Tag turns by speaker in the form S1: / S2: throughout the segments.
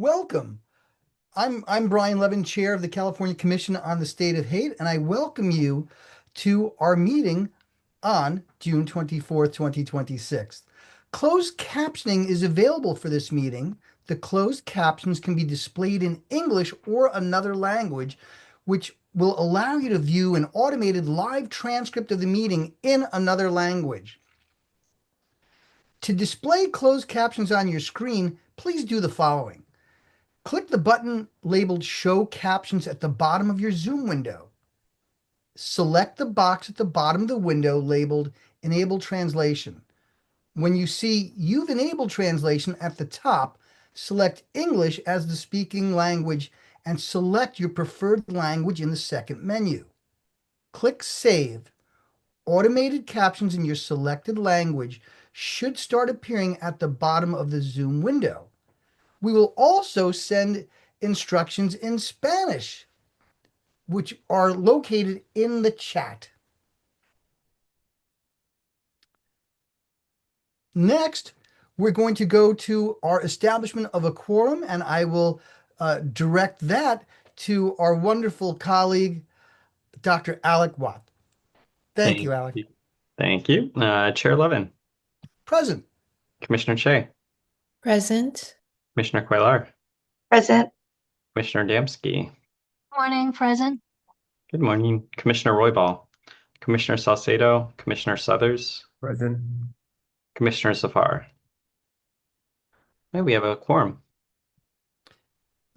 S1: Welcome. I'm Brian Levin, Chair of the California Commission on the State of Hate, and I welcome you to our meeting on June 24th, 2026. Closed captioning is available for this meeting. The closed captions can be displayed in English or another language, which will allow you to view an automated live transcript of the meeting in another language. To display closed captions on your screen, please do the following. Click the button labeled Show Captions at the bottom of your Zoom window. Select the box at the bottom of the window labeled Enable Translation. When you see You've enabled translation at the top, select English as the speaking language and select your preferred language in the second menu. Click Save. Automated captions in your selected language should start appearing at the bottom of the Zoom window. We will also send instructions in Spanish, which are located in the chat. Next, we're going to go to our establishment of a quorum, and I will direct that to our wonderful colleague, Dr. Alec Watt. Thank you, Alec.
S2: Thank you. Chair Levin,
S1: Present.
S2: Commissioner Shea,
S3: Present.
S2: Commissioner Quaylar,
S4: Present.
S2: Commissioner Damsky.
S5: Morning, present.
S2: Good morning, Commissioner Roybal, Commissioner Salcedo, Commissioner Suthers,
S6: Present.
S2: Commissioner Zafar. Okay, we have a quorum.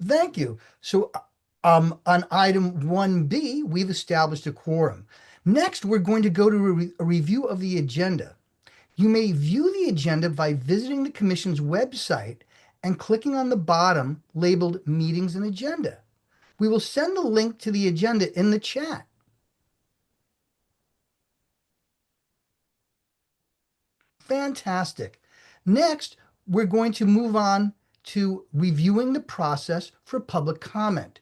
S1: Thank you. So on item 1B, we've established a quorum. Next, we're going to go to a review of the agenda. You may view the agenda by visiting the Commission's website and clicking on the bottom labeled Meetings and Agenda. We will send the link to the agenda in the chat. Fantastic. Next, we're going to move on to reviewing the process for public comment.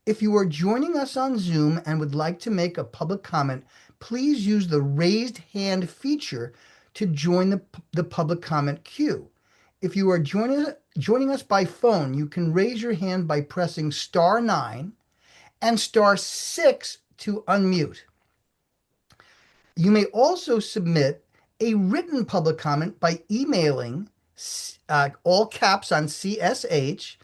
S1: If you are joining us on Zoom and would like to make a public comment, please use the raised hand feature to join the public comment queue. If you are joining us by phone, you can raise your hand by pressing *9 and *6 to unmute. You may also submit a written public comment by emailing all caps on CSH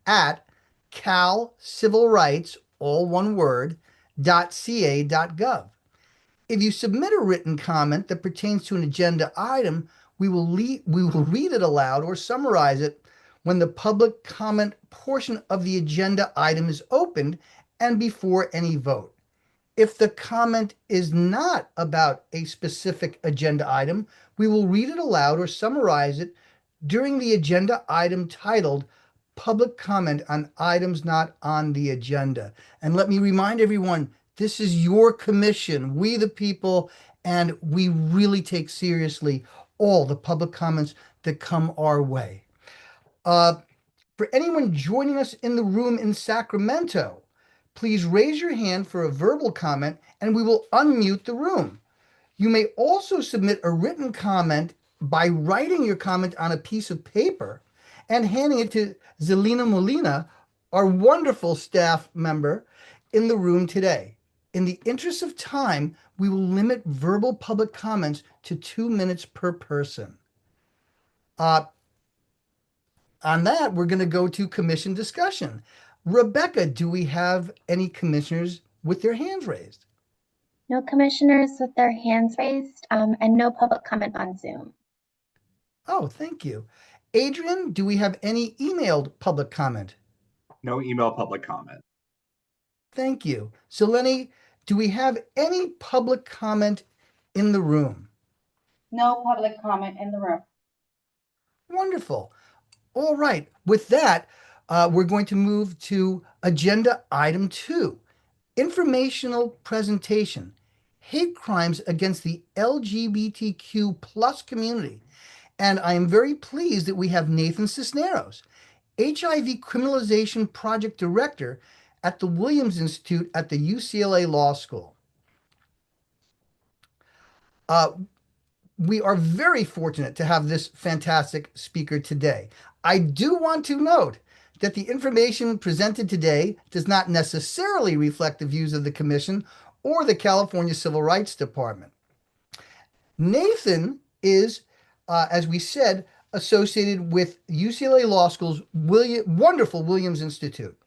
S1: at calcivilrights, all one word, .ca.gov. If you submit a written comment that pertains to an agenda item, we will read it aloud or summarize it when the public comment portion of the agenda item is opened and before any vote. If the comment is not about a specific agenda item, we will read it aloud or summarize it during the agenda item titled Public Comment on Items Not on the Agenda. And let me remind everyone, this is your commission, we the people, and we really take seriously all the public comments that come our way. For anyone joining us in the room in Sacramento, please raise your hand for a verbal comment and we will unmute the room. You may also submit a written comment by writing your comment on a piece of paper and handing it to Zelina Molina, our wonderful staff member in the room today. In the interest of time, we will limit verbal public comments to 2 minutes per person. On that, we're going to go to commission discussion. Rebecca, do we have any commissioners with their hands raised?
S4: No commissioners with their hands raised, and no public comment on Zoom.
S1: Oh, thank you. Adrian, do we have any emailed public comment?
S6: No email public comment.
S1: Thank you. Selene, do we have any public comment in the room?
S7: No public comment in the room.
S1: Wonderful. All right. With that, we're going to move to agenda item 2, informational presentation, hate crimes against the LGBTQ plus community. And I am very pleased that we have Nathan Cisneros, HIV Criminalization Project Director at the Williams Institute at the UCLA Law School. we are very fortunate to have this fantastic speaker today. I do want to note that the information presented today does not necessarily reflect the views of the Commission or the California Civil Rights Department. Nathan is, as we said, associated with UCLA Law School's wonderful Williams Institute,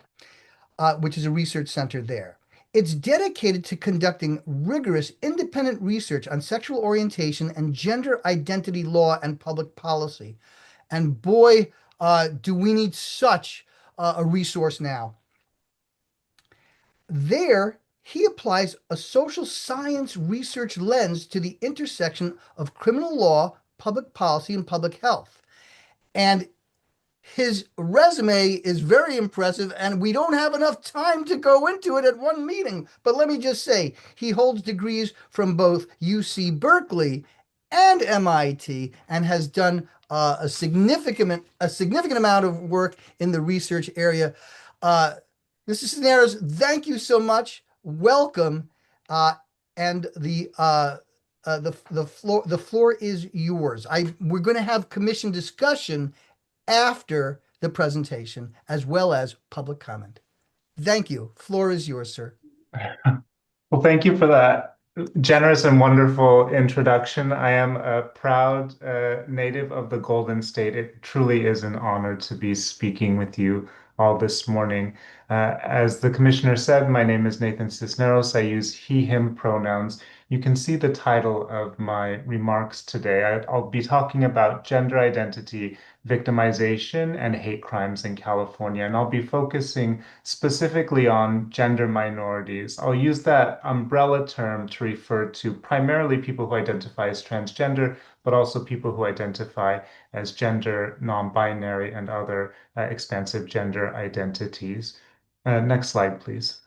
S1: which is a research center there. It's dedicated to conducting rigorous independent research on sexual orientation and gender identity law and public policy. And boy, do we need such a resource now. There, he applies a social science research lens to the intersection of criminal law, public policy, and public health. And his resume is very impressive, and we don't have enough time to go into it at one meeting. But let me just say, he holds degrees from both UC Berkeley and MIT, and has done a significant amount of work in the research area. Mr. Cisneros, thank you so much. Welcome, and the floor is yours. We're going to have commission discussion after the presentation, as well as public comment. Thank you. Floor is yours, sir.
S8: Well, thank you for that generous and wonderful introduction. I am a proud native of the Golden State. It truly is an honor to be speaking with you all this morning. As the commissioner said, my name is Nathan Cisneros. I use he, him pronouns. You can see the title of my remarks today. I'll be talking about gender identity, victimization, and hate crimes in California, and I'll be focusing specifically on gender minorities. I'll use that umbrella term to refer to primarily people who identify as transgender, but also people who identify as gender non-binary and other expansive gender identities. Next slide, please.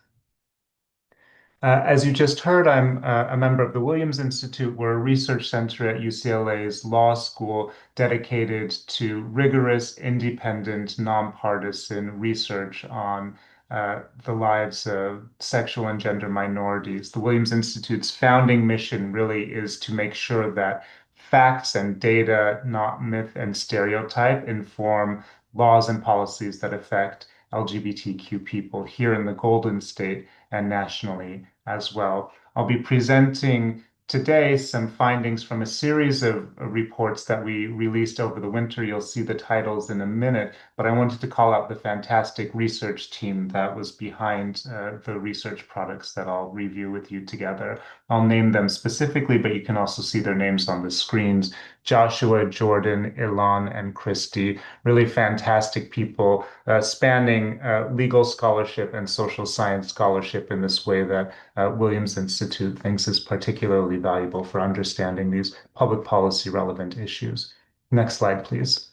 S8: As you just heard, I'm a member of the Williams Institute. We're a research center at UCLA's law school dedicated to rigorous, independent, nonpartisan research on the lives of sexual and gender minorities. The Williams Institute's founding mission really is to make sure that facts and data, not myth and stereotype, inform laws and policies that affect LGBTQ people here in the Golden State and nationally as well. I'll be presenting today some findings from a series of reports that we released over the winter. You'll see the titles in a minute, but I wanted to call out the fantastic research team that was behind the research products that I'll review with you together. I'll name them specifically, but you can also see their names on the screens. Joshua, Jordan, Ilan, and Christy, really fantastic people spanning legal scholarship and social science scholarship in this way that Williams Institute thinks is particularly valuable for understanding these public policy relevant issues. Next slide, please.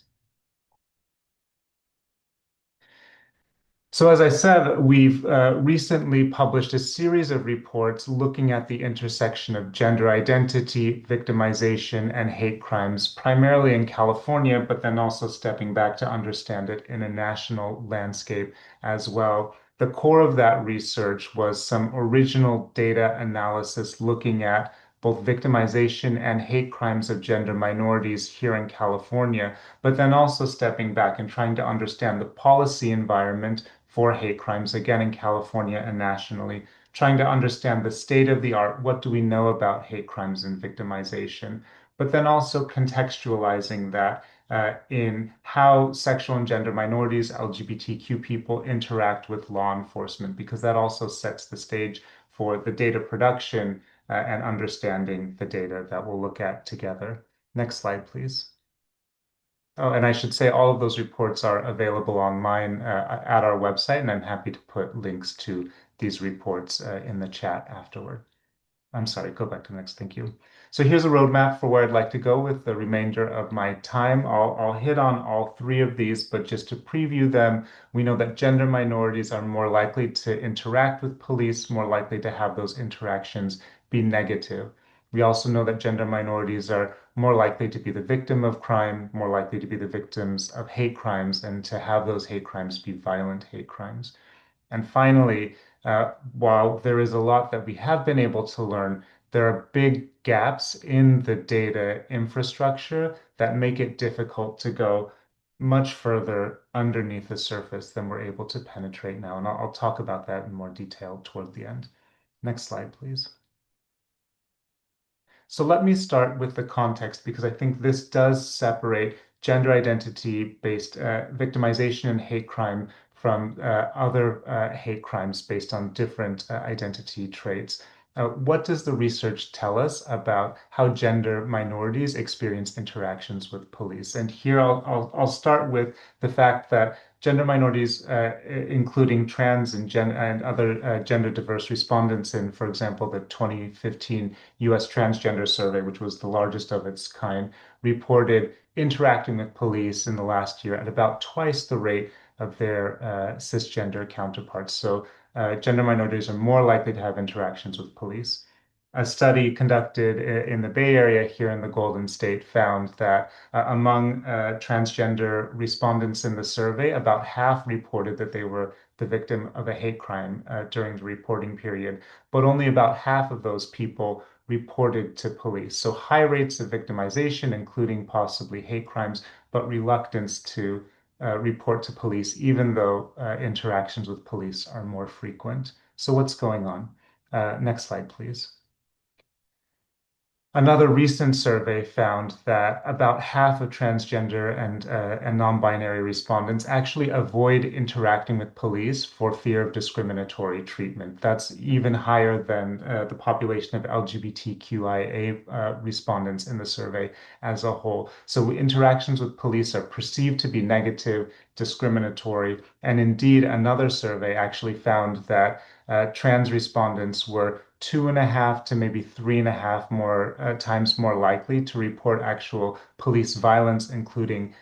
S8: So as I said, we've recently published a series of reports looking at the intersection of gender identity, victimization, and hate crimes, primarily in California, but then also stepping back to understand it in a national landscape as well. The core of that research was some original data analysis looking at both victimization and hate crimes of gender minorities here in California, but then also stepping back and trying to understand the policy environment for hate crimes, again in California and nationally, trying to understand the state of the art, what do we know about hate crimes and victimization, but then also contextualizing that in how sexual and gender minorities, LGBTQ people interact with law enforcement, because that also sets the stage for the data production and understanding the data that we'll look at together. Next slide, please. Oh, and I should say all of those reports are available online at our website, and I'm happy to put links to these reports in the chat afterward. I'm sorry, go back to the next, thank you. So here's a roadmap for where I'd like to go with the remainder of my time. I'll hit on all three of these, but just to preview them, we know that gender minorities are more likely to interact with police, more likely to have those interactions be negative. We also know that gender minorities are more likely to be the victim of crime, more likely to be the victims of hate crimes, and to have those hate crimes be violent hate crimes. And finally, while there is a lot that we have been able to learn, there are big gaps in the data infrastructure that make it difficult to go much further underneath the surface than we're able to penetrate now. And I'll talk about that in more detail toward the end. Next slide, please. So let me start with the context because I think this does separate gender identity-based victimization and hate crime from other hate crimes based on different identity traits. What does the research tell us about how gender minorities experience interactions with police? And here I'll start with the fact that gender minorities, including trans and other gender diverse respondents in, for example, the 2015 US Transgender Survey, which was the largest of its kind, reported interacting with police in the last year at about twice the rate of their cisgender counterparts. So gender minorities are more likely to have interactions with police. A study conducted in the Bay Area here in the Golden State found that among transgender respondents in the survey, about half reported that they were the victim of a hate crime during the reporting period, but only about half of those people reported to police. So high rates of victimization, including possibly hate crimes, but reluctance to report to police, even though interactions with police are more frequent. So what's going on? Next slide, please. Another recent survey found that about half of transgender and non-binary respondents actually avoid interacting with police for fear of discriminatory treatment. That's even higher than the population of LGBTQIA respondents in the survey as a whole. So interactions with police are perceived to be negative, discriminatory, and indeed another survey actually found that trans respondents were 2.5 to maybe 3.5 more times more likely to report actual police violence, including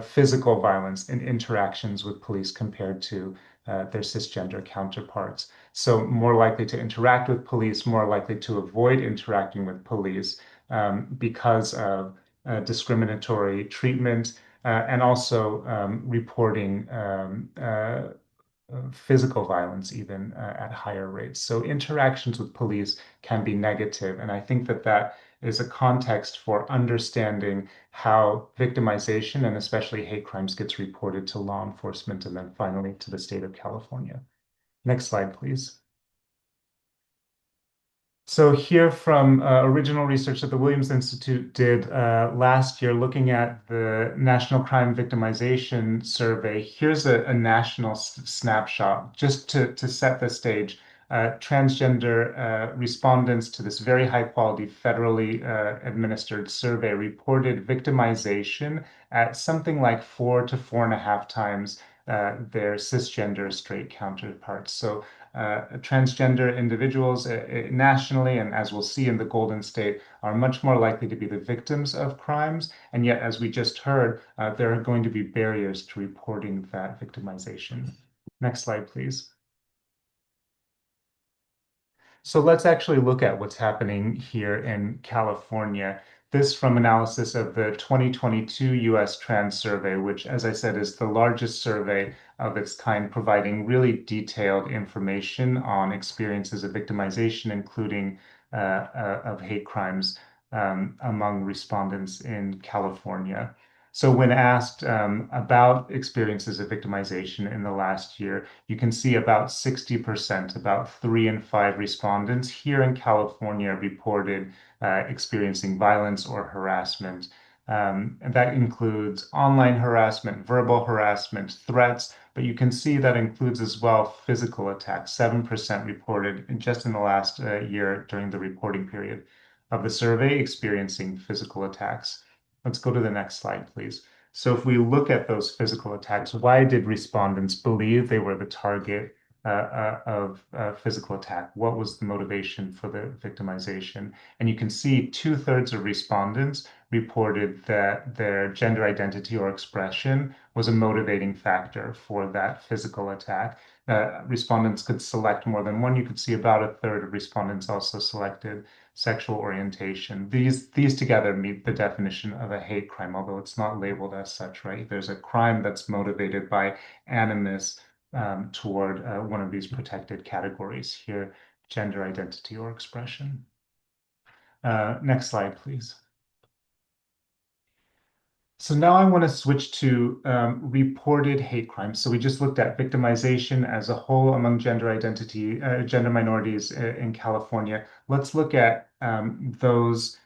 S8: physical violence in interactions with police compared to their cisgender counterparts. So more likely to interact with police, more likely to avoid interacting with police because of discriminatory treatment and also reporting physical violence even at higher rates. So interactions with police can be negative. And I think that that is a context for understanding how victimization and especially hate crimes gets reported to law enforcement and then finally to the state of California. Next slide, please. So here from original research that the Williams Institute did last year looking at the National Crime Victimization Survey, here's a national snapshot just to set the stage. Transgender respondents to this very high quality federally administered survey reported victimization at something like 4 to 4.5 times their cisgender straight counterparts. So transgender individuals nationally, and as we'll see in the Golden State, are much more likely to be the victims of crimes. And yet, as we just heard, there are going to be barriers to reporting that victimization. Next slide, please. So let's actually look at what's happening here in California. This from analysis of the 2022 US Trans Survey, which, as I said, is the largest survey of its kind, providing really detailed information on experiences of victimization, including of hate crimes among respondents in California. So when asked about experiences of victimization in the last year, you can see about 60%, about 3 in 5 respondents here in California reported experiencing violence or harassment. And that includes online harassment, verbal harassment, threats, but you can see that includes as well physical attacks. 7% reported just in the last year during the reporting period of the survey experiencing physical attacks. Let's go to the next slide, please. So if we look at those physical attacks, why did respondents believe they were the target of physical attack? What was the motivation for the victimization? And you can see 2/3 of respondents reported that their gender identity or expression was a motivating factor for that physical attack. Respondents could select more than one. You could see about 1/3 of respondents also selected sexual orientation. These together meet the definition of a hate crime, although it's not labeled as such, right? There's a crime that's motivated by animus toward one of these protected categories here, gender identity or expression. Next slide, please. So now I want to switch to reported hate crimes. So we just looked at victimization as a whole among gender minorities in California. Let's look at those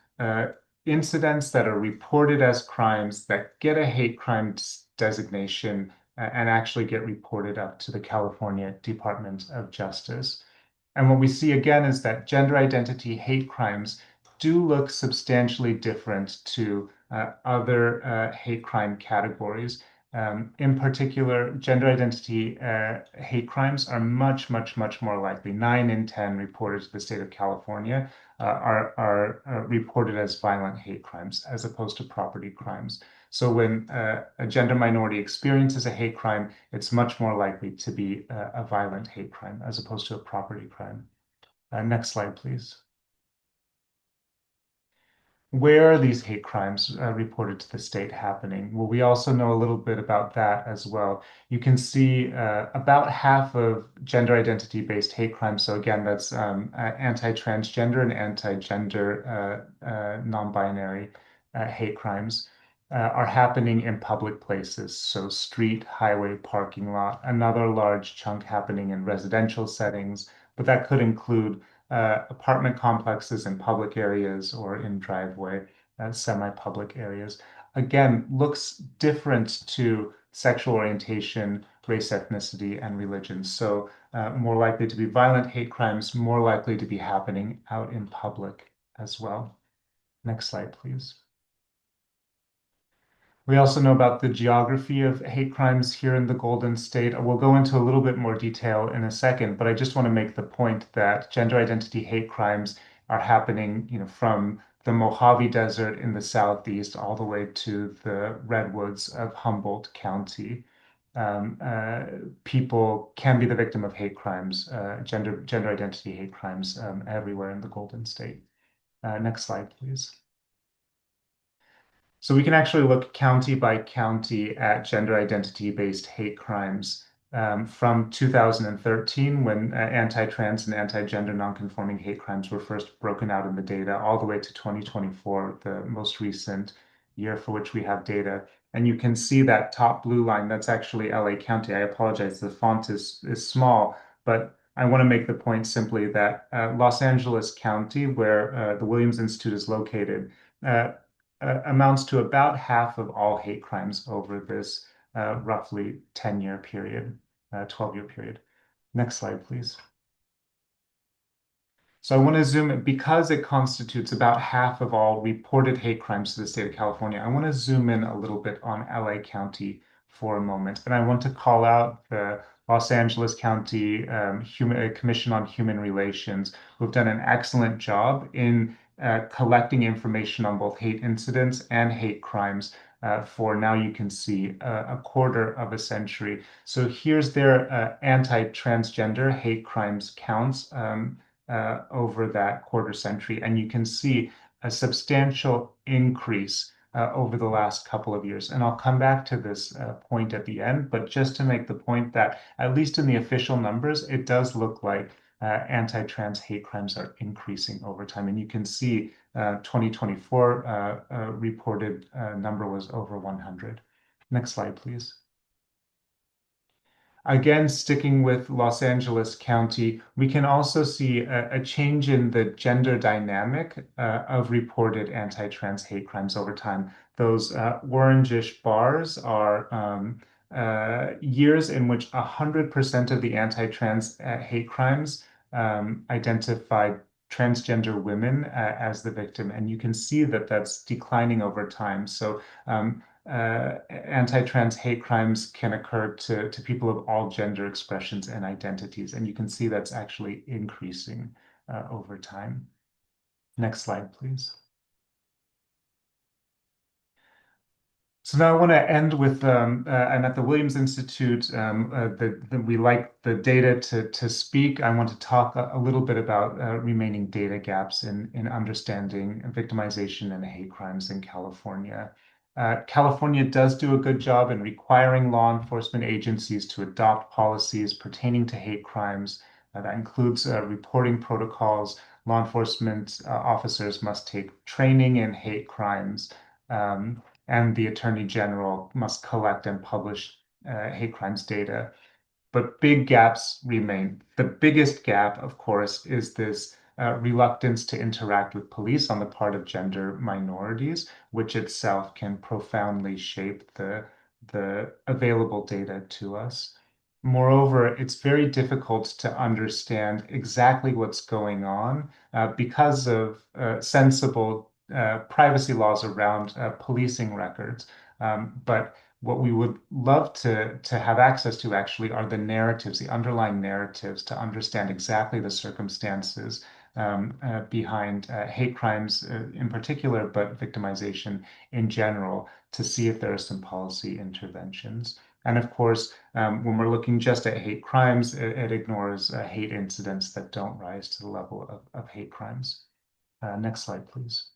S8: incidents that are reported as crimes that get a hate crime designation and actually get reported up to the California Department of Justice. And what we see again is that gender identity hate crimes do look substantially different to other hate crime categories. In particular, gender identity hate crimes are much more likely. 9 in 10 reported to the state of California are reported as violent hate crimes as opposed to property crimes. So when a gender minority experiences a hate crime, it's much more likely to be a violent hate crime as opposed to a property crime. Next slide, please. Where are these hate crimes reported to the state happening? Well, we also know a little bit about that as well. You can see about half of gender identity-based hate crimes. So again, that's anti-transgender and anti-gender non-binary hate crimes are happening in public places. So street, highway, parking lot, another large chunk happening in residential settings, but that could include apartment complexes in public areas or in driveway, semi-public areas. Again, looks different to sexual orientation, race, ethnicity, and religion. So more likely to be violent hate crimes, more likely to be happening out in public as well. Next slide, please. We also know about the geography of hate crimes here in the Golden State. We'll go into a little bit more detail in a second, but I just want to make the point that gender identity hate crimes are happening, from the Mojave Desert in the southeast all the way to the redwoods of Humboldt County. People can be the victim of hate crimes, gender identity hate crimes everywhere in the Golden State. Next slide, please. So we can actually look county by county at gender identity-based hate crimes from 2013, when anti-trans and anti-gender non-conforming hate crimes were first broken out in the data, all the way to 2024, the most recent year for which we have data. And you can see that top blue line, that's actually LA County. I apologize, the font is small, but I want to make the point simply that Los Angeles County, where the Williams Institute is located, amounts to about half of all hate crimes over this roughly 10-year period, 12-year period. Next slide, please. So I want to zoom in, because it constitutes about half of all reported hate crimes to the state of California. I want to zoom in a little bit on LA County for a moment. And I want to call out the Los Angeles County Commission on Human Relations, who've done an excellent job in collecting information on both hate incidents and hate crimes for, now you can see, a quarter of a century. So here's their anti-transgender hate crimes counts over that quarter century. And you can see a substantial increase over the last couple of years. And I'll come back to this point at the end, but just to make the point that, at least in the official numbers, it does look like anti-trans hate crimes are increasing over time. And you can see 2024 reported number was over 100. Next slide, please. Again, sticking with Los Angeles County, we can also see a change in the gender dynamic of reported anti-trans hate crimes over time. Those orangish bars are years in which 100% of the anti-trans hate crimes identified transgender women as the victim. And you can see that that's declining over time. So anti-trans hate crimes can occur to people of all gender expressions and identities. And you can see that's actually increasing over time. Next slide, please. So now I want to end with, and at the Williams Institute, we like the data to speak. I want to talk a little bit about remaining data gaps in understanding victimization and hate crimes in California. California does do a good job in requiring law enforcement agencies to adopt policies pertaining to hate crimes. That includes reporting protocols, law enforcement officers must take training in hate crimes, and the Attorney General must collect and publish hate crimes data. But big gaps remain. The biggest gap, of course, is this reluctance to interact with police on the part of gender minorities, which itself can profoundly shape the available data to us. Moreover, it's very difficult to understand exactly what's going on because of sensible privacy laws around policing records. But what we would love to have access to actually are the narratives, the underlying narratives, to understand exactly the circumstances behind hate crimes in particular, but victimization in general, to see if there are some policy interventions. And of course, when we're looking just at hate crimes, it ignores hate incidents that don't rise to the level of hate crimes. Next slide, please.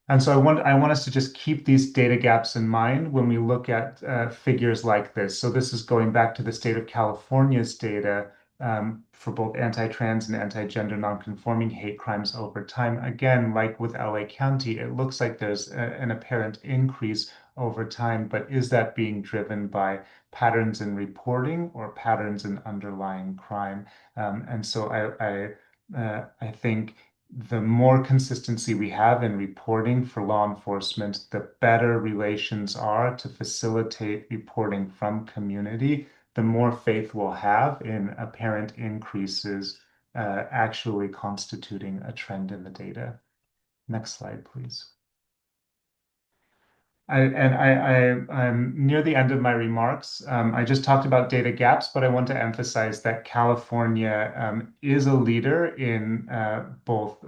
S8: And so I want us to just keep these data gaps in mind when we look at figures like this. So this is going back to the state of California's data for both anti-trans and anti-gender nonconforming hate crimes over time. Again, like with LA County, it looks like there's an apparent increase over time, but is that being driven by patterns in reporting or patterns in underlying crime? And so I think the more consistency we have in reporting for law enforcement, the better relations are to facilitate reporting from community, the more faith we'll have in apparent increases actually constituting a trend in the data. Next slide, please. I'm near the end of my remarks. I just talked about data gaps, but I want to emphasize that California is a leader in both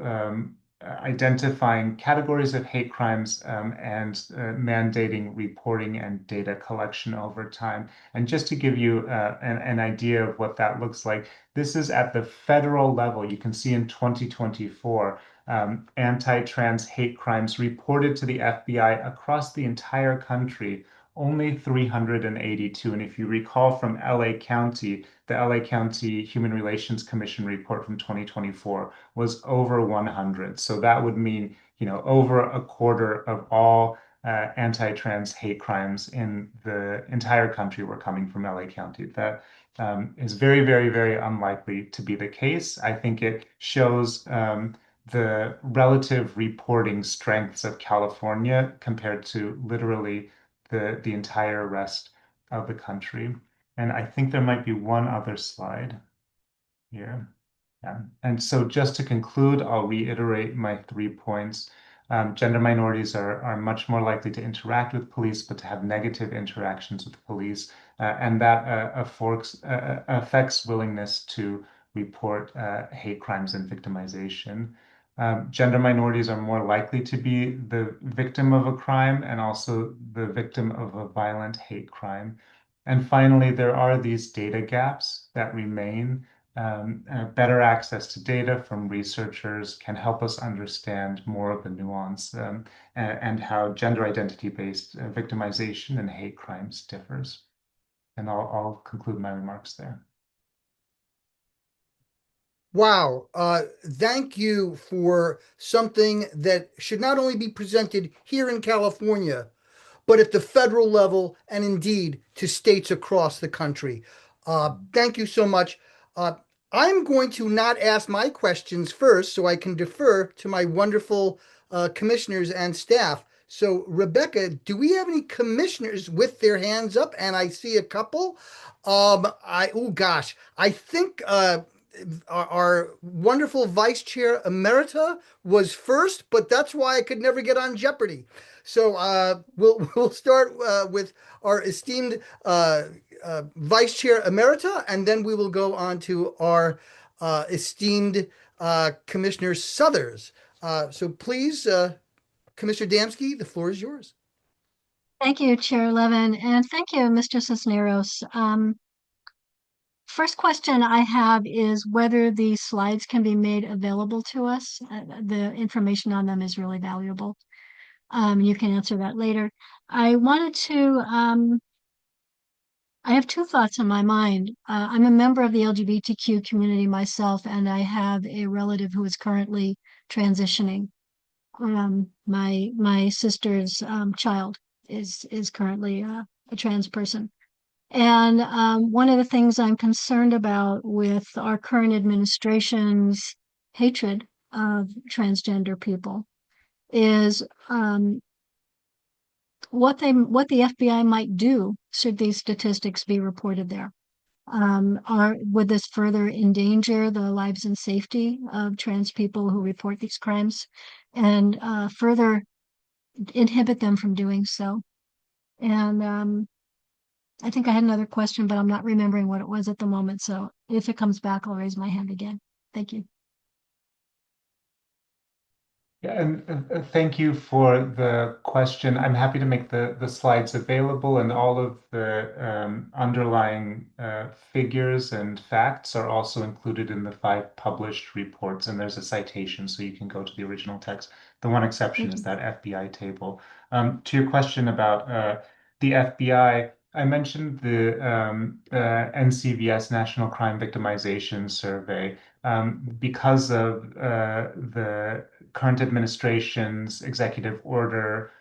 S8: identifying categories of hate crimes and mandating reporting and data collection over time. And just to give you an idea of what that looks like, this is at the federal level. You can see in 2024, anti-trans hate crimes reported to the FBI across the entire country, only 382. And if you recall from LA County, the LA County Human Relations Commission report from 2024 was over 100. So that would mean, over a quarter of all anti-trans hate crimes in the entire country were coming from LA County. That is very, very, very unlikely to be the case. I think it shows the relative reporting strengths of California compared to literally the entire rest of the country. And I think there might be one other slide here. Yeah. And so just to conclude, I'll reiterate my 3 points. Gender minorities are much more likely to interact with police, but to have negative interactions with police. And that affects willingness to report hate crimes and victimization. Gender minorities are more likely to be the victim of a crime and also the victim of a violent hate crime. And finally, there are these data gaps that remain. Better access to data from researchers can help us understand more of the nuance and how gender identity-based victimization and hate crimes differs. And I'll conclude my remarks there.
S1: Wow. Thank you for something that should not only be presented here in California, but at the federal level and indeed to states across the country. Thank you so much. I'm going to not ask my questions first so I can defer to my wonderful commissioners and staff. So, Rebecca, do we have any commissioners with their hands up? And I see a couple. I think our wonderful Vice Chair Emerita was first, but that's why I could never get on Jeopardy. So we'll start with our esteemed Vice Chair Emerita, and then we will go on to our esteemed Commissioner Suthers. So please, Commissioner Damsky, the floor is yours.
S5: Thank you, Chair Levin, and thank you, Mr. Cisneros. First question I have is whether these slides can be made available to us. The information on them is really valuable. You can answer that later. I wanted to I have two thoughts in my mind. I'm a member of the LGBTQ community myself, and I have a relative who is currently transitioning. My sister's child is currently a trans person. And one of the things I'm concerned about with our current administration's hatred of transgender people is what the FBI might do should these statistics be reported there. Would this further endanger the lives and safety of trans people who report these crimes and further inhibit them from doing so? And I think I had another question, but I'm not remembering what it was at the moment. So if it comes back, I'll raise my hand again. Thank you.
S8: Yeah, and thank you for the question. I'm happy to make the slides available, and all of the underlying figures and facts are also included in the 5 published reports, and there's a citation so you can go to the original text. The one exception is that FBI table. To your question about the FBI, I mentioned the NCVS National Crime Victimization Survey because of the current administration's executive order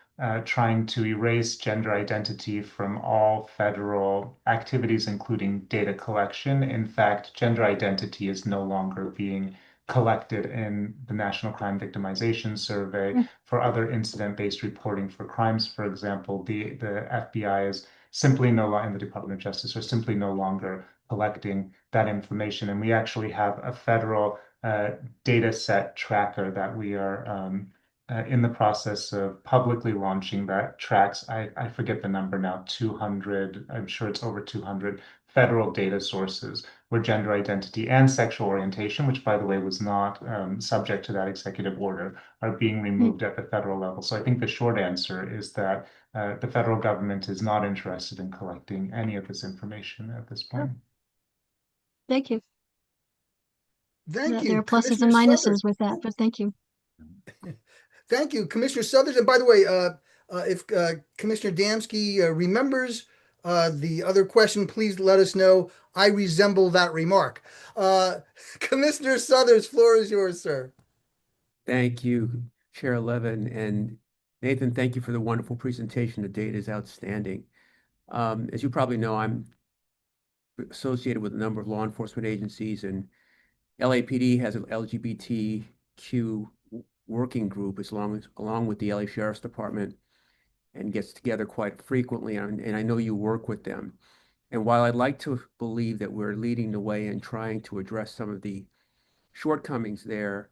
S8: trying to erase gender identity from all federal activities, including data collection. In fact, gender identity is no longer being collected in the National Crime Victimization Survey for other incident-based reporting for crimes. For example, the FBI is simply no longer, in the Department of Justice, are simply no longer collecting that information. And we actually have a federal data set tracker that we are in the process of publicly launching that tracks, I forget the number now, 200, I'm sure it's over 200 federal data sources where gender identity and sexual orientation, which by the way was not subject to that executive order, are being removed at the federal level. So I think the short answer is that the federal government is not interested in collecting any of this information at this point.
S5: Thank you.
S1: Thank you.
S5: There are pluses
S1: Commissioner
S5: and minuses
S1: Suthers.
S5: with that, but thank you.
S1: Thank you, Commissioner Suthers. And by the way, if Commissioner Damsky remembers the other question, please let us know. I resemble that remark. Commissioner Suthers, floor is yours, sir.
S9: Thank you, Chair Levin. And Nathan, thank you for the wonderful presentation. The data is outstanding. As you probably know, I'm associated with a number of law enforcement agencies, and LAPD has an LGBTQ working group along with the LA Sheriff's Department, and gets together quite frequently, and I know you work with them. And while I'd like to believe that we're leading the way in trying to address some of the shortcomings there,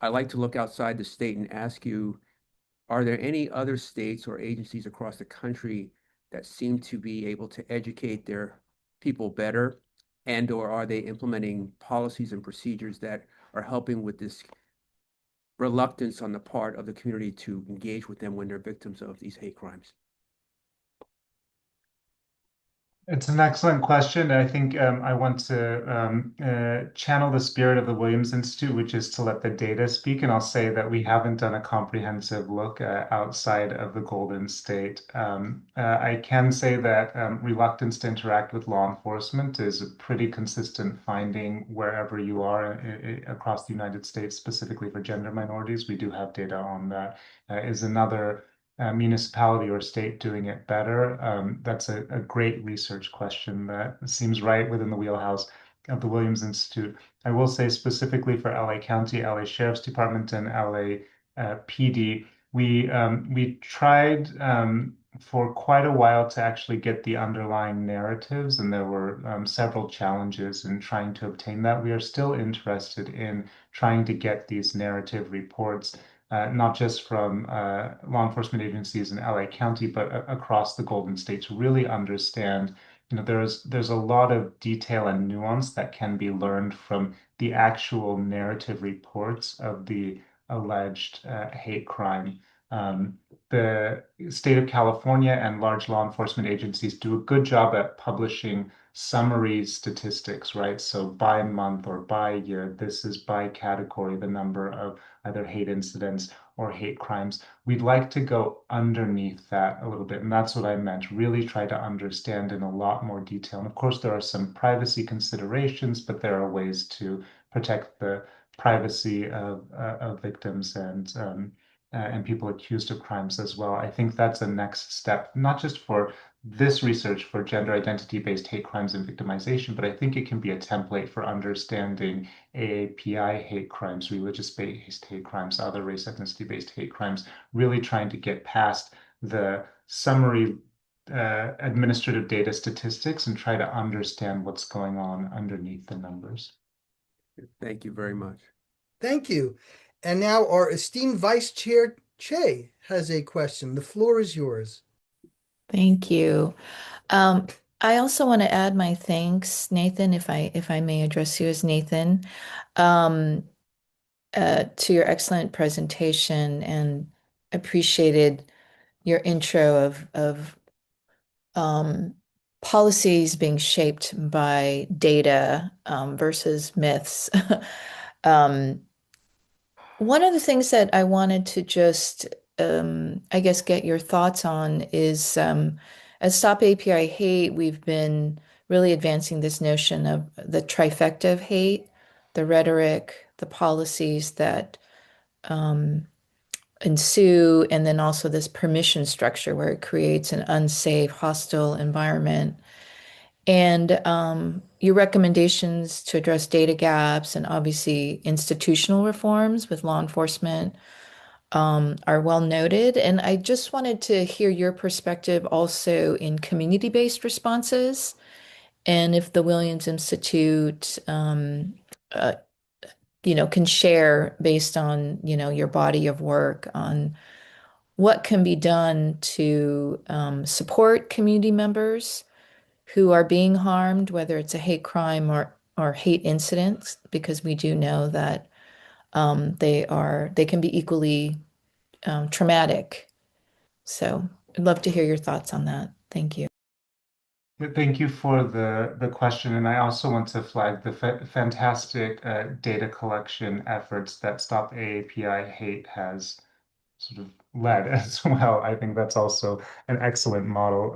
S9: I like to look outside the state and ask you, are there any other states or agencies across the country that seem to be able to educate their people better, and/or are they implementing policies and procedures that are helping with this reluctance on the part of the community to engage with them when they're victims of these hate crimes?
S8: It's an excellent question. I think I want to channel the spirit of the Williams Institute, which is to let the data speak. And I'll say that we haven't done a comprehensive look outside of the Golden State. I can say that reluctance to interact with law enforcement is a pretty consistent finding wherever you are across the United States, specifically for gender minorities. We do have data on that. Is another municipality or state doing it better? That's a great research question that seems right within the wheelhouse of the Williams Institute. I will say specifically for LA County, LA Sheriff's Department, and LA PD, we tried for quite a while to actually get the underlying narratives, and there were several challenges in trying to obtain that. We are still interested in trying to get these narrative reports, not just from law enforcement agencies in LA County, but across the Golden State, to really understand, there's a lot of detail and nuance that can be learned from the actual narrative reports of the alleged hate crime. The state of California and large law enforcement agencies do a good job at publishing summary statistics, right? So by month or by year, this is by category, the number of either hate incidents or hate crimes. We'd like to go underneath that a little bit. And that's what I meant, really try to understand in a lot more detail. And of course, there are some privacy considerations, but there are ways to protect the privacy of victims and people accused of crimes as well. I think that's a next step, not just for this research for gender identity-based hate crimes and victimization, but I think it can be a template for understanding AAPI hate crimes, religious-based hate crimes, other race ethnicity-based hate crimes, really trying to get past the summary administrative data statistics and try to understand what's going on underneath the numbers.
S9: Thank you very much.
S1: Thank you. And now our esteemed Vice Chair Che has a question. The floor is yours.
S3: Thank you. I also want to add my thanks, Nathan, if I may address you as Nathan, to your excellent presentation, and appreciated your intro of policies being shaped by data versus myths. One of the things that I wanted to just, I guess, get your thoughts on is at Stop API Hate, we've been really advancing this notion of the trifecta of hate, the rhetoric, the policies that ensue, and then also this permission structure where it creates an unsafe, hostile environment. And your recommendations to address data gaps and obviously institutional reforms with law enforcement are well noted. And I just wanted to hear your perspective also in community-based responses, and if the Williams Institute, can share based on, your body of work on what can be done to support community members who are being harmed, whether it's a hate crime or hate incidents, because we do know that they can be equally traumatic. So I'd love to hear your thoughts on that. Thank you.
S8: Thank you for the question, and I also want to flag the fantastic data collection efforts that Stop AAPI Hate has sort of led as well. I think that's also an excellent model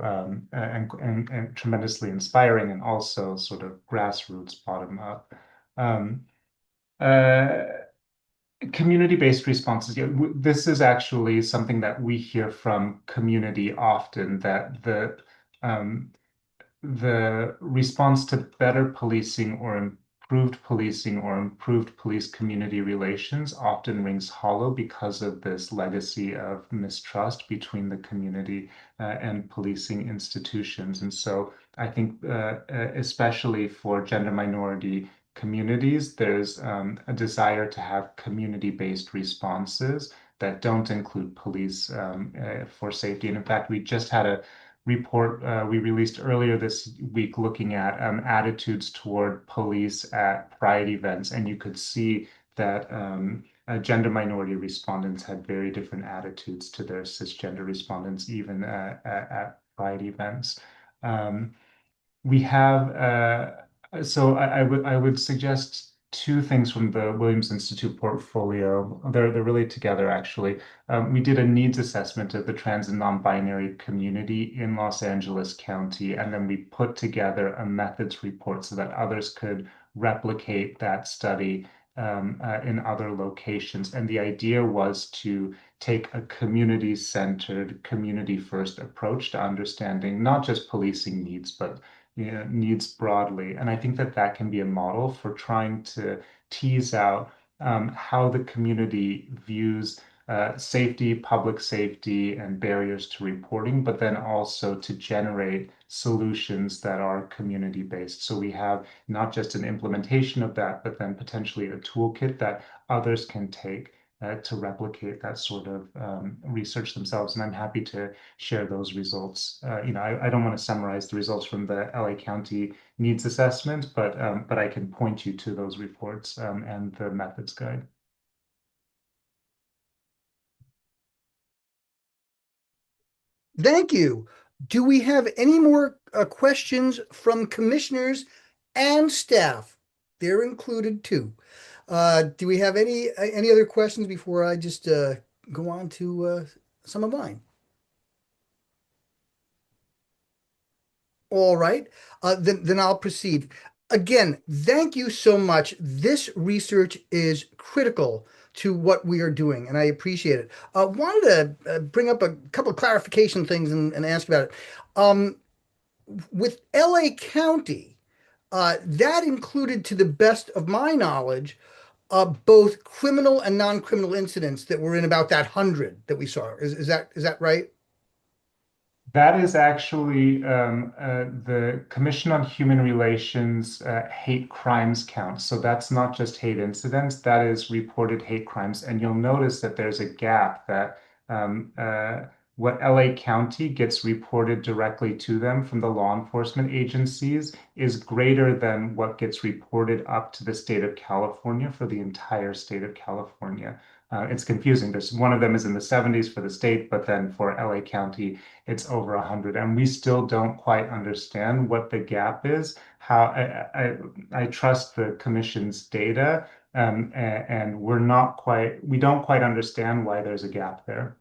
S8: and tremendously inspiring, and also sort of grassroots, bottom up. Community-based responses. Yeah, this is actually something that we hear from community often, that the response to better policing or improved police community relations often rings hollow because of this legacy of mistrust between the community and policing institutions. And so I think especially for gender minority communities, there's a desire to have community-based responses that don't include police for safety. And in fact, we just had a report we released earlier this week looking at attitudes toward police at pride events, and you could see that gender minority respondents had very different attitudes to their cisgender respondents, even at pride events. We have so I would suggest two things from the Williams Institute portfolio. They're really together, actually. We did a needs assessment of the trans and non-binary community in Los Angeles County, and then we put together a methods report so that others could replicate that study in other locations. And the idea was to take a community-centered, community-first approach to understanding not just policing needs, but needs broadly. And I think that that can be a model for trying to tease out how the community views safety, public safety, and barriers to reporting, but then also to generate solutions that are community-based. So we have not just an implementation of that, but then potentially a toolkit that others can take to replicate that sort of research themselves. And I'm happy to share those results. I don't want to summarize the results from the LA County needs assessment, but I can point you to those reports and the methods guide.
S1: Thank you. Do we have any more questions from commissioners and staff? They're included too. Do we have any other questions before I just go on to some of mine? All right, then I'll proceed. Again, thank you so much. This research is critical to what we are doing, and I appreciate it. Wanted to bring up a couple of clarification things and ask about it. Um, with LA County, that included, to the best of my knowledge, both criminal and non-criminal incidents that were in about that 100 that we saw. Is that right?
S8: That is actually the Commission on Human Relations hate crimes count. So that's not just hate incidents, that is reported hate crimes. And you'll notice that there's a gap that what LA County gets reported directly to them from the law enforcement agencies is greater than what gets reported up to the state of California for the entire state of California. It's confusing. There's one of them is in the 70s for the state, but then for LA County, it's over 100, and we still don't quite understand what the gap is. How I trust the commission's data, and we don't quite understand why there's a gap there.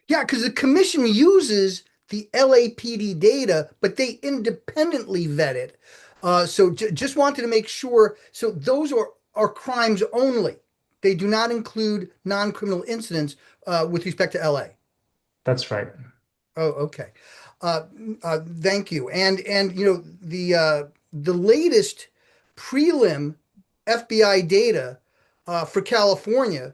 S1: Yeah, because the commission uses the LAPD data, but they independently vet it. So just wanted to make sure. So those are crimes only. They do not include non-criminal incidents with respect to LA.
S8: That's right.
S1: Oh, okay. Thank you. And the latest prelim FBI data for California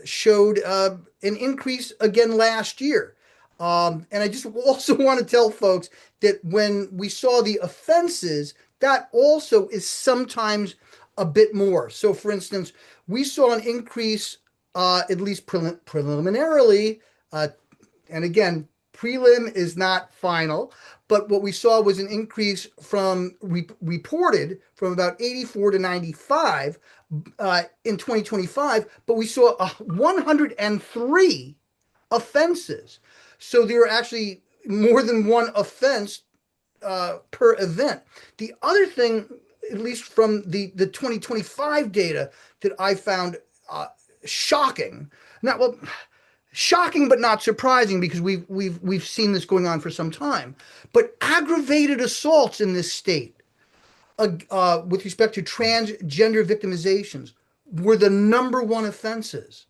S1: showed an increase again last year. And I just also want to tell folks that when we saw the offenses, that also is sometimes a bit more. So, for instance, we saw an increase, at least preliminarily, and again, prelim is not final, but what we saw was an increase from reported from about 84 to 95 in 2025, but we saw 103 offenses. So there are actually more than one offense per event. The other thing, at least from the 2025 data, that I found shocking. Not well, shocking, but not surprising because we've seen this going on for some time. But aggravated assaults in this state, with respect to transgender victimizations, were the number one offenses,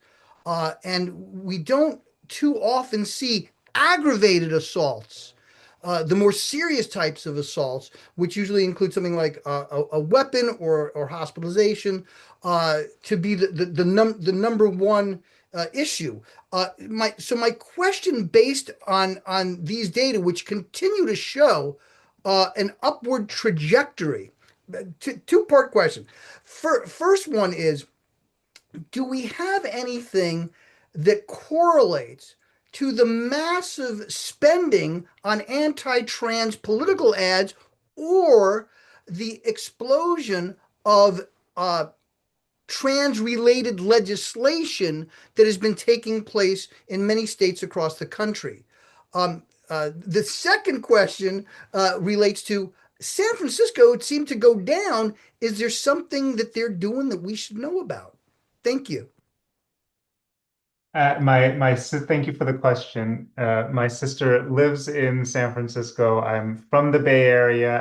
S1: and we don't too often see aggravated assaults. The more serious types of assaults, which usually include something like a weapon or hospitalization, to be the number one issue. My question, based on these data, which continue to show an upward trajectory, two-part question. First one is, do we have anything that correlates to the massive spending on anti-trans political ads or the explosion of trans-related legislation that has been taking place in many states across the country? The second question relates to San Francisco. It seemed to go down. Is there something that they're doing that we should know about? Thank you.
S8: Thank you for the question. My sister lives in San Francisco. I'm from the Bay Area.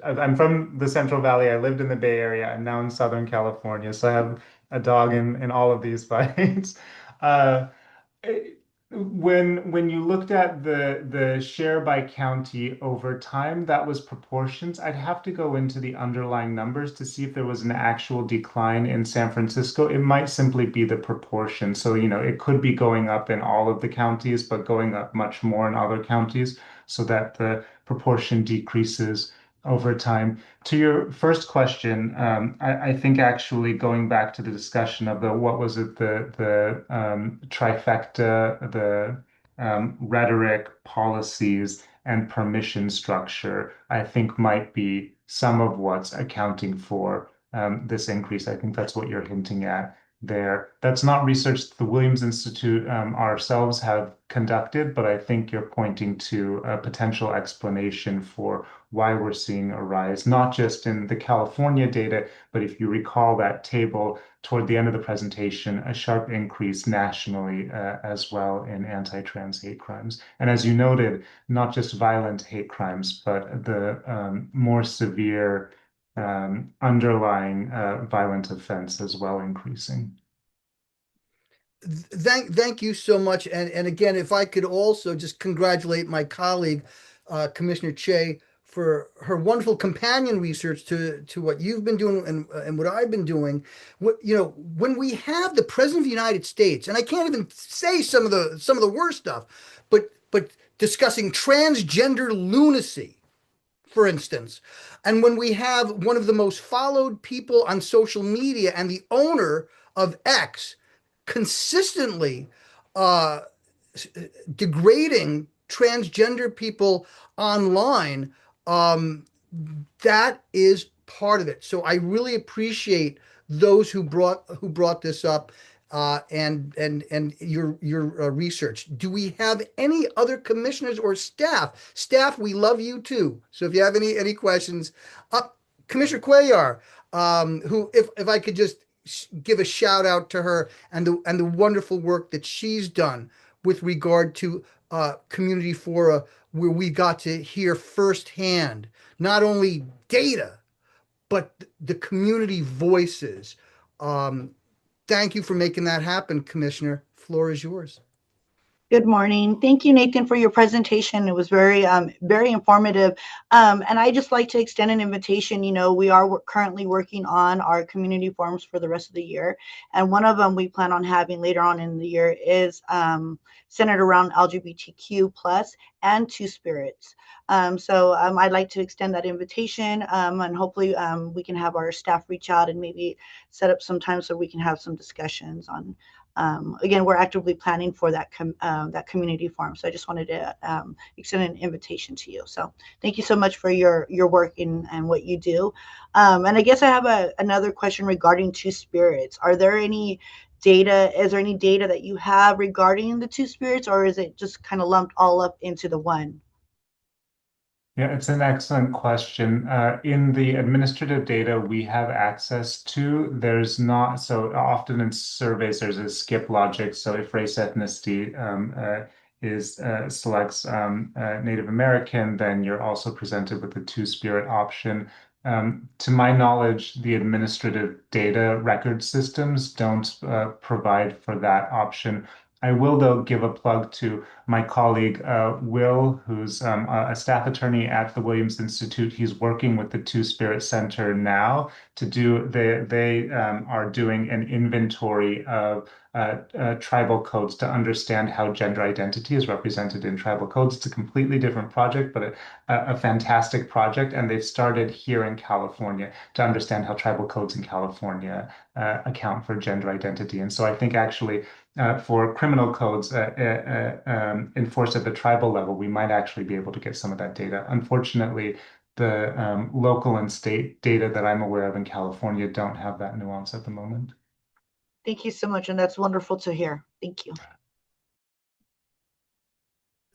S8: I'm from the Central Valley. I lived in the Bay Area. I'm now in Southern California. So I have a dog in all of these fights. When you looked at the share by county over time, that was proportions. I'd have to go into the underlying numbers to see if there was an actual decline in San Francisco. It might simply be the proportion. So, it could be going up in all of the counties, but going up much more in other counties, so that the proportion decreases over time. To your first question, I think actually going back to the discussion of the trifecta, the rhetoric, policies, and permission structure, I think might be some of what's accounting for this increase. I think that's what you're hinting at. there. That's not research the Williams Institute ourselves have conducted, but I think you're pointing to a potential explanation for why we're seeing a rise, not just in the California data, but if you recall that table toward the end of the presentation, a sharp increase nationally as well in anti-trans hate crimes. And as you noted, not just violent hate crimes, but the more severe underlying violent offense as well increasing.
S1: Thank you so much. And again, if I could also just congratulate my colleague, Commissioner Che, for her wonderful companion research to what you've been doing and what I've been doing. When we have the President of the United States, and I can't even say some of the worst stuff, but discussing transgender lunacy, for instance, and when we have one of the most followed people on social media and the owner of X consistently degrading transgender people online, that is part of it. So I really appreciate those who brought this up and your research. Do we have any other commissioners or staff? Staff, we love you too. So if you have any questions, Commissioner Cuellar, who if I could just give a shout out to her and the wonderful work that she's done with regard to community fora, where we got to hear firsthand not only data but the community voices. Thank you for making that happen, Commissioner. Floor is yours.
S10: Good morning. Thank you, Nathan, for your presentation. It was very informative. And I just like to extend an invitation. We are currently working on our community forums for the rest of the year. And one of them we plan on having later on in the year is centered around LGBTQ plus and Two Spirits. So I'd like to extend that invitation, and hopefully we can have our staff reach out and maybe set up some time so we can have some discussions on. Again, we're actively planning for that community forum. So I just wanted to extend an invitation to you. So thank you so much for your work and what you do. And I guess I have another question regarding Two Spirits. Is there any data that you have regarding the Two Spirits, or is it just kind of lumped all up into the one?
S8: Yeah, it's an excellent question. In the administrative data we have access to, there's not, so often in surveys there's a skip logic. So if race ethnicity selects Native American, then you're also presented with the Two-Spirit option. To my knowledge, the administrative data record systems don't provide for that option. I will, though, give a plug to my colleague, Will, who's a staff attorney at the Williams Institute. He's working with the Two-Spirit Center now to do, they are doing an inventory of tribal codes to understand how gender identity is represented in tribal codes. It's a completely different project, but a fantastic project. And they've started here in California to understand how tribal codes in California account for gender identity. And so I think actually for criminal codes enforced at the tribal level, we might actually be able to get some of that data. Unfortunately, the local and state data that I'm aware of in California don't have that nuance at the moment.
S10: Thank you so much, and that's wonderful to hear. Thank you.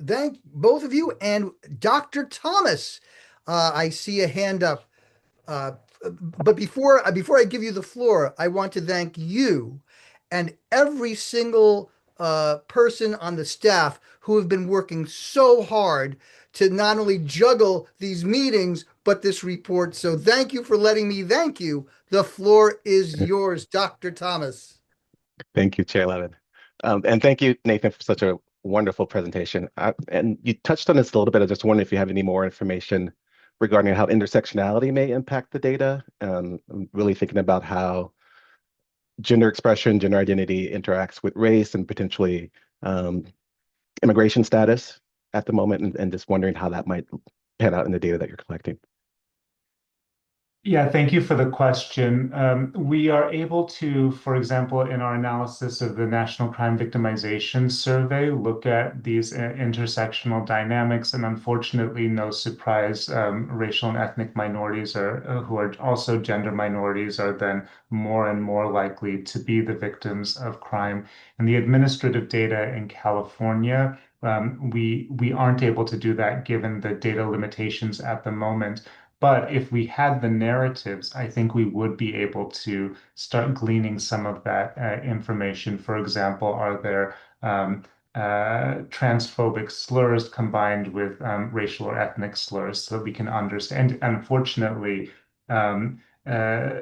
S1: Thank both of you. And Dr. Thomas, I see a hand up. But before I give you the floor, I want to thank you and every single person on the staff who have been working so hard to not only juggle these meetings, but this report. So thank you for letting me thank you. The floor is yours, Dr. Thomas.
S11: Thank you, Chair Levin. And thank you, Nathan, for such a wonderful presentation. And you touched on this a little bit. I just wonder if you have any more information regarding how intersectionality may impact the data. I'm really thinking about how gender expression, gender identity interacts with race and potentially immigration status at the moment, and just wondering how that might pan out in the data that you're collecting.
S8: Yeah, thank you for the question. We are able to, for example, in our analysis of the National Crime Victimization Survey, look at these intersectional dynamics, and unfortunately, no surprise, racial and ethnic minorities are, who are also gender minorities are then more and more likely to be the victims of crime. And the administrative data in California, we aren't able to do that given the data limitations at the moment. But if we had the narratives, I think we would be able to start gleaning some of that information. For example, are there transphobic slurs combined with racial or ethnic slurs so that we can understand? Unfortunately, um, uh,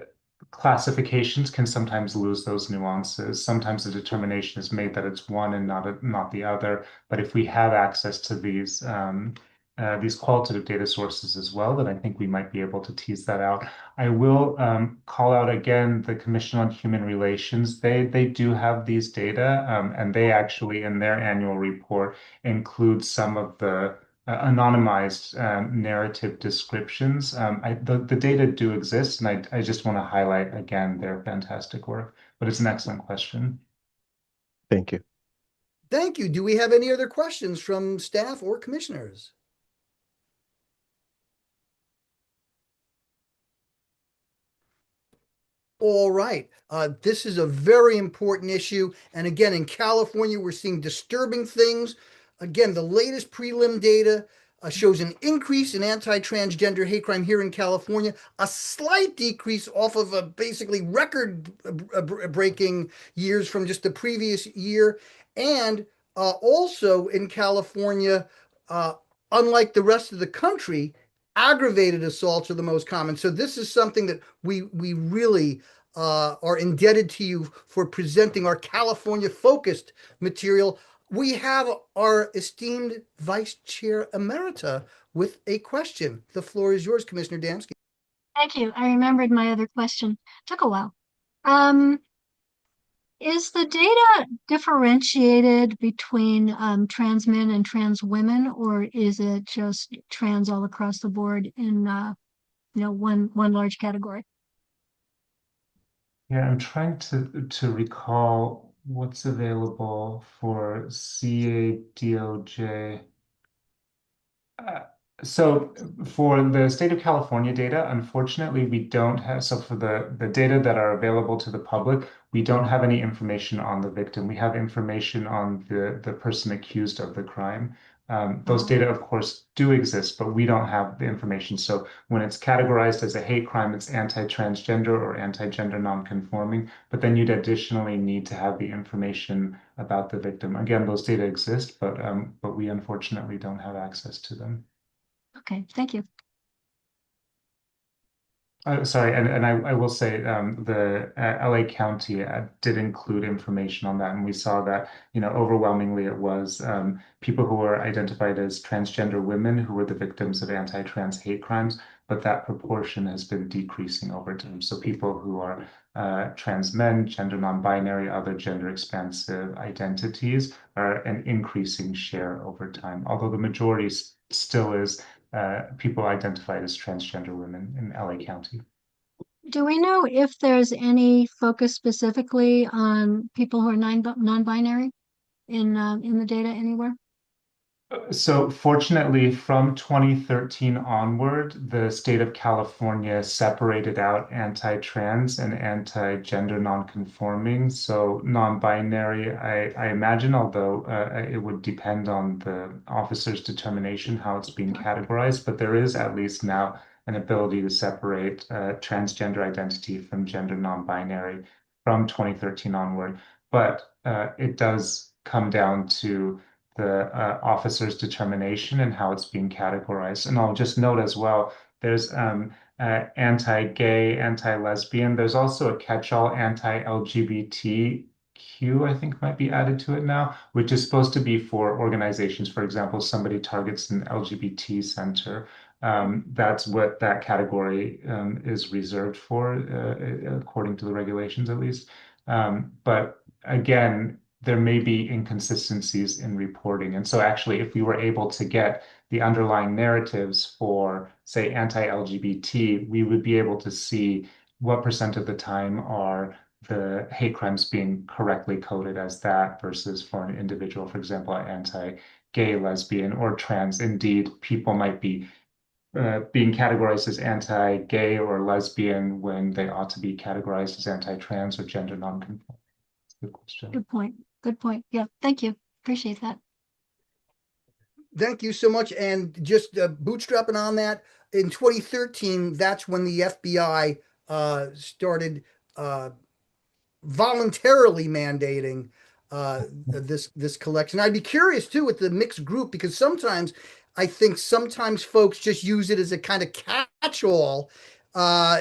S8: classifications can sometimes lose those nuances. Sometimes the determination is made that it's one and not the other. But if we have access to these qualitative data sources as well, then I think we might be able to tease that out. I will call out again the Commission on Human Relations. They do have these data, and they actually in their annual report include some of the anonymized narrative descriptions. The data do exist, and I just want to highlight again their fantastic work. But it's an excellent question.
S11: Thank you.
S1: Thank you. Do we have any other questions from staff or commissioners? All right. This is a very important issue. And again, in California, we're seeing disturbing things. Again, the latest prelim data shows an increase in anti-transgender hate crime here in California, a slight decrease off of a basically record breaking years from just the previous year. And also in California, unlike the rest of the country, aggravated assaults are the most common. So this is something that we really are indebted to you for presenting our California focused material. We have our esteemed Vice Chair Emerita with a question. The floor is yours, Commissioner Damski.
S5: Thank you. I remembered my other question. Took a while. Is the data differentiated between trans men and trans women, or is it just trans all across the board in one large category?
S8: Yeah, I'm trying to recall what's available for CADOJ. So for the state of California data, unfortunately, we don't have, so for the data that are available to the public, we don't have any information on the victim. We have information on the person accused of the crime. Those data, of course, do exist, but we don't have the information. So when it's categorized as a hate crime, it's anti-transgender or anti-gender non-conforming, but then you'd additionally need to have the information about the victim. Again, those data exist, but we unfortunately don't have access to them.
S5: Okay, thank you.
S8: Sorry, and I will say the LA County did include information on that, and we saw that, overwhelmingly it was people who were identified as transgender women who were the victims of anti-trans hate crimes, but that proportion has been decreasing over time. So people who are trans men, gender non-binary, other gender expansive identities are an increasing share over time, although the majority still is people identified as transgender women in LA County.
S5: Do we know if there's any focus specifically on people who are non-binary in the data anywhere?
S8: So fortunately, from 2013 onward, the state of California separated out anti-trans and anti-gender non-conforming. So non-binary, I imagine, although it would depend on the officer's determination how it's being categorized, but there is at least now an ability to separate transgender identity from gender non-binary from 2013 onward. But it does come down to the officer's determination and how it's being categorized. And I'll just note as well, there's anti-gay, anti-lesbian. There's also a catch-all anti-LGBTQ, I think might be added to it now, which is supposed to be for organizations. For example, somebody targets an LGBT center. That's what that category is reserved for, according to the regulations at least. But again, there may be inconsistencies in reporting. And so actually, if we were able to get the underlying narratives for, say, anti-LGBT, we would be able to see what percent of the time are the hate crimes being correctly coded as that versus for an individual, for example, anti-gay, lesbian, or trans. Indeed, people might be being categorized as anti-gay or lesbian when they ought to be categorized as anti-trans or gender non-conforming. Good question.
S5: Good point. Good point. Yeah, thank you. Appreciate that.
S1: Thank you so much. And just bootstrapping on that, in 2013, that's when the FBI started voluntarily mandating this collection. I'd be curious too with the mixed group, because I think sometimes folks just use it as a kind of catch-all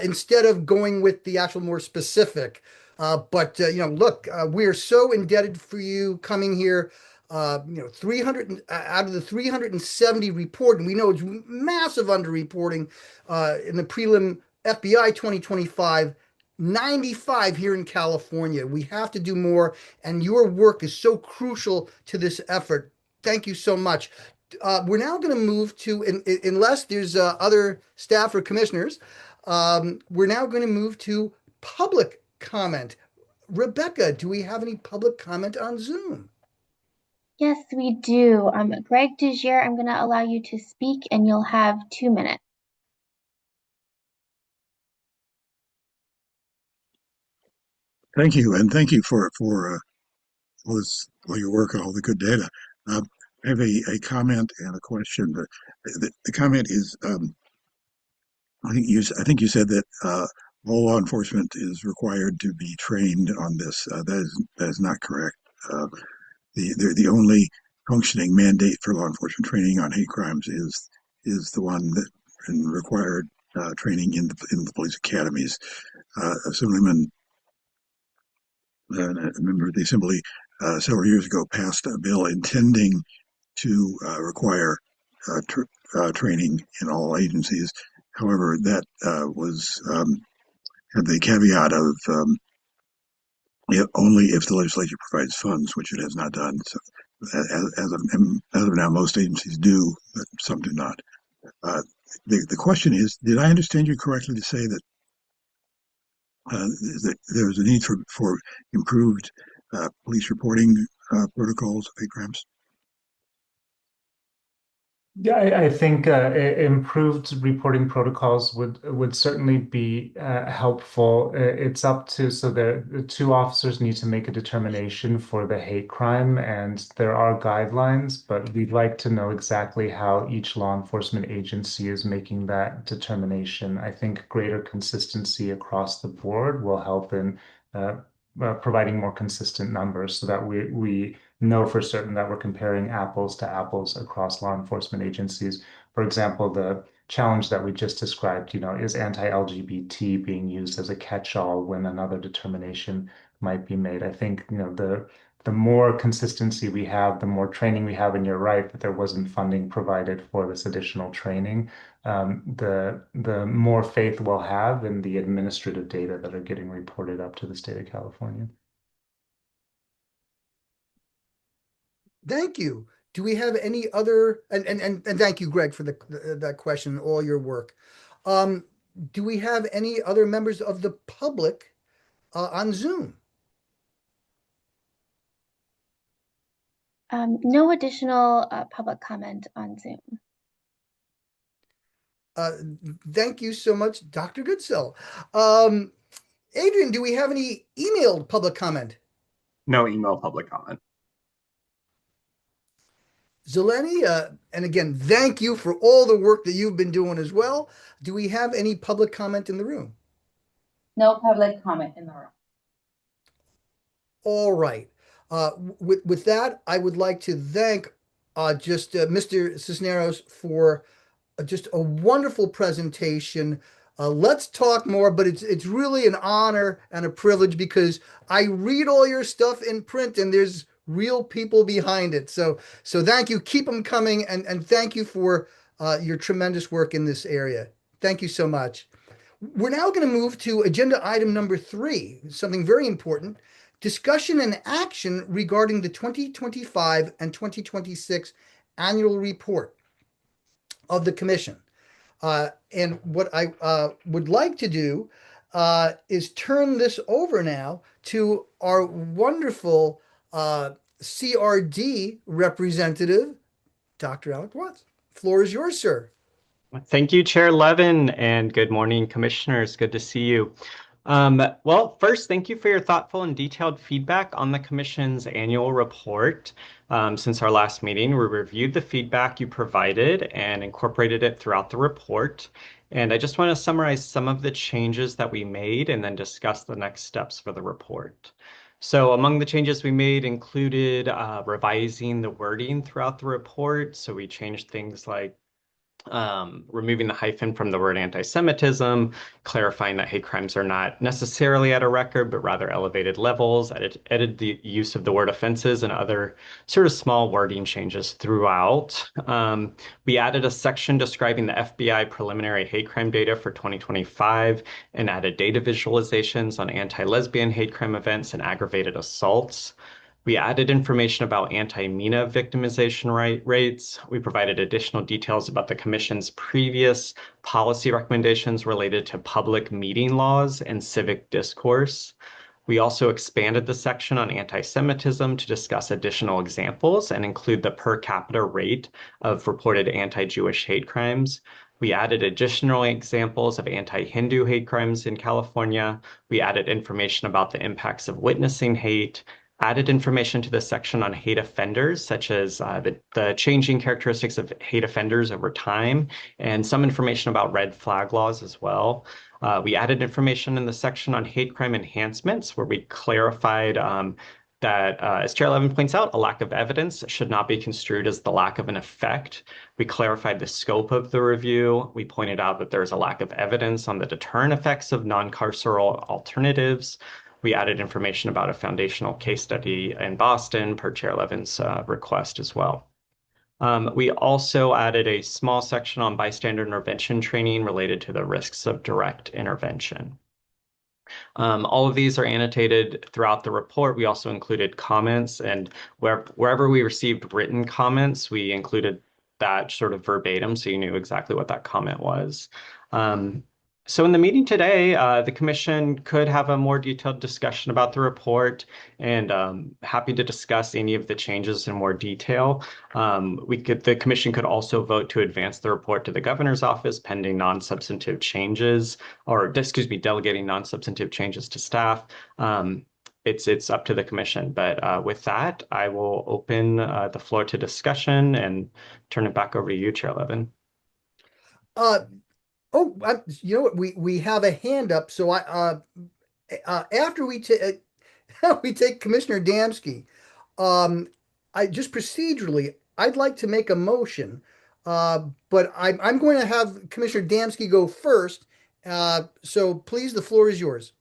S1: instead of going with the actual more specific. But look, we are so indebted for you coming here. 300 out of the 370 reporting, we know it's massive underreporting in the prelim FBI 2025. 95 here in California. We have to do more, and your work is so crucial to this effort. Thank you so much. We're now going to move to, unless there's other staff or commissioners, we're now going to move to public comment. Rebecca, do we have any public comment on Zoom?
S4: Yes, we do. Greg Dugier, I'm going to allow you to speak, and you'll have 2 minutes.
S12: Thank you, and thank you for all your work and all the good data. I have a comment and a question. But the comment is, I think you said that all law enforcement is required to be trained on this. That is not correct. The only functioning mandate for law enforcement training on hate crimes is the one that required training in the police academies. Assemblyman, a member of the Assembly, several years ago passed a bill intending to require training in all agencies. However, that had the caveat of only if the legislature provides funds, which it has not done. So, as of now, most agencies do, but some do not. The question is, did I understand you correctly to say that there's a need for improved police reporting protocols of hate crimes?
S8: Yeah, I think improved reporting protocols would certainly be helpful. It's up to, so the two officers need to make a determination for the hate crime, and there are guidelines, but we'd like to know exactly how each law enforcement agency is making that determination. I think greater consistency across the board will help in providing more consistent numbers so that we know for certain that we're comparing apples to apples across law enforcement agencies. For example, the challenge that we just described, is anti-LGBT being used as a catch-all when another determination might be made? I think, the more consistency we have, the more training we have, and you're right that there wasn't funding provided for this additional training, the more faith we'll have in the administrative data that are getting reported up to the state of California.
S1: Thank you. Do we have any other, and thank you, Greg, for that question, all your work. Do we have any other members of the public on Zoom?
S4: No additional public comment on Zoom.
S1: Thank you so much, Dr. Goodsell. Adrian, do we have any emailed public comment?
S6: No email public comment.
S1: Zeleny, and again, thank you for all the work that you've been doing as well. Do we have any public comment in the room?
S7: No public comment in the room.
S1: All right. With that, I would like to thank Mr. Cisneros for just a wonderful presentation. Let's talk more, but it's really an honor and a privilege because I read all your stuff in print and there's real people behind it. So thank you. Keep them coming, and thank you for your tremendous work in this area. Thank you so much. We're now going to move to agenda item number 3, something very important, Discussion and action regarding the 2025 and 2026 annual report of the commission. And what I would like to do is turn this over now to our wonderful CRD representative, Dr. Alec Watts. Floor is yours, sir.
S2: Thank you, Chair Levin, and good morning, commissioners. Good to see you. Well, first, thank you for your thoughtful and detailed feedback on the Commission's annual report. Since our last meeting, we reviewed the feedback you provided and incorporated it throughout the report. And I just want to summarize some of the changes that we made and then discuss the next steps for the report. So among the changes we made included revising the wording throughout the report. So we changed things like removing the hyphen from the word anti-Semitism, clarifying that hate crimes are not necessarily at a record, but rather elevated levels, edited the use of the word offenses and other sort of small wording changes throughout. We added a section describing the FBI preliminary hate crime data for 2025 and added data visualizations on anti-lesbian hate crime events and aggravated assaults. We added information about anti-MENA victimization rates. We provided additional details about the Commission's previous policy recommendations related to public meeting laws and civic discourse. We also expanded the section on anti-Semitism to discuss additional examples and include the per capita rate of reported anti-Jewish hate crimes. We added additional examples of anti-Hindu hate crimes in California. We added information about the impacts of witnessing hate, added information to the section on hate offenders, such as the changing characteristics of hate offenders over time, and some information about red flag laws as well. We added information in the section on hate crime enhancements, where we clarified that, as Chair Levin points out, a lack of evidence should not be construed as the lack of an effect. We clarified the scope of the review. We pointed out that there's a lack of evidence on the deterrent effects of non-carceral alternatives. We added information about a foundational case study in Boston per Chair Levin's request as well. We also added a small section on bystander intervention training related to the risks of direct intervention. All of these are annotated throughout the report. We also included comments, and wherever we received written comments, we included that sort of verbatim so you knew exactly what that comment was. So in the meeting today, the Commission could have a more detailed discussion about the report, and happy to discuss any of the changes in more detail. The Commission could also vote to advance the report to the Governor's office pending non-substantive changes, or excuse me, delegating non-substantive changes to staff. It's up to the Commission, but with that, I will open the floor to discussion and turn it back over to you, Chair Levin.
S1: Oh, you know what? We have a hand up. So after we take Commissioner Damsky, I just procedurally I'd like to make a motion, but I'm going to have Commissioner Damsky go first. So please, the floor is yours.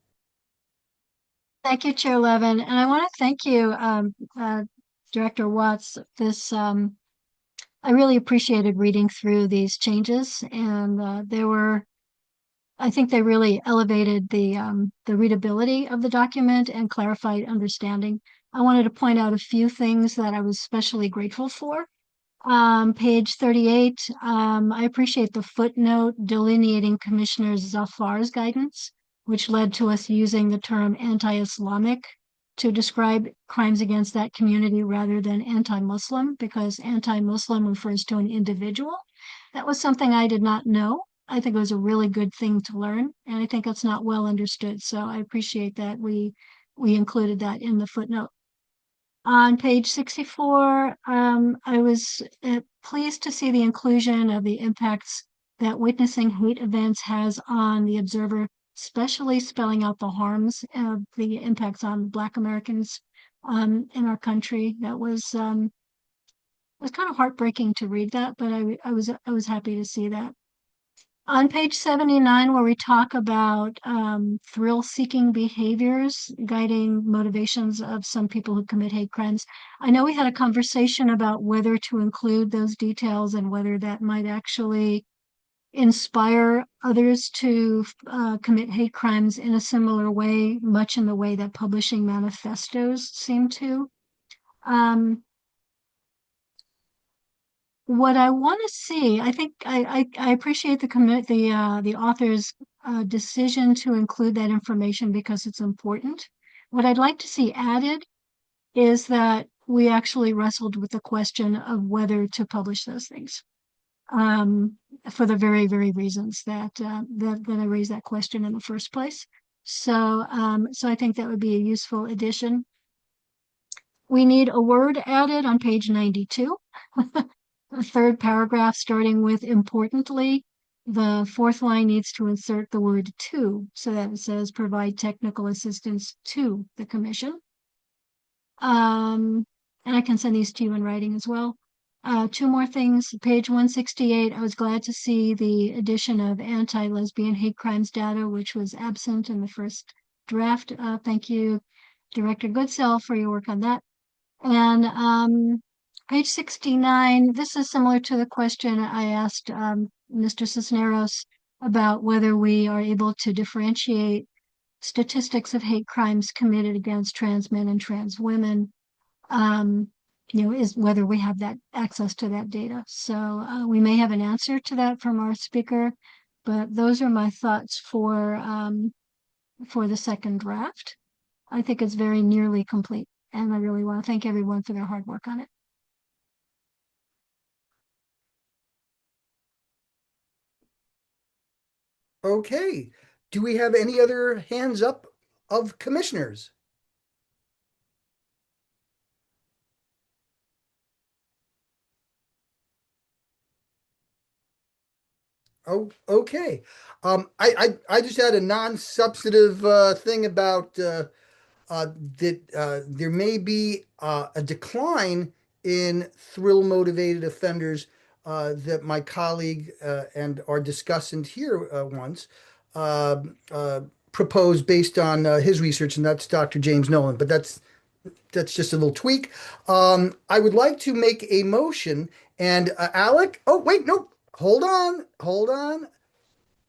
S5: Thank you, Chair Levin, and I want to thank you, Director Watts. I really appreciated reading through these changes, and I think they really elevated the readability of the document and clarified understanding. I wanted to point out a few things that I was especially grateful for. Page 38, I appreciate the footnote delineating Commissioner Zafar's guidance, which led to us using the term anti-Islamic to describe crimes against that community rather than anti-Muslim, because anti-Muslim refers to an individual. That was something I did not know. I think it was a really good thing to learn, and I think it's not well understood. So I appreciate that we included that in the footnote. On page 64, I was pleased to see the inclusion of the impacts that witnessing hate events has on the observer, especially spelling out the harms of the impacts on Black Americans in our country. That was kind of heartbreaking to read that, but I was happy to see that. On page 79, where we talk about thrill-seeking behaviors guiding motivations of some people who commit hate crimes, I know we had a conversation about whether to include those details and whether that might actually inspire others to commit hate crimes in a similar way, much in the way that publishing manifestos seem to. What I want to see, I think I appreciate the author's decision to include that information because it's important. What I'd like to see added is that we actually wrestled with the question of whether to publish those things, for the very, very reasons that I raised that question in the first place. So I think that would be a useful addition. We need a word added on page 92. The third paragraph starting with importantly, the fourth line needs to insert the word to, so that it says provide technical assistance to the commission. And I can send these to you in writing as well. Two more things. Page 168, I was glad to see the addition of anti-lesbian hate crimes data, which was absent in the first draft. Thank you, Director Goodsell, for your work on that. And page 69, this is similar to the question I asked Mr. Cisneros about whether we are able to differentiate statistics of hate crimes committed against trans men and trans women, is whether we have that access to that data. So we may have an answer to that from our speaker, but those are my thoughts for the second draft. I think it's very nearly complete, and I really want to thank everyone for their hard work on it.
S1: Okay. Do we have any other hands up of commissioners? Oh, okay. I just had a non-substantive thing about that there may be a decline in thrill-motivated offenders that my colleague and our discussant here once proposed based on his research, and that's Dr. James Nolan. But that's just a little tweak. I would like to make a motion, and Alec. Oh, wait, no. Hold on.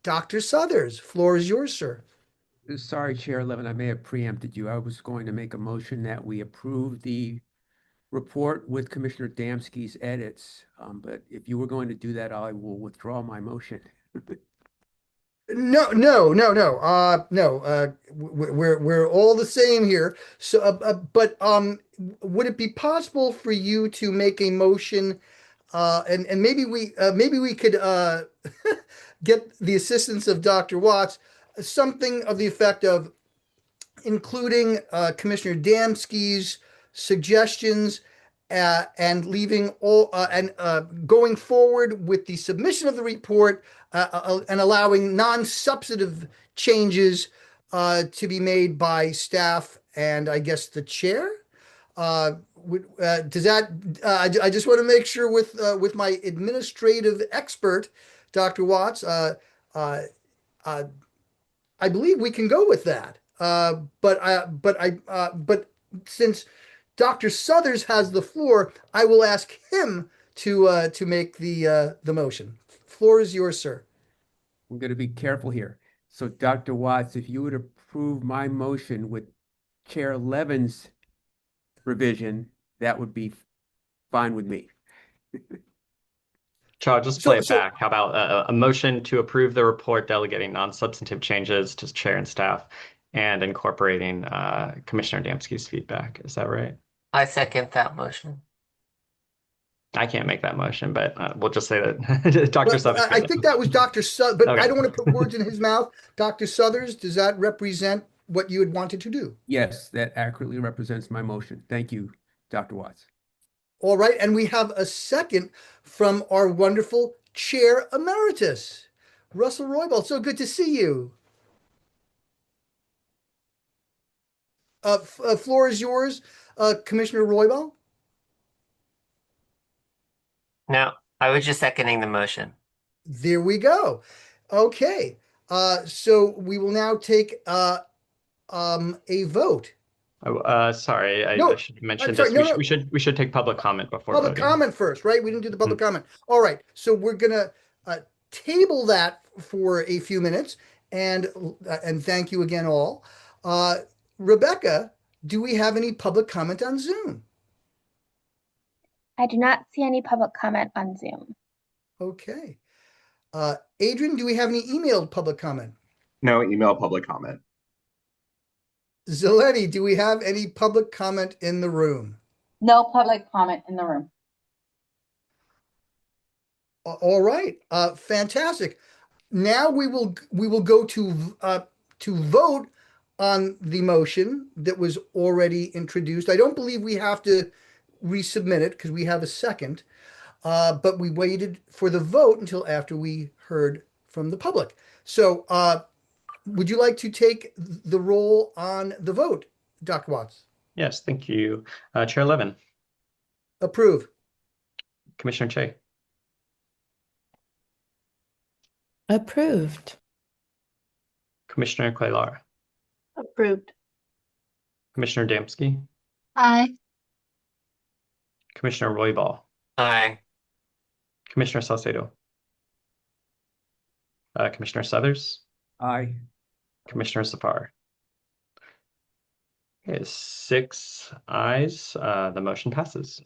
S1: Dr. Suthers, floor is yours, sir.
S9: Sorry, Chair Levin, I may have preempted you. I was going to make a motion that we approve the report with Commissioner Damsky's edits. But if you were going to do that, I will withdraw my motion.
S1: No. We're all the same here. So, but would it be possible for you to make a motion? And maybe we could get the assistance of Dr. Watts, something of the effect of including Commissioner Damsky's suggestions and leaving all and going forward with the submission of the report and allowing non-substantive changes to be made by staff and I guess the chair. Does that? I just want to make sure with my administrative expert, Dr. Watts. I believe we can go with that. But since Dr. Suthers has the floor, I will ask him to make the motion. Floor is yours, sir.
S9: I'm going to be careful here. So, Dr. Watts, if you would approve my motion with Chair Levin's revision, that would be fine with me.
S2: I'll just play it back. How about a motion to approve the report delegating non-substantive changes to chair and staff and incorporating Commissioner Damsky's feedback? Is that right?
S13: I second that motion.
S2: I can't make that motion, but we'll just say that Dr. Suthers.
S1: I think that was Dr. Suthers, but
S2: Okay.
S1: I don't want to put words in his mouth. Dr. Suthers, does that represent what you had wanted to do?
S9: Yes, that accurately represents my motion. Thank you, Dr. Watts.
S1: All right, and we have a second from our wonderful Chair Emeritus, Russell Roybal. So good to see you. Floor is yours, Commissioner Roybal.
S13: No, I was just seconding the motion.
S1: There we go. Okay, so we will now take a vote.
S2: Sorry, I should have mentioned
S1: sorry,
S2: this.
S1: no.
S2: We should take public comment before
S1: Public
S2: voting.
S1: comment first, right? We didn't do the public comment. All right, so we're gonna table that for a few minutes, and thank you again all. Rebecca, do we have any public comment on Zoom?
S4: I do not see any public comment on Zoom.
S1: Okay. Adrian, do we have any emailed public comment?
S6: No email public comment.
S1: Zeleny, do we have any public comment in the room?
S7: No public comment in the room.
S1: All right. Fantastic. Now we will go to vote on the motion that was already introduced. I don't believe we have to resubmit it because we have a second, but we waited for the vote until after we heard from the public. So would you like to take the roll on the vote, Dr. Watts?
S2: Yes, thank you. Chair Levin,
S1: Approve.
S2: Commissioner Che,
S3: Approved.
S2: Commissioner Quaylar,
S10: Approved.
S2: Commissioner Damsky,
S5: Aye.
S2: Commissioner Roybal,
S13: Aye.
S2: Commissioner Salcedo, Commissioner Suthers,
S9: Aye.
S2: Commissioner Safar. Okay, 6 ayes. The motion passes.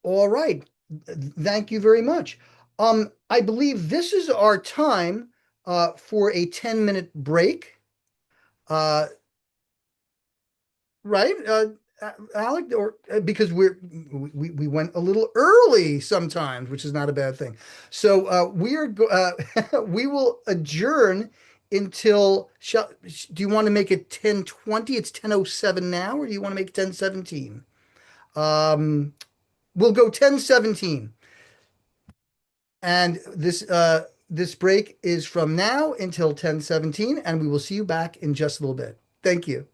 S1: All right. Thank you very much. I believe this is our time for a 10-minute break. Right? Alec, or because we went a little early sometimes, which is not a bad thing. So we will adjourn until do you want to make it 10:20? It's 10:07 now, or do you want to make it 10:17? We'll go 10:17. And this break is from now until 10:17, and we will see you back in just a little bit. Thank you.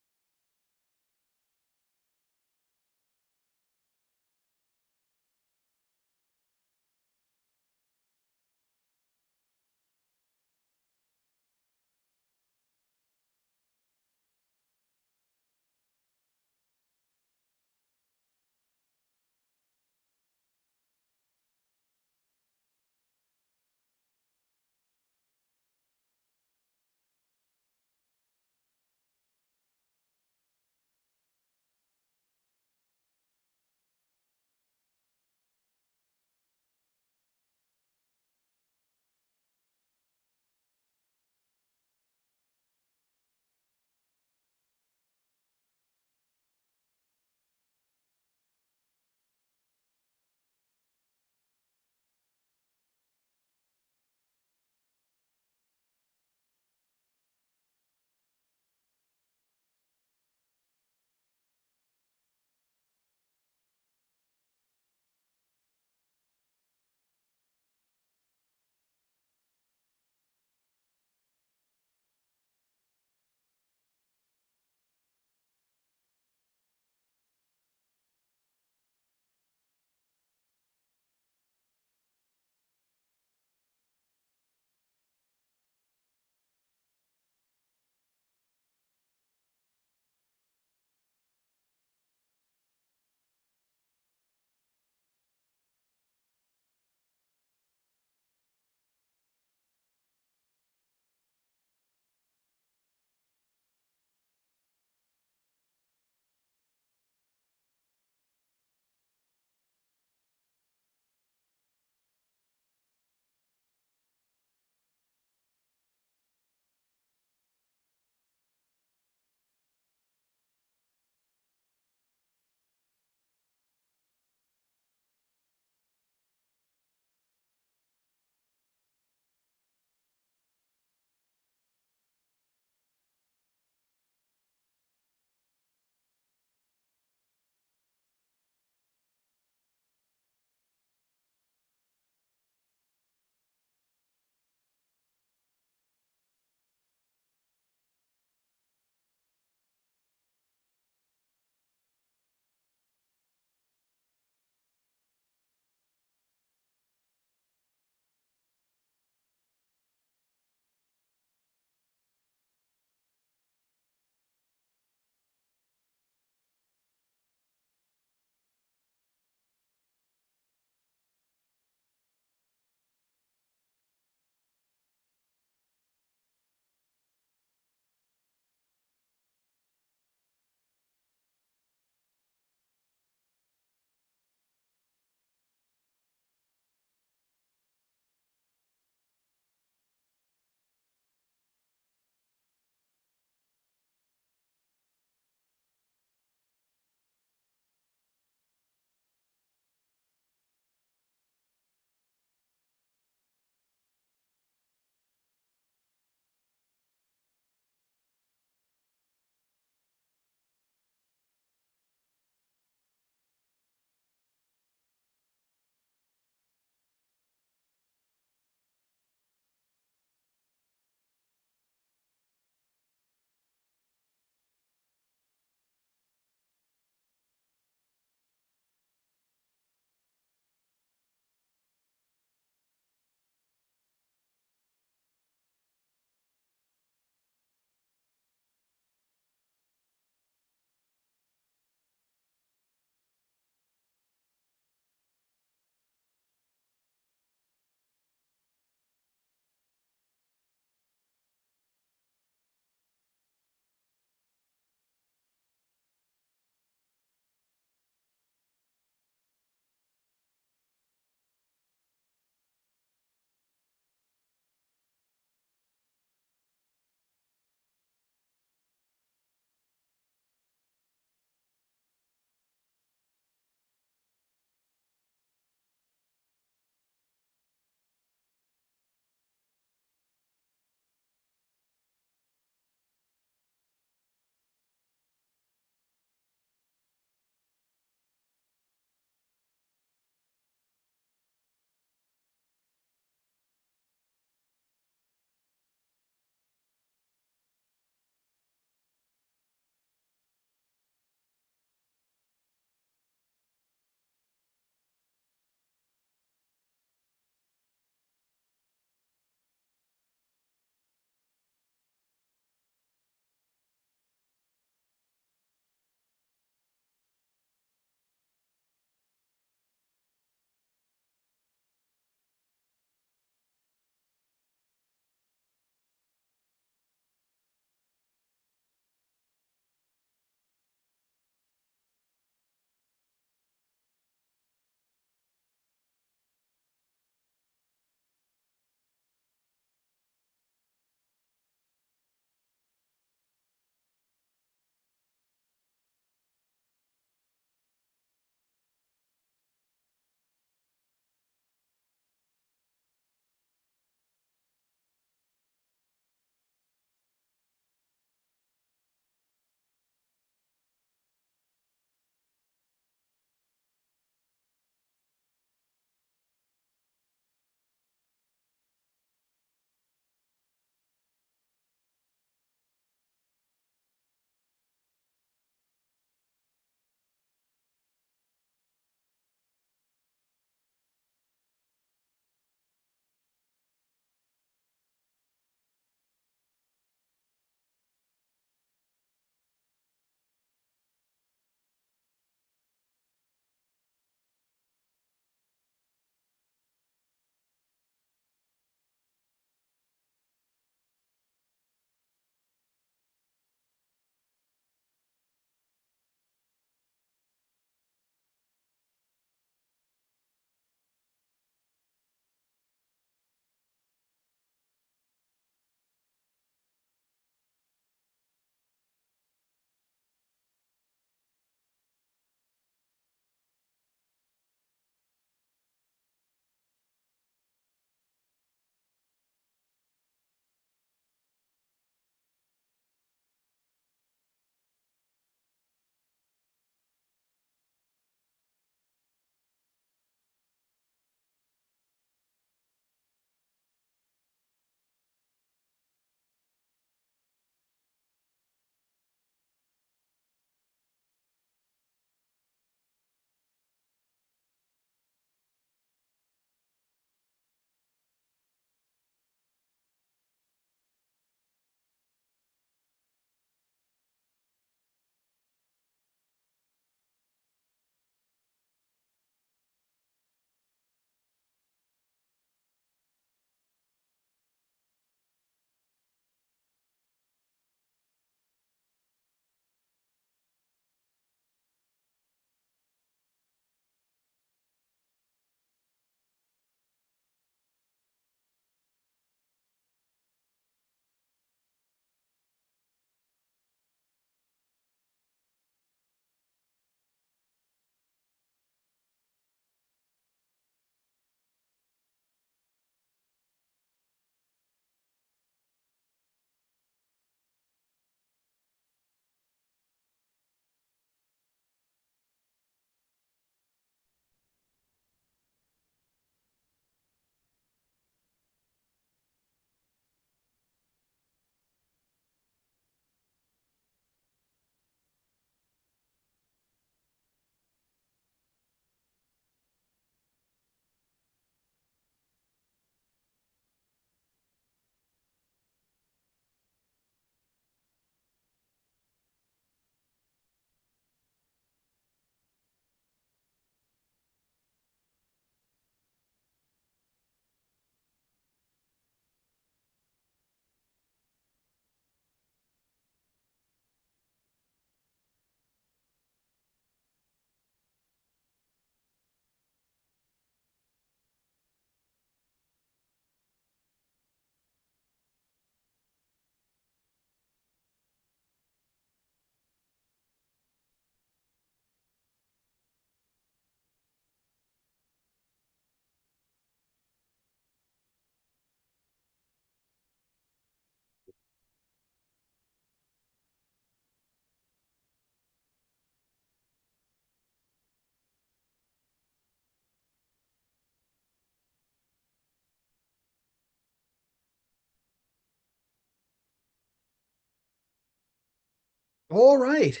S1: All right.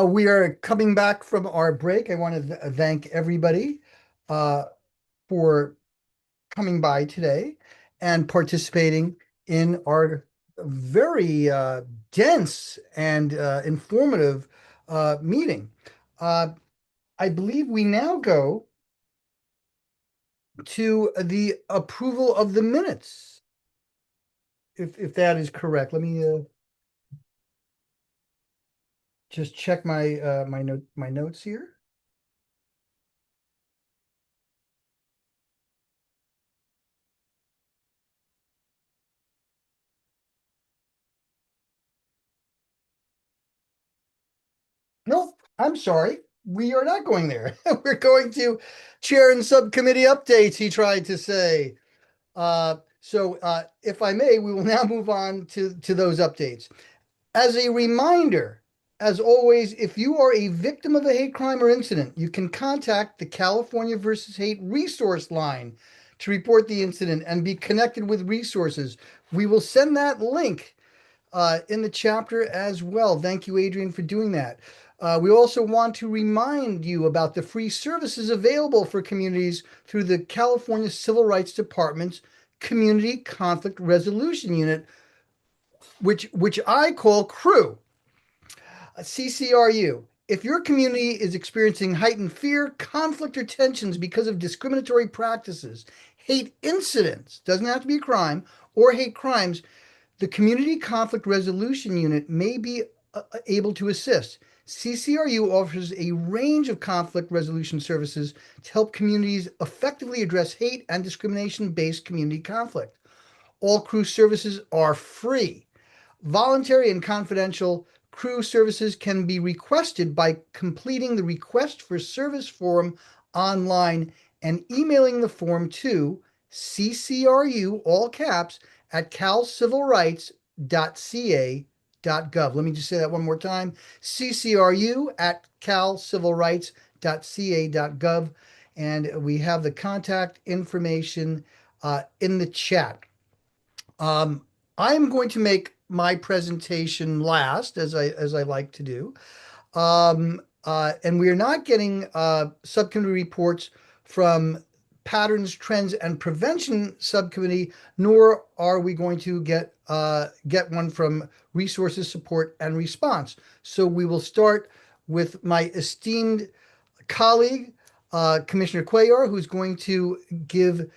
S1: We are coming back from our break. I want to thank everybody for coming by today and participating in our very dense and informative meeting. I believe we now go to the approval of the minutes, if that is correct. Let me just check my my notes here. No, I'm sorry. We are not going there. We're going to chair and subcommittee updates, he tried to say. So if I may, we will now move on to those updates. As a reminder, as always, if you are a victim of a hate crime or incident, you can contact the California versus Hate resource line to report the incident and be connected with resources. We will send that link in the chapter as well. Thank you, Adrian, for doing that. We also want to remind you about the free services available for communities through the California Civil Rights Department's Community Conflict Resolution Unit, which I call CREW. CCRU. If your community is experiencing heightened fear, conflict, or tensions because of discriminatory practices, hate incidents, doesn't have to be a crime, or hate crimes, the Community Conflict Resolution Unit may be able to assist. CCRU offers a range of conflict resolution services to help communities effectively address hate and discrimination-based community conflict. All CREW services are free. Voluntary and confidential CREW services can be requested by completing the Request for Service form online and emailing the form to CCRU, all caps, at calcivilrights.ca.gov. Let me just say that one more time. CCRU at calcivilrights.ca.gov. And we have the contact information in the chat. I'm going to make my presentation last, as I like to do. And we are not getting subcommittee reports from Patterns, Trends, and Prevention Subcommittee, nor are we going to get one from Resources, Support, and Response. So we will start with my esteemed colleague, Commissioner Cuellar, who's going to give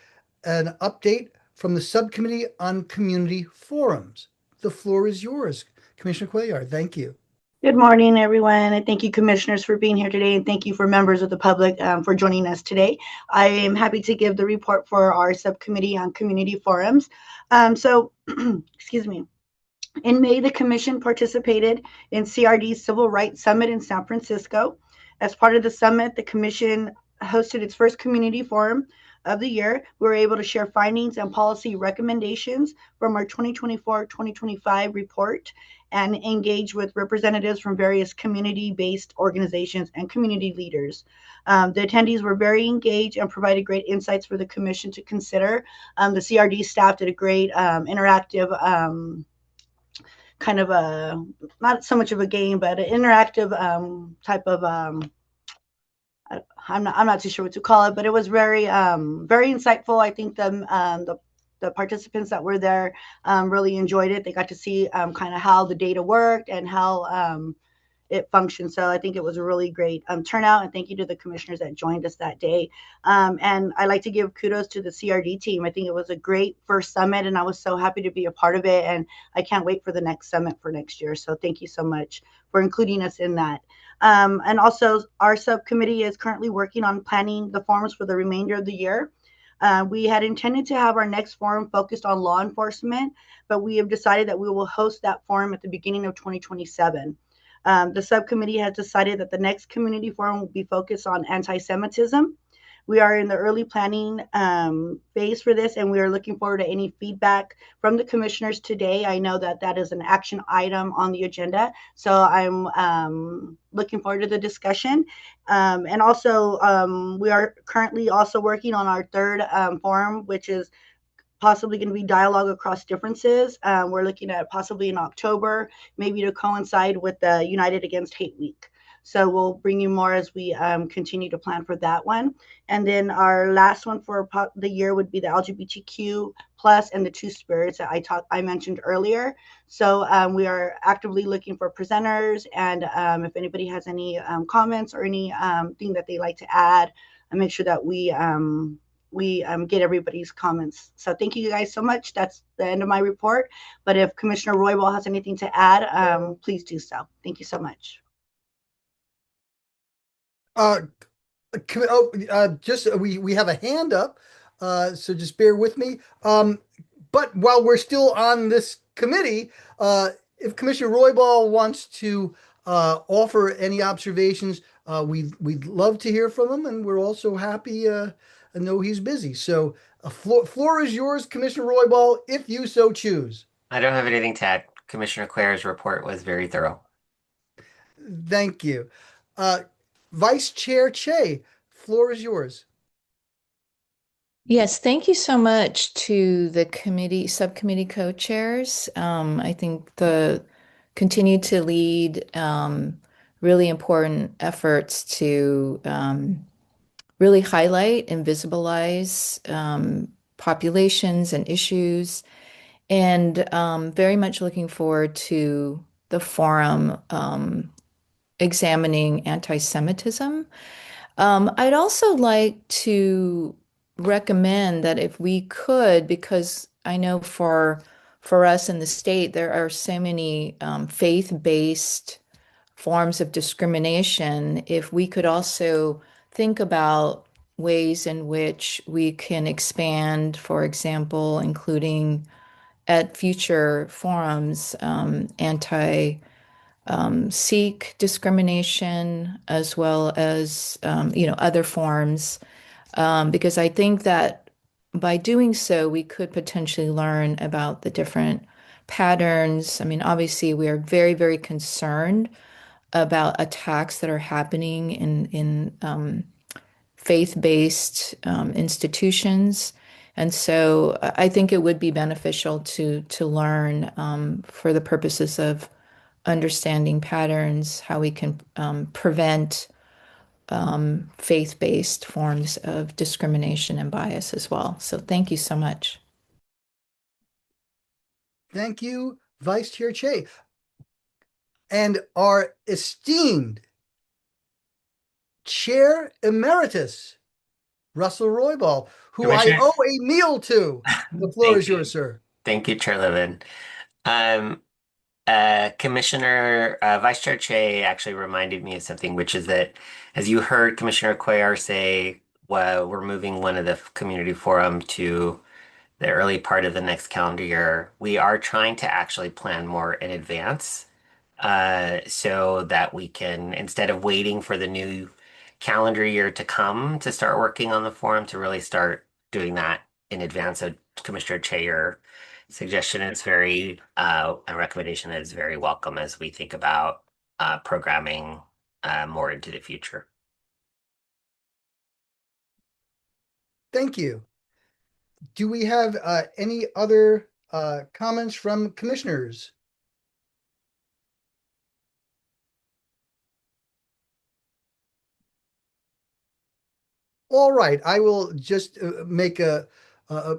S1: an update from the Subcommittee on Community Forums. The floor is yours, Commissioner Cuellar. Thank you.
S10: Good morning, everyone, and thank you, commissioners, for being here today, and thank you for members of the public for joining us today. I am happy to give the report for our Subcommittee on Community Forums. Excuse me. In May, the Commission participated in CRD's Civil Rights Summit in San Francisco. As part of the summit, the Commission hosted its first community forum of the year. We were able to share findings and policy recommendations from our 2024-2025 report and engage with representatives from various community-based organizations and community leaders. The attendees were very engaged and provided great insights for the Commission to consider. The CRD staff did a great interactive kind of a, not so much of a game, but an interactive type of, I'm not too sure what to call it, but it was very insightful. I think the participants that were there really enjoyed it. They got to see kind of how the data worked and how it functioned. So I think it was a really great turnout, and thank you to the commissioners that joined us that day. And I like to give kudos to the CRD team. I think it was a great first summit, and I was so happy to be a part of it, and I can't wait for the next summit for next year. So thank you so much for including us in that. And also, our subcommittee is currently working on planning the forums for the remainder of the year. We had intended to have our next forum focused on law enforcement, but we have decided that we will host that forum at the beginning of 2027. The subcommittee has decided that the next community forum will be focused on anti-Semitism. We are in the early planning phase for this, and we are looking forward to any feedback from the commissioners today. I know that that is an action item on the agenda, so I'm looking forward to the discussion. And also, we are currently also working on our third forum, which is possibly going to be dialogue across differences. We're looking at possibly in October, maybe to coincide with the United Against Hate Week. So we'll bring you more as we continue to plan for that one. And then our last one for the year would be the LGBTQ plus and the Two Spirits that I mentioned earlier. So we are actively looking for presenters, and if anybody has any comments or any thing that they like to add, and make sure that we get everybody's comments. So thank you guys so much. That's the end of my report. But if Commissioner Roybal has anything to add, please do so. Thank you so much.
S1: Just we have a hand up, so just bear with me. But while we're still on this committee, if Commissioner Roybal wants to offer any observations, we'd love to hear from him, and we're also happy. I know he's busy, so floor is yours, Commissioner Roybal, if you so choose.
S13: I don't have anything to add. Commissioner Clare's report was very thorough.
S1: Thank you. Vice Chair Che, floor is yours.
S3: Yes, thank you so much to the subcommittee co-chairs. I think the continue to lead really important efforts to really highlight and visibilize populations and issues, and very much looking forward to the forum examining anti-Semitism. I'd also like to recommend that if we could, because I know for us in the state, there are so many faith-based forms of discrimination, if we could also think about ways in which we can expand, for example, including at future forums, anti-Sikh discrimination, as well as other forms, because I think that by doing so, we could potentially learn about the different patterns. I mean, obviously, we are very, very concerned about attacks that are happening in faith-based institutions. And so I think it would be beneficial to learn for the purposes of understanding patterns, how we can prevent faith-based forms of discrimination and bias as well. So thank you so much.
S1: Thank you, Vice Chair Che. And our esteemed Chair Emeritus, Russell Roybal, who I owe a meal to. The floor is yours, sir.
S13: Thank you, Chair Levin. Commissioner Vice Chair Che actually reminded me of something, which is that, as you heard Commissioner Cuellar say, we're moving one of the community forum to the early part of the next calendar year. We are trying to actually plan more in advance, so that we can, instead of waiting for the new calendar year to come to start working on the forum, to really start doing that in advance. So Commissioner Che, your suggestion is a recommendation that is very welcome as we think about programming more into the future.
S1: Thank you. Do we have any other comments from commissioners? All right, I will just make a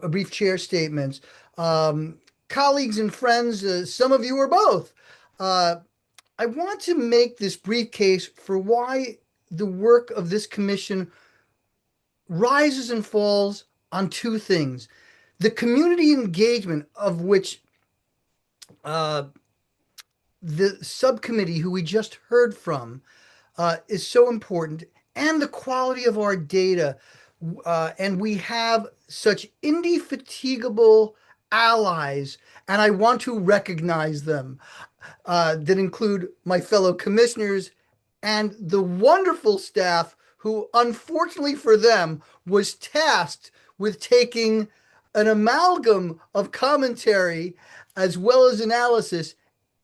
S1: brief chair statement. Colleagues and friends, some of you are both. I want to make this brief case for why the work of this commission rises and falls on two things. The community engagement of which the subcommittee who we just heard from is so important, and the quality of our data. And we have such indefatigable allies, and I want to recognize them, that include my fellow commissioners and the wonderful staff who unfortunately for them was tasked with taking an amalgam of commentary as well as analysis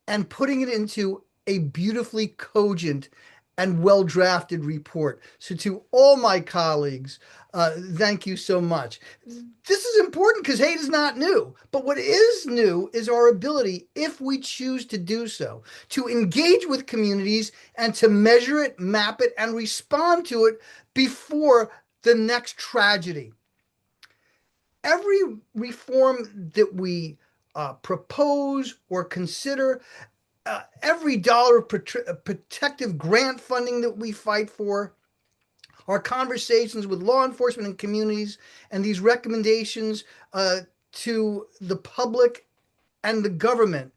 S1: and putting it into a beautifully cogent and well-drafted report. So to all my colleagues, thank you so much. This is important because hate is not new, but what is new is our ability, if we choose to do so, to engage with communities and to measure it, map it, and respond to it before the next tragedy. Every reform that we propose or consider, every dollar of protective grant funding that we fight for, our conversations with law enforcement and communities, and these recommendations to the public and the government,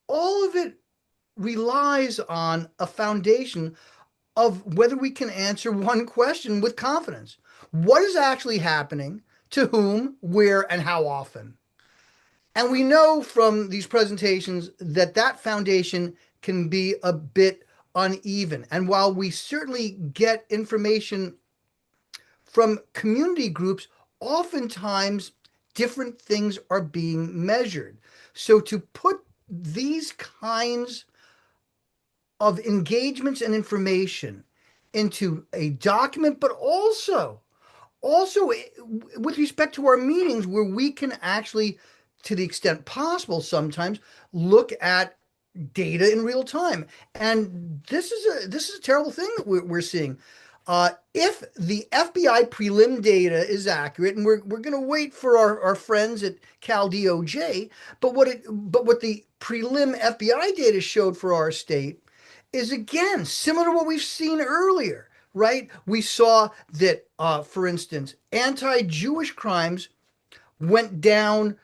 S1: all of it relies on a foundation of whether we can answer one question with confidence. What is actually happening, to whom, where, and how often? And we know from these presentations that that foundation can be a bit uneven. And while we certainly get information from community groups, oftentimes different things are being measured. So to put these kinds of engagements and information into a document, but also with respect to our meetings, where we can actually, to the extent possible, sometimes look at data in real time. And this is a terrible thing that we're seeing. If the FBI prelim data is accurate, and we're going to wait for our friends at Cal DOJ, but what the prelim FBI data showed for our state is, again, similar to what we've seen earlier, right? We saw that, for instance, anti-Jewish crimes went down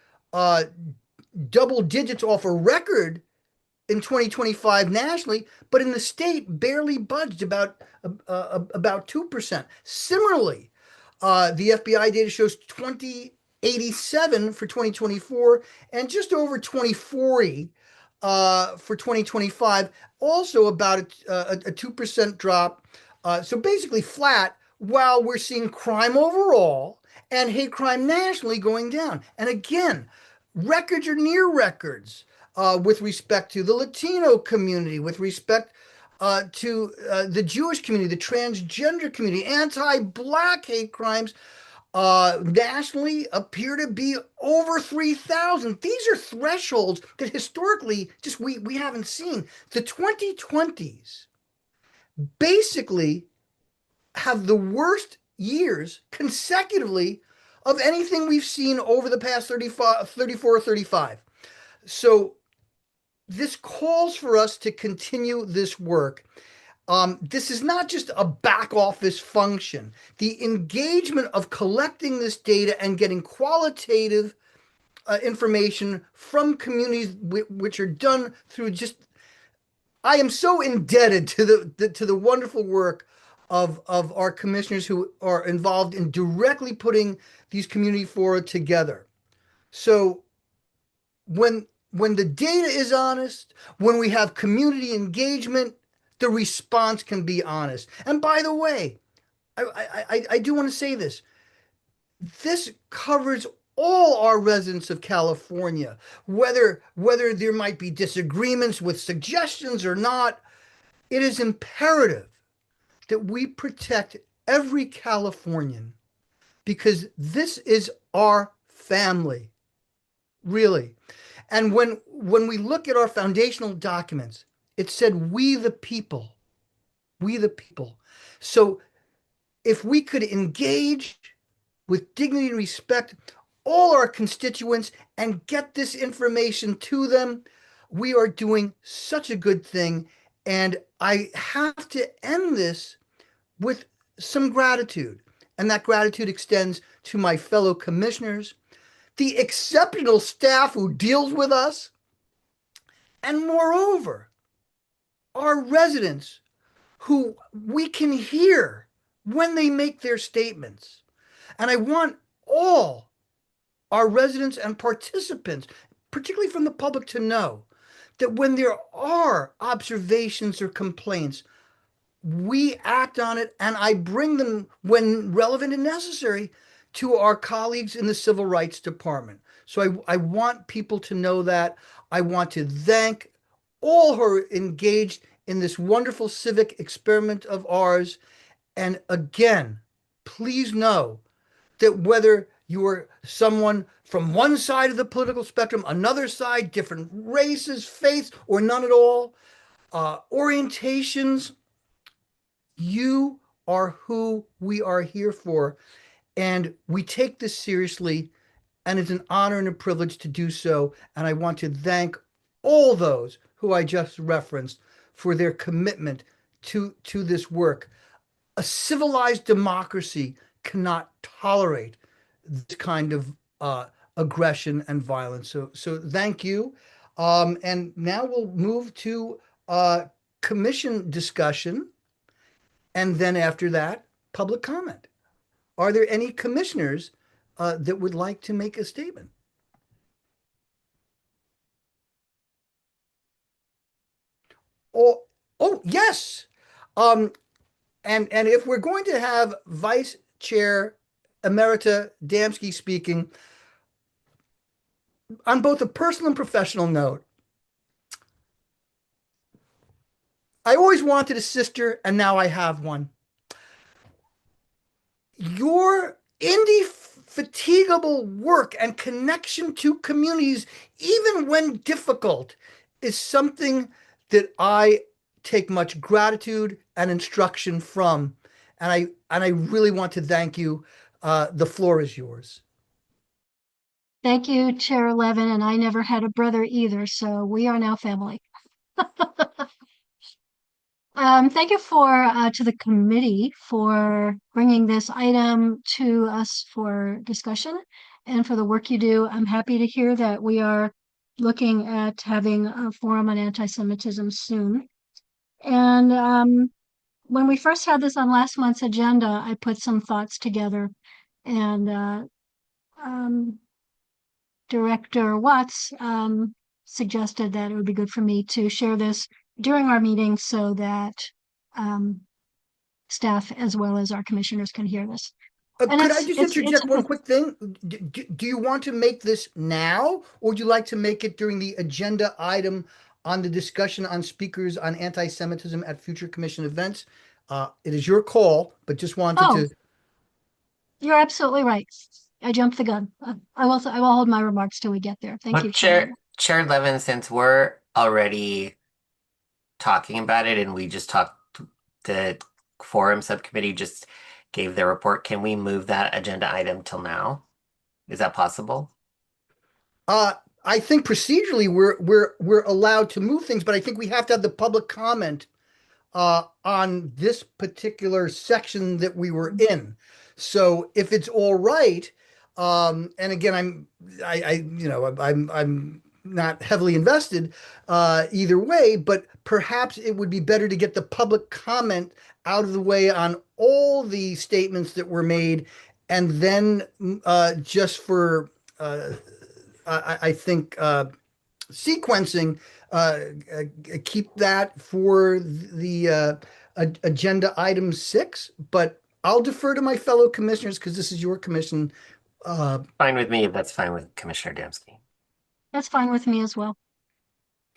S1: double digits off a record in 2025 nationally, but in the state barely budged about 2%. Similarly, the FBI data shows 2087 for 2024 and just over 2040 for 2025, also about a 2% drop. So basically flat, while we're seeing crime overall and hate crime nationally going down. And again, records are near records with respect to the Latino community, with respect to the Jewish community, the transgender community. Anti-Black hate crimes nationally appear to be over 3,000. These are thresholds that historically just we haven't seen. The 2020s basically have the worst years consecutively of anything we've seen over the past 34 or 35. So this calls for us to continue this work. This is not just a back office function. The engagement of collecting this data and getting qualitative information from communities, which are done through just, I am so indebted to the wonderful work of our commissioners who are involved in directly putting these community fora together. So when the data is honest, when we have community engagement, the response can be honest. And by the way, I do want to say this. This covers all our residents of California, whether there might be disagreements with suggestions or not. It is imperative that we protect every Californian, because this is our family, really. And when we look at our foundational documents, it said, we the people, we the people. So if we could engage with dignity and respect all our constituents and get this information to them, we are doing such a good thing. And I have to end this with some gratitude. And that gratitude extends to my fellow commissioners, the exceptional staff who deals with us, and moreover, our residents who we can hear when they make their statements. And I want all our residents and participants, particularly from the public, to know that when there are observations or complaints, we act on it, and I bring them, when relevant and necessary, to our colleagues in the Civil Rights Department. So I want people to know that. I want to thank all who are engaged in this wonderful civic experiment of ours. And again, please know that whether you are someone from one side of the political spectrum, another side, different races, faiths, or none at all, orientations, you are who we are here for. And we take this seriously, and it's an honor and a privilege to do so. And I want to thank all those who I just referenced for their commitment to this work. A civilized democracy cannot tolerate this kind of aggression and violence. So thank you. And now we'll move to commission discussion, and then after that, public comment. Are there any commissioners that would like to make a statement? Oh, yes. And if we're going to have Vice Chair Emerita Damski speaking, on both a personal and professional note, I always wanted a sister, and now I have one. Your indefatigable work and connection to communities, even when difficult, is something that I take much gratitude and instruction from. And I really want to thank you. The floor is yours.
S5: Thank you, Chair Levin, and I never had a brother either, so we are now family. Thank you to the committee for bringing this item to us for discussion and for the work you do. I'm happy to hear that we are looking at having a forum on anti-Semitism soon. And when we first had this on last month's agenda, I put some thoughts together, and Director Watts suggested that it would be good for me to share this during our meeting so that staff as well as our commissioners can hear this.
S1: Could I just interject one quick thing? Do you want to make this now, or would you like to make it during the agenda item on the discussion on speakers on anti-Semitism at future commission events? It is your call, but just wanted to.
S5: You're absolutely right. I jumped the gun. I will hold my remarks till we get there. Thank you,
S13: Chair Levin, since we're already talking about it and we just talked, the forum subcommittee just gave their report, can we move that agenda item till now? Is that possible?
S1: I think procedurally we're allowed to move things, but I think we have to have the public comment on this particular section that we were in. So if it's all right, and again, I'm not heavily invested either way, but perhaps it would be better to get the public comment out of the way on all the statements that were made, and then just for I think sequencing, keep that for the agenda item 6. But I'll defer to my fellow commissioners because this is your commission.
S13: Fine with me if that's fine with Commissioner Damski.
S5: That's fine with me as well.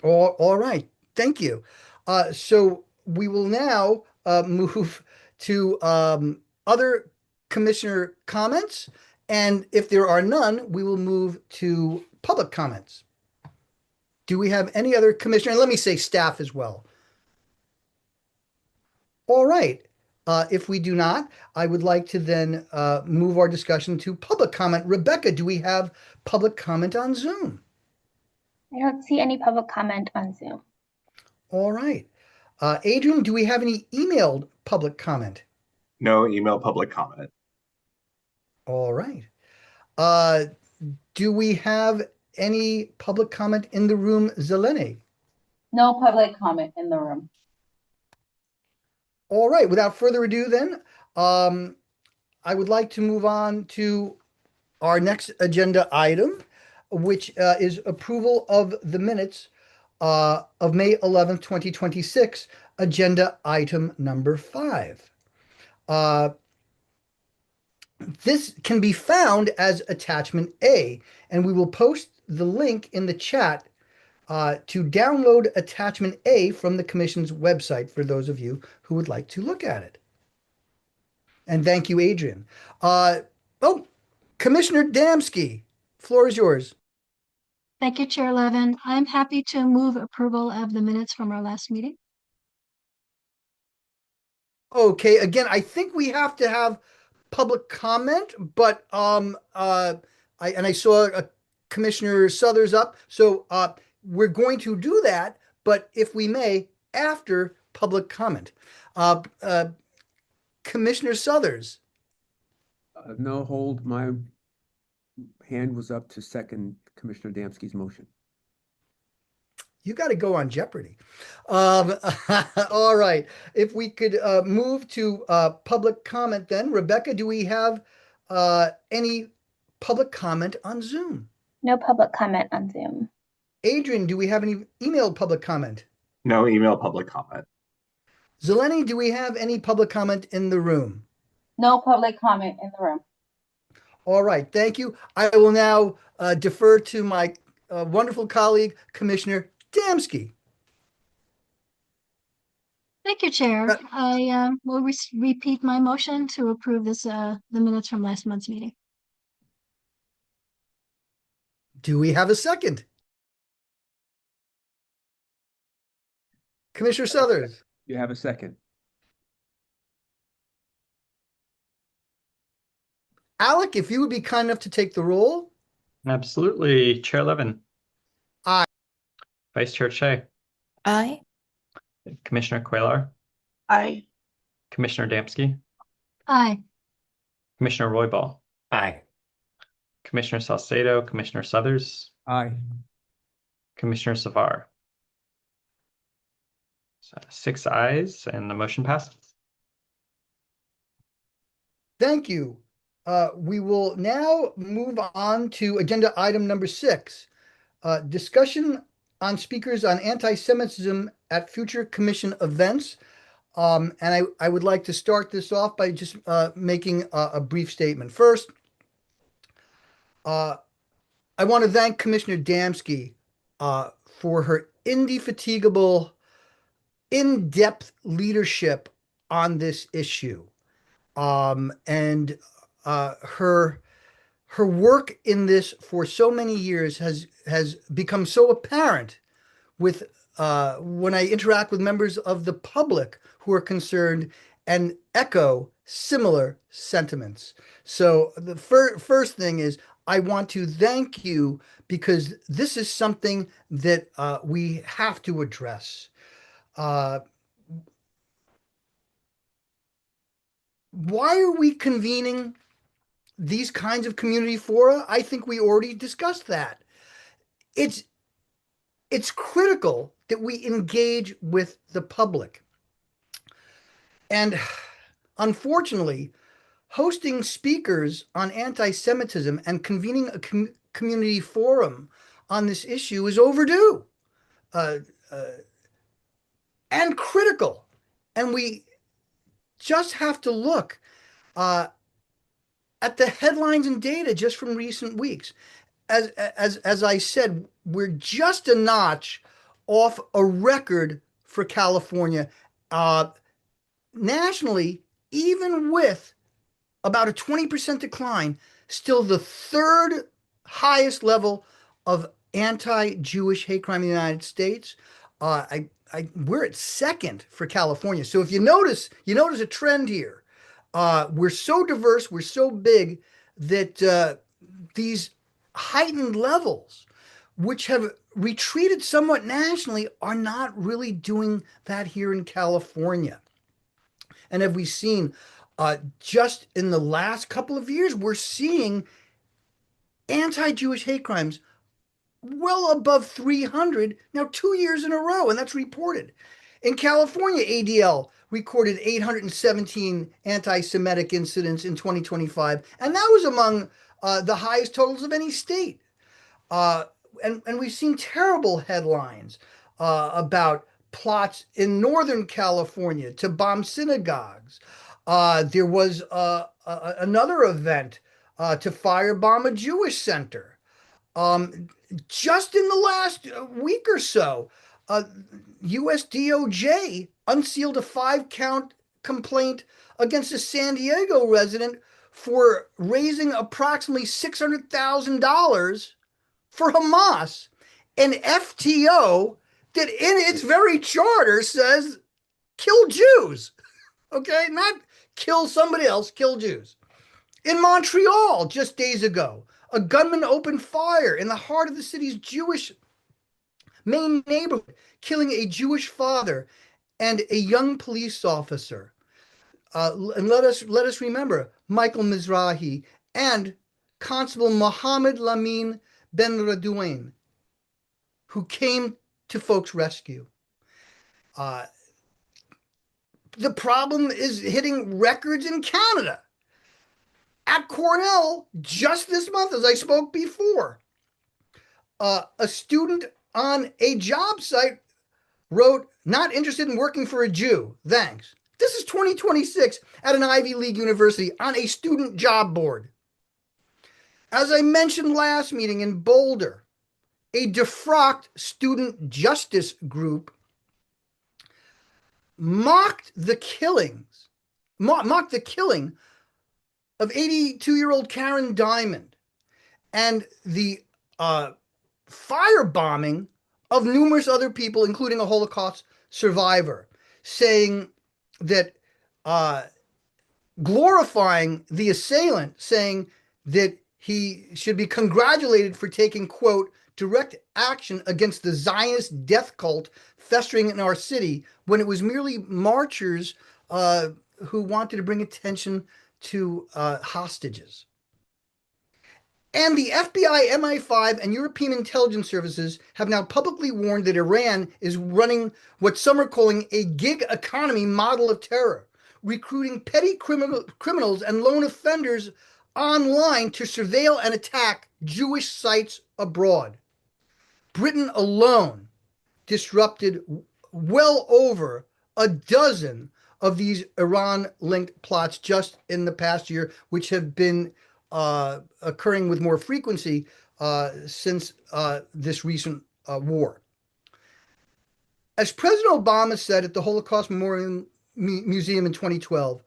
S1: All right. Thank you. So we will now move to other commissioner comments. And if there are none, we will move to public comments. Do we have any other commissioner? And let me say staff as well. All right. If we do not, I would like to then move our discussion to public comment. Rebecca, do we have public comment on Zoom?
S4: I don't see any public comment on Zoom.
S1: All right. Adrian, do we have any emailed public comment?
S6: No email public comment.
S1: All right. Do we have any public comment in the room, Zelene?
S7: No public comment in the room.
S1: All right. Without further ado, then, I would like to move on to our next agenda item, which is approval of the minutes of May 11th, 2026, agenda item number 5. This can be found as attachment A, and we will post the link in the chat to download attachment A from the Commission's website for those of you who would like to look at it. And thank you, Adrian. Commissioner Damsky, floor is yours.
S5: Thank you, Chair Levin. I'm happy to move approval of the minutes from our last meeting.
S1: Okay, again, I think we have to have public comment, but I saw Commissioner Suthers up, so we're going to do that, but if we may, after public comment. Commissioner Suthers.
S9: No, hold. My hand was up to second Commissioner Damsky's motion.
S1: You got to go on Jeopardy. All right. If we could move to public comment then. Rebecca, do we have any public comment on Zoom?
S4: No public comment on Zoom.
S1: Adrian, do we have any emailed public comment?
S6: No email public comment.
S1: Zeleny, do we have any public comment in the room?
S7: No public comment in the room.
S1: All right. Thank you. I will now defer to my wonderful colleague, Commissioner Damsky.
S5: Thank you, Chair. I will repeat my motion to approve this the minutes from last month's meeting.
S1: Do we have a second? Commissioner Suthers.
S9: You have a second.
S1: Alec, if you would be kind enough to take the roll.
S2: Absolutely. Chair Levin.
S1: Aye.
S2: Vice Chair Shea.
S3: Aye.
S2: Commissioner Cuellar.
S10: Aye.
S2: Commissioner Damsky.
S5: Aye.
S2: Commissioner Roybal.
S13: Aye.
S2: Commissioner Salcedo. Commissioner Suthers.
S9: Aye.
S2: Commissioner Savar. So 6 ayes and the motion passes.
S1: Thank you. We will now move on to agenda item number 6. Discussion on speakers on anti-Semitism at future commission events. And I would like to start this off by just making a brief statement. First, I want to thank Commissioner Damsky for her indefatigable, in-depth leadership on this issue. And her work in this for so many years has become so apparent with when I interact with members of the public who are concerned and echo similar sentiments. So the first thing is I want to thank you because this is something that we have to address. Why are we convening these kinds of community fora? I think we already discussed that. It's critical that we engage with the public. And unfortunately, hosting speakers on anti-Semitism and convening a community forum on this issue is overdue and critical. And we just have to look at the headlines and data just from recent weeks. As I said, we're just a notch off a record for California. Nationally, even with about a 20% decline, still the third highest level of anti-Jewish hate crime in the United States. We're at second for California. So if you notice a trend here. We're so diverse, we're so big that these heightened levels, which have retreated somewhat nationally, are not really doing that here in California. And have we seen just in the last couple of years, we're seeing anti-Jewish hate crimes well above 300 now 2 years in a row, and that's reported. In California, ADL recorded 817 anti-Semitic incidents in 2025, and that was among the highest totals of any state. And we've seen terrible headlines about plots in Northern California to bomb synagogues. There was another event to firebomb a Jewish center. Just in the last week or so, US DOJ unsealed a 5-count complaint against a San Diego resident for raising approximately $600,000 for Hamas, an FTO that in its very charter says kill Jews. Okay, not kill somebody else, kill Jews. In Montreal, just days ago, a gunman opened fire in the heart of the city's Jewish main neighborhood, killing a Jewish father and a young police officer. And let us remember Michael Mizrahi and Constable Mohammed Lamin Ben Radouin, who came to folks' rescue. The problem is hitting records in Canada. At Cornell, just this month, as I spoke before, a student on a job site wrote, "Not interested in working for a Jew, thanks." This is 2026 at an Ivy League university on a student job board. As I mentioned last meeting in Boulder, a defrocked student justice group mocked the killing of 82-year-old Karen Diamond and the firebombing of numerous other people, including a Holocaust survivor, saying that glorifying the assailant, saying that he should be congratulated for taking, quote, direct action against the Zionist death cult festering in our city, when it was merely marchers who wanted to bring attention to hostages. And the FBI, MI5, and European intelligence services have now publicly warned that Iran is running what some are calling a gig economy model of terror, recruiting petty criminals and lone offenders online to surveil and attack Jewish sites abroad. Britain alone disrupted well over a dozen of these Iran-linked plots just in the past year, which have been occurring with more frequency since this recent war. As President Obama said at the Holocaust Memorial Museum in 2012,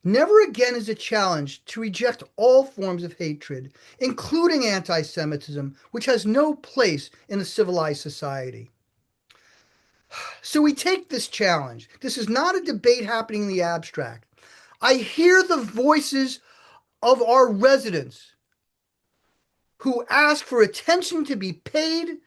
S1: never again is it challenged to reject all forms of hatred, including anti-Semitism, which has no place in a civilized society. So we take this challenge. This is not a debate happening in the abstract. I hear the voices of our residents who ask for attention to be paid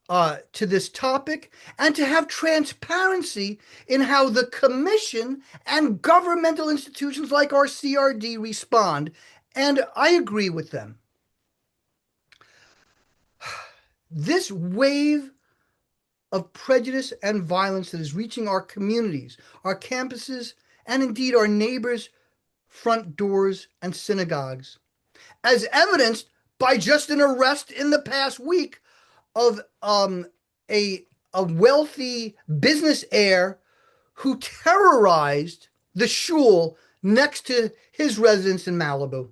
S1: to this topic and to have transparency in how the commission and governmental institutions like our CRD respond. And I agree with them. This wave of prejudice and violence that is reaching our communities, our campuses, and indeed our neighbors' front doors and synagogues, as evidenced by just an arrest in the past week of a wealthy business heir who terrorized the shul next to his residence in Malibu.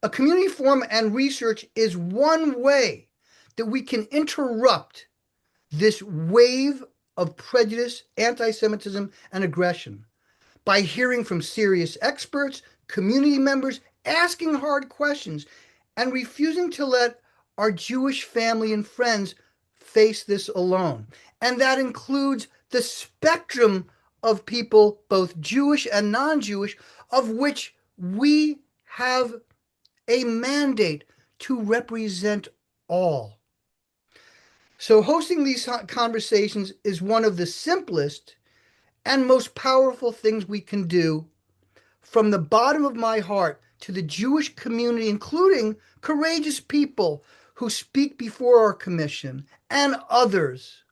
S1: A community forum and research is one way that we can interrupt this wave of prejudice, anti-Semitism, and aggression by hearing from serious experts, community members, asking hard questions, and refusing to let our Jewish family and friends face this alone. And that includes the spectrum of people, both Jewish and non-Jewish, of which we have a mandate to represent all. So hosting these conversations is one of the simplest and most powerful things we can do. From the bottom of my heart to the Jewish community, including courageous people who speak before our commission and others,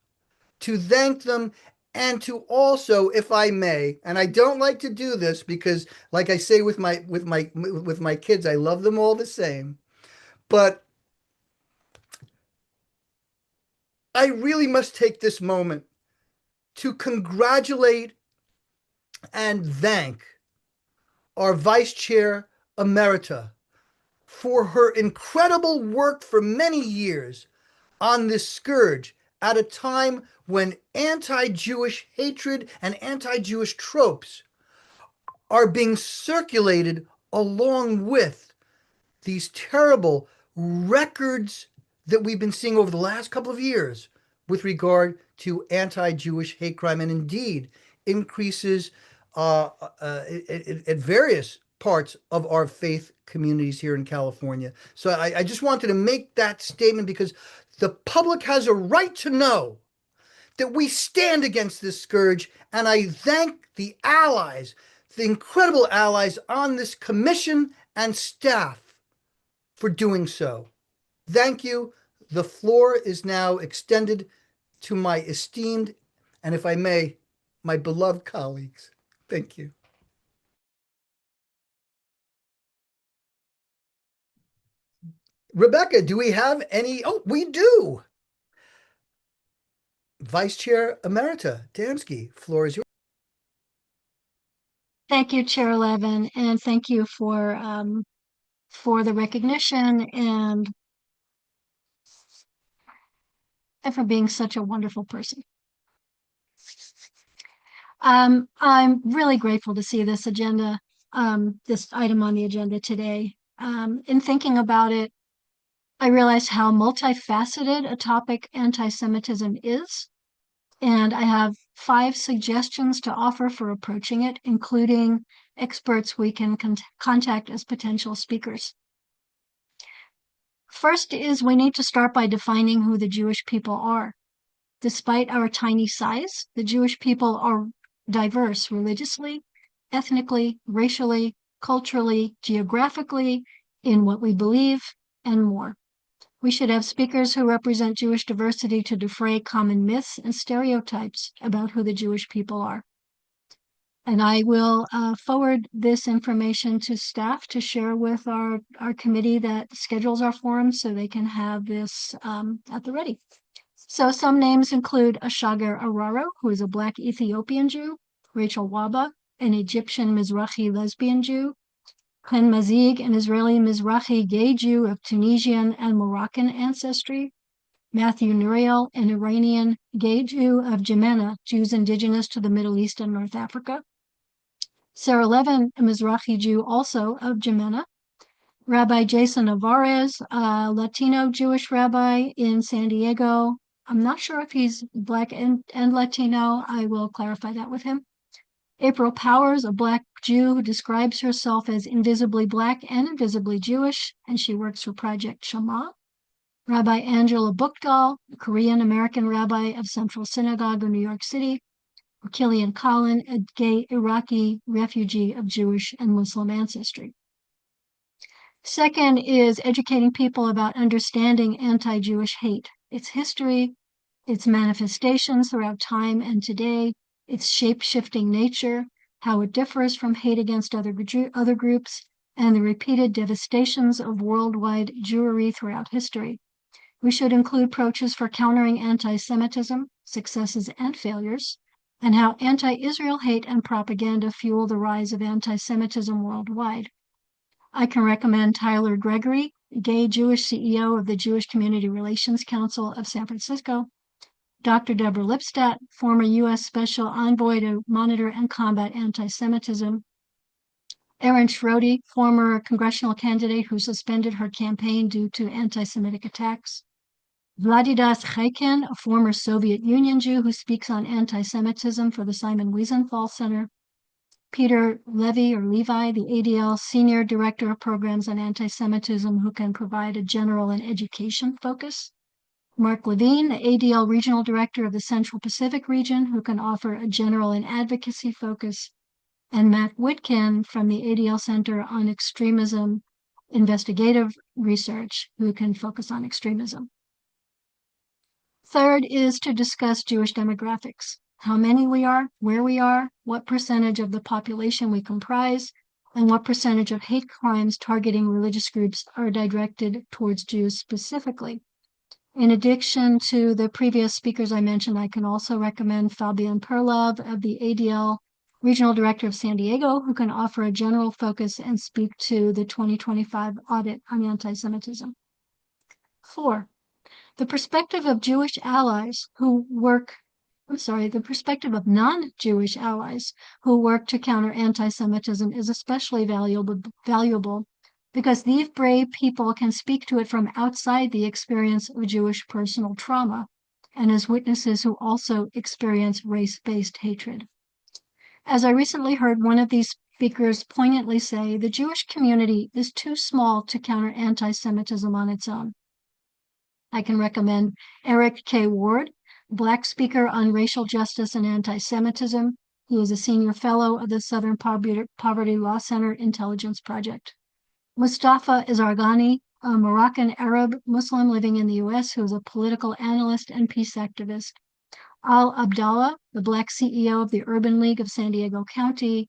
S1: to thank them and to also, if I may, and I don't like to do this because, like I say with my kids, I love them all the same, but I really must take this moment to congratulate and thank our Vice Chair Emerita for her incredible work for many years on this scourge at a time when anti-Jewish hatred and anti-Jewish tropes are being circulated along with these terrible records that we've been seeing over the last couple of years with regard to anti-Jewish hate crime, and indeed increases at various parts of our faith communities here in California. So I just wanted to make that statement because the public has a right to know that we stand against this scourge, and I thank the allies, the incredible allies on this commission and staff for doing so. Thank you. The floor is now extended to my esteemed, and if I may, my beloved colleagues. Thank you. Rebecca, do we have any? Oh, we do. Vice Chair Emerita Dansky, floor is yours.
S5: Thank you, Chair Levin, and thank you for the recognition and for being such a wonderful person. I'm really grateful to see this agenda, this item on the agenda today. In thinking about it, I realized how multifaceted a topic anti-Semitism is, and I have 5 suggestions to offer for approaching it, including experts we can contact as potential speakers. First is we need to start by defining who the Jewish people are. Despite our tiny size, the Jewish people are diverse religiously, ethnically, racially, culturally, geographically, in what we believe, and more. We should have speakers who represent Jewish diversity to defray common myths and stereotypes about who the Jewish people are. And I will forward this information to staff to share with our committee that schedules our forum so they can have this at the ready. So some names include Ashager Araro, who is a Black Ethiopian Jew, Rachel Waba, an Egyptian Mizrahi lesbian Jew, Chen Mazig, an Israeli Mizrahi gay Jew of Tunisian and Moroccan ancestry, Matthew Nuriel, an Iranian gay Jew of Jemena, Jews indigenous to the Middle East and North Africa, Sarah Levin, a Mizrahi Jew also of Jemena, Rabbi Jason Alvarez, a Latino Jewish rabbi in San Diego. I'm not sure if he's Black and Latino. I will clarify that with him. April Powers, a Black Jew who describes herself as invisibly Black and invisibly Jewish, and she works for Project Shama. Rabbi Angela Buchdahl, a Korean-American rabbi of Central Synagogue of New York City. Or Killian Collin, a gay Iraqi refugee of Jewish and Muslim ancestry. Second is educating people about understanding anti-Jewish hate, its history, its manifestations throughout time and today, its shape-shifting nature, how it differs from hate against other groups, and the repeated devastations of worldwide Jewry throughout history. We should include approaches for countering anti-Semitism, successes and failures, and how anti-Israel hate and propaganda fuel the rise of anti-Semitism worldwide. I can recommend Tyler Gregory, gay Jewish CEO of the Jewish Community Relations Council of San Francisco, Dr. Deborah Lipstadt, former U.S. Special Envoy to monitor and combat anti-Semitism, Erin Schrody, former congressional candidate who suspended her campaign due to anti-Semitic attacks, Vladidas Chaikin, a former Soviet Union Jew who speaks on anti-Semitism for the Simon Wiesenthal Center, Peter Levy or Levi, the ADL Senior Director of Programs on Anti-Semitism who can provide a general and education focus, Mark Levine, the ADL Regional Director of the Central Pacific Region who can offer a general and advocacy focus, and Matt Witkin from the ADL Center on Extremism Investigative Research who can focus on extremism. Third is to discuss Jewish demographics, how many we are, where we are, what percentage of the population we comprise, and what percentage of hate crimes targeting religious groups are directed towards Jews specifically. In addition to the previous speakers I mentioned, I can also recommend Fabian Perlov of the ADL Regional Director of San Diego, who can offer a general focus and speak to the 2025 audit on anti-Semitism. 4, the perspective of Jewish allies who work, the perspective of non-Jewish allies who work to counter anti-Semitism is especially valuable because these brave people can speak to it from outside the experience of Jewish personal trauma and as witnesses who also experience race-based hatred. As I recently heard one of these speakers poignantly say, the Jewish community is too small to counter anti-Semitism on its own. I can recommend Eric K. Ward, Black speaker on racial justice and anti-Semitism. He is a senior fellow of the Southern Poverty Law Center Intelligence Project. Mustafa Izargani, a Moroccan Arab Muslim living in the U.S. who is a political analyst and peace activist. Al Abdallah, the Black CEO of the Urban League of San Diego County,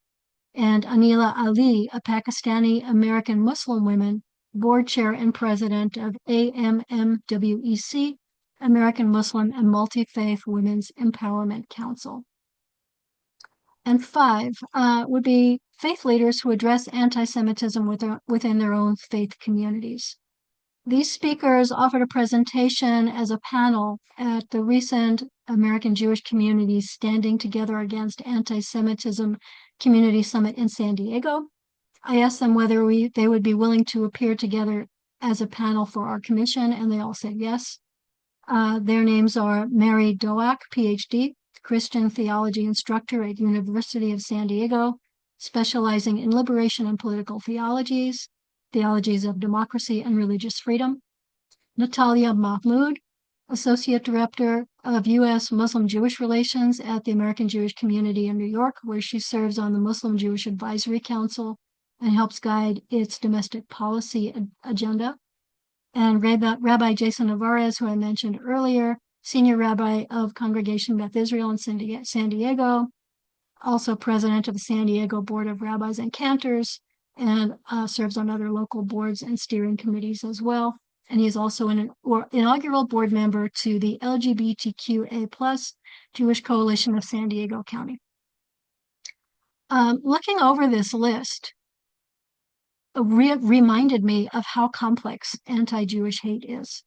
S5: and Anila Ali, a Pakistani American Muslim woman, board chair and president of AMMWEC, American Muslim and Multi-Faith Women's Empowerment Council. And 5 would be faith leaders who address anti-Semitism within their own faith communities. These speakers offered a presentation as a panel at the recent American Jewish Communities Standing Together Against Anti-Semitism Community Summit in San Diego. I asked them whether they would be willing to appear together as a panel for our commission, and they all said yes. Their names are Mary Doak, PhD, Christian theology instructor at University of San Diego, specializing in liberation and political theologies of democracy and religious freedom. Natalia Mahmoud, Associate Director of U.S. Muslim-Jewish Relations at the American Jewish Community in New York, where she serves on the Muslim-Jewish Advisory Council and helps guide its domestic policy agenda. And Rabbi Jason Navarez, who I mentioned earlier, Senior Rabbi of Congregation Beth Israel in San Diego, also President of the San Diego Board of Rabbis and Cantors, and serves on other local boards and steering committees as well. And he is also an inaugural board member to the LGBTQA+ Jewish Coalition of San Diego County. Looking over this list reminded me of how complex anti-Jewish hate is.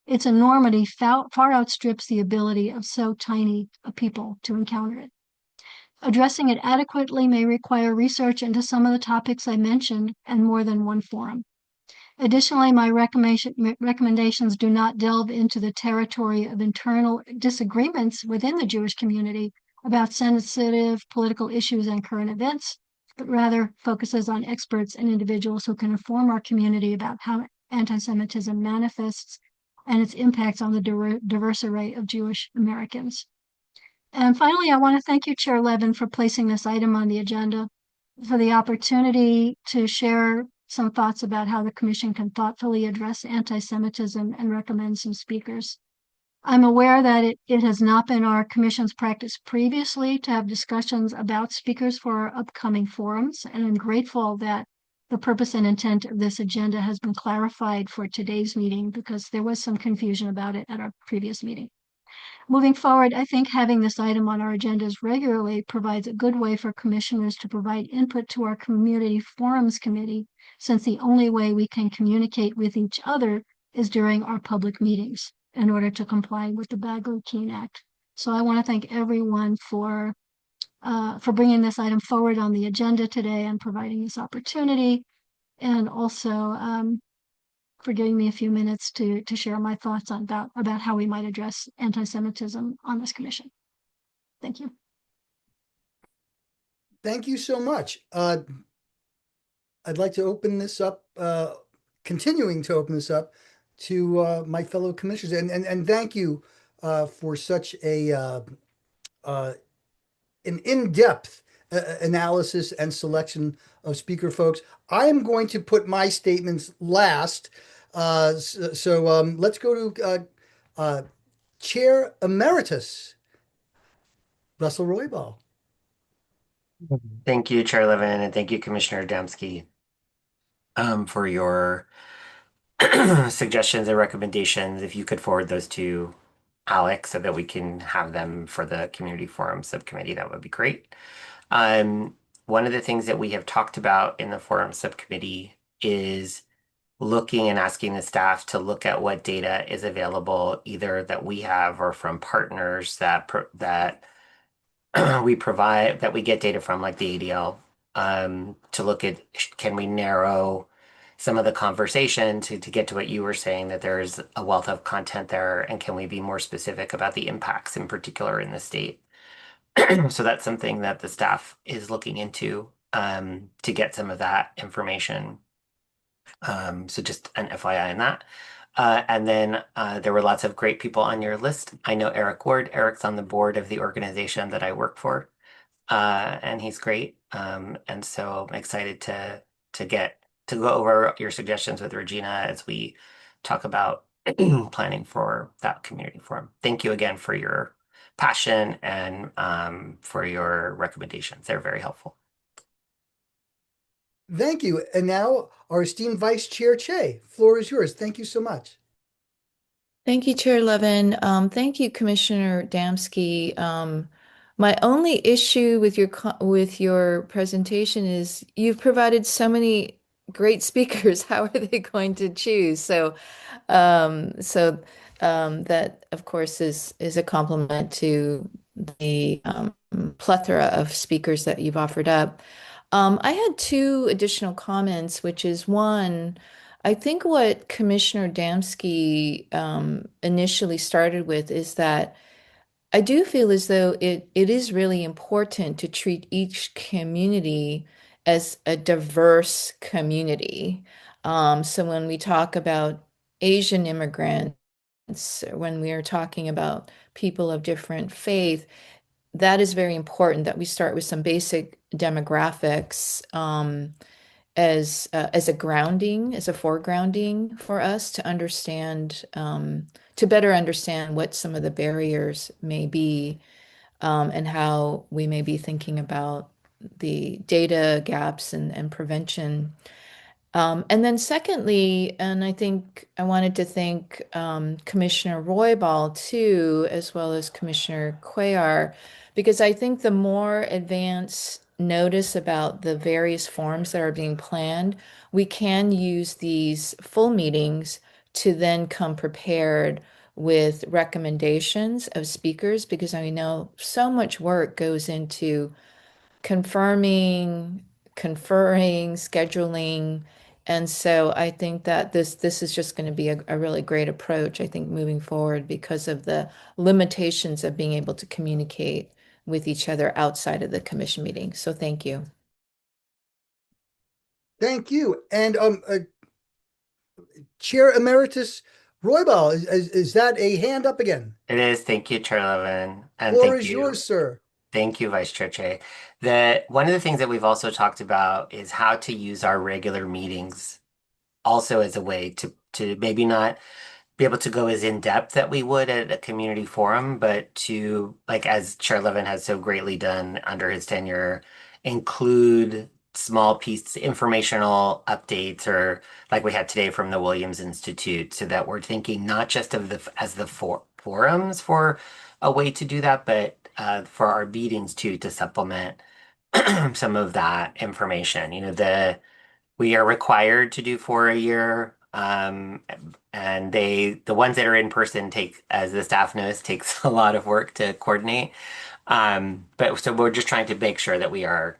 S5: Its enormity far outstrips the ability of so tiny a people to encounter it. Addressing it adequately may require research into some of the topics I mentioned and more than one forum. Additionally, my recommendations do not delve into the territory of internal disagreements within the Jewish community about sensitive political issues and current events, but rather focuses on experts and individuals who can inform our community about how anti-Semitism manifests and its impacts on the diverse array of Jewish Americans. And finally, I want to thank you, Chair Levin, for placing this item on the agenda, for the opportunity to share some thoughts about how the Commission can thoughtfully address anti-Semitism and recommend some speakers. I'm aware that it has not been our Commission's practice previously to have discussions about speakers for our upcoming forums, and I'm grateful that the purpose and intent of this agenda has been clarified for today's meeting because there was some confusion about it at our previous meeting. Moving forward, I think having this item on our agendas regularly provides a good way for commissioners to provide input to our Community Forums Committee, since the only way we can communicate with each other is during our public meetings in order to comply with the Bagley-Keene Act. So I want to thank everyone for bringing this item forward on the agenda today and providing this opportunity, and also for giving me a few minutes to share my thoughts about how we might address anti-Semitism on this commission. Thank you.
S1: Thank you so much. I'd like to open this up, continuing to open this up to my fellow commissioners, and thank you for such an in-depth analysis and selection of speaker folks. I am going to put my statements last. So let's go to Chair Emeritus Russell Roybal.
S13: Thank you, Chair Levin, and thank you, Commissioner Adamski, for your suggestions and recommendations, if you could forward those to Alex so that we can have them for the community forum subcommittee, that would be great. One of the things that we have talked about in the forum subcommittee is looking and asking the staff to look at what data is available, either that we have or from partners that we provide, that we get data from, like the ADL, to look at, can we narrow some of the conversation to get to what you were saying, that there's a wealth of content there, and can we be more specific about the impacts in particular in the state? So that's something that the staff is looking into, to get some of that information. So just an FYI on that. And then there were lots of great people on your list. I know Eric Ward. Eric's on the board of the organization that I work for, and he's great. And so I'm excited to go over your suggestions with Regina as we talk about planning for that community forum. Thank you again for your passion and for your recommendations. They're very helpful.
S1: Thank you. And now our esteemed Vice Chair Che, floor is yours. Thank you so much.
S3: Thank you, Chair Levin. Thank you, Commissioner Damsky. My only issue with your presentation is you've provided so many great speakers. How are they going to choose? So that, of course, is a compliment to the plethora of speakers that you've offered up. I had two additional comments, which is one, I think what Commissioner Damsky initially started with is that I do feel as though it is really important to treat each community as a diverse community. So when we talk about Asian immigrants, when we are talking about people of different faith, that is very important that we start with some basic demographics as a grounding, as a foregrounding for us to understand, to better understand what some of the barriers may be, and how we may be thinking about the data gaps and prevention. And then secondly, and I think I wanted to thank Commissioner Roybal too, as well as Commissioner Cuellar, because I think the more advanced notice about the various forums that are being planned, we can use these full meetings to then come prepared with recommendations of speakers, because I know so much work goes into confirming, conferring, scheduling. And so I think that this is just going to be a really great approach, I think, moving forward because of the limitations of being able to communicate with each other outside of the commission meeting. So thank you.
S1: Thank you. And Chair Emeritus Roybal, is that a hand up again?
S13: It is. Thank you, Chair Levin. And
S1: Floor
S13: thank
S1: is
S13: you.
S1: yours, sir.
S13: Thank you, Vice Chair Che. One of the things that we've also talked about is how to use our regular meetings also as a way to maybe not be able to go as in depth that we would at a community forum, but to, like, as Chair Levin has so greatly done under his tenure, include small piece informational updates, or like we had today from the Williams Institute, so that we're thinking not just of the forums for a way to do that, but for our meetings too, to supplement some of that information. We are required to do 4 a year, and the ones that are in person take, as the staff knows, takes a lot of work to coordinate. But so we're just trying to make sure that we are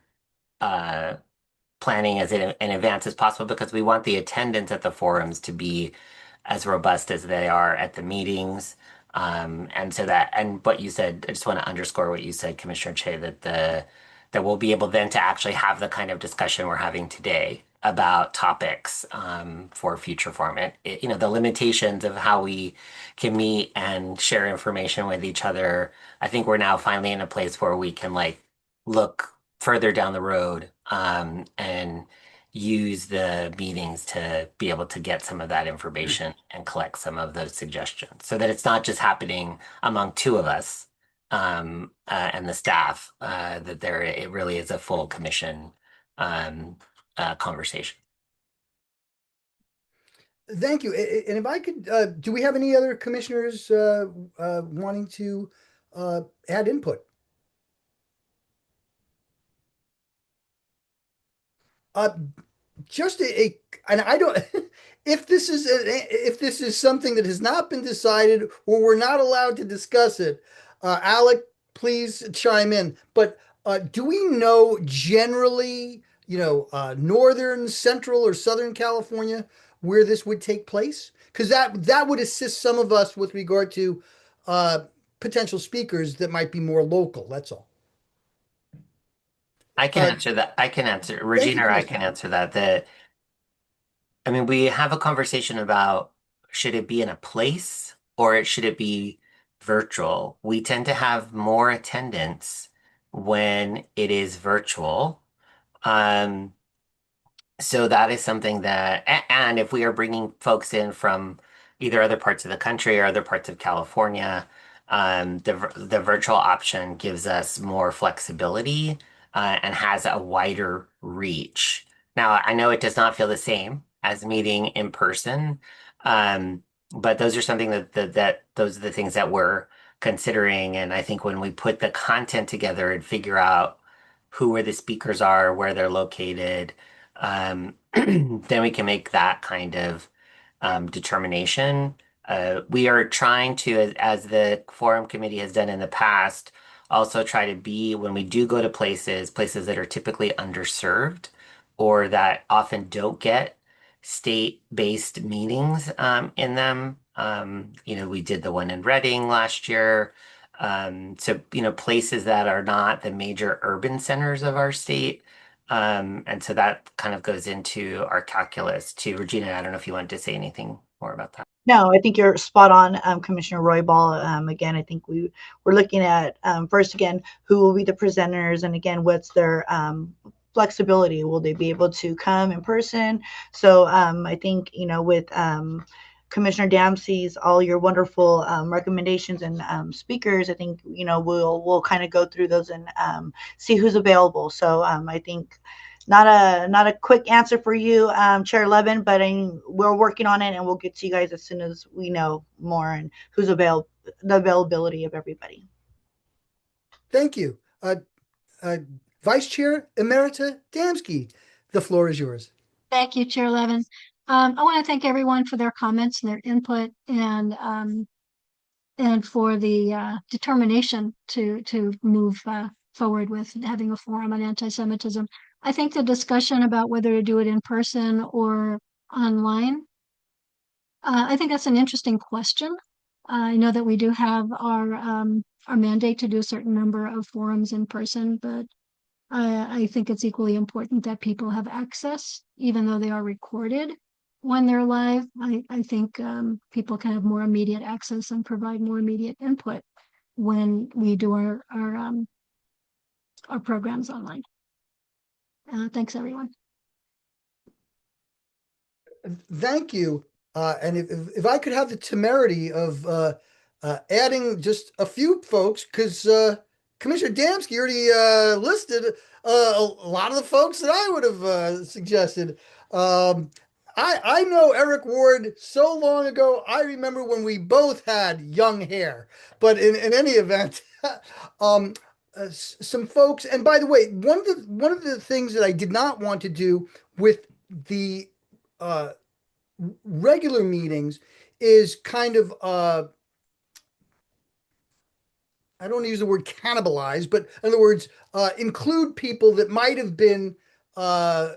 S13: planning as in advance as possible, because we want the attendance at the forums to be as robust as they are at the meetings. And what you said, I just want to underscore what you said, Commissioner Che, that we'll be able then to actually have the kind of discussion we're having today about topics for future forum. The limitations of how we can meet and share information with each other. I think we're now finally in a place where we can look further down the road and use the meetings to be able to get some of that information and collect some of those suggestions, so that it's not just happening among two of us and the staff, that it really is a full commission conversation.
S1: Thank you. And if I could, do we have any other commissioners wanting to add input? Just and I don't, if this is something that has not been decided or we're not allowed to discuss it, Alec, please chime in. But do we know generally, northern, central, or southern California where this would take place? Because that would assist some of us with regard to potential speakers that might be more local. That's all.
S13: I can answer that. I can answer. Regina, or I can answer that. I mean, we have a conversation about should it be in a place or should it be virtual? We tend to have more attendance when it is virtual. So that is something that, and if we are bringing folks in from either other parts of the country or other parts of California, the virtual option gives us more flexibility and has a wider reach. Now, I know it does not feel the same as meeting in person, but those are something that those are the things that we're considering. And I think when we put the content together and figure out where the speakers are, where they're located, then we can make that kind of determination. We are trying to, as the forum committee has done in the past, also try to be, when we do go to places that are typically underserved or that often don't get state-based meetings in them. We did the one in Reading last year. So, places that are not the major urban centers of our state. And so that kind of goes into our calculus too. Regina, I don't know if you wanted to say anything more about that.
S10: No, I think you're spot on, Commissioner Roybal. Again, I think we're looking at first, again, who will be the presenters, and again, what's their flexibility? Will they be able to come in person? So I think, with Commissioner Dempsey's, all your wonderful recommendations and speakers, I think, we'll kind of go through those and see who's available. So I think not a quick answer for you, Chair Levin, but we're working on it and we'll get to you guys as soon as we know more and who's the availability of everybody.
S1: Thank you. Vice Chair Emerita Damsky, the floor is yours.
S5: Thank you, Chair Levin. I want to thank everyone for their comments and their input and for the determination to move forward with having a forum on anti-Semitism. I think the discussion about whether to do it in person or online, I think that's an interesting question. I know that we do have our mandate to do a certain number of forums in person, but I think it's equally important that people have access, even though they are recorded when they're live. I think people can have more immediate access and provide more immediate input when we do our programs online. Thanks, everyone.
S1: Thank you. And if I could have the temerity of adding just a few folks, because Commissioner Damsky already listed a lot of the folks that I would have suggested. I know Eric Ward so long ago. I remember when we both had young hair. But in any event, some folks. And by the way, one of the things that I did not want to do with the regular meetings is kind of I don't want to use the word cannibalize, but in other words, include people that might have been a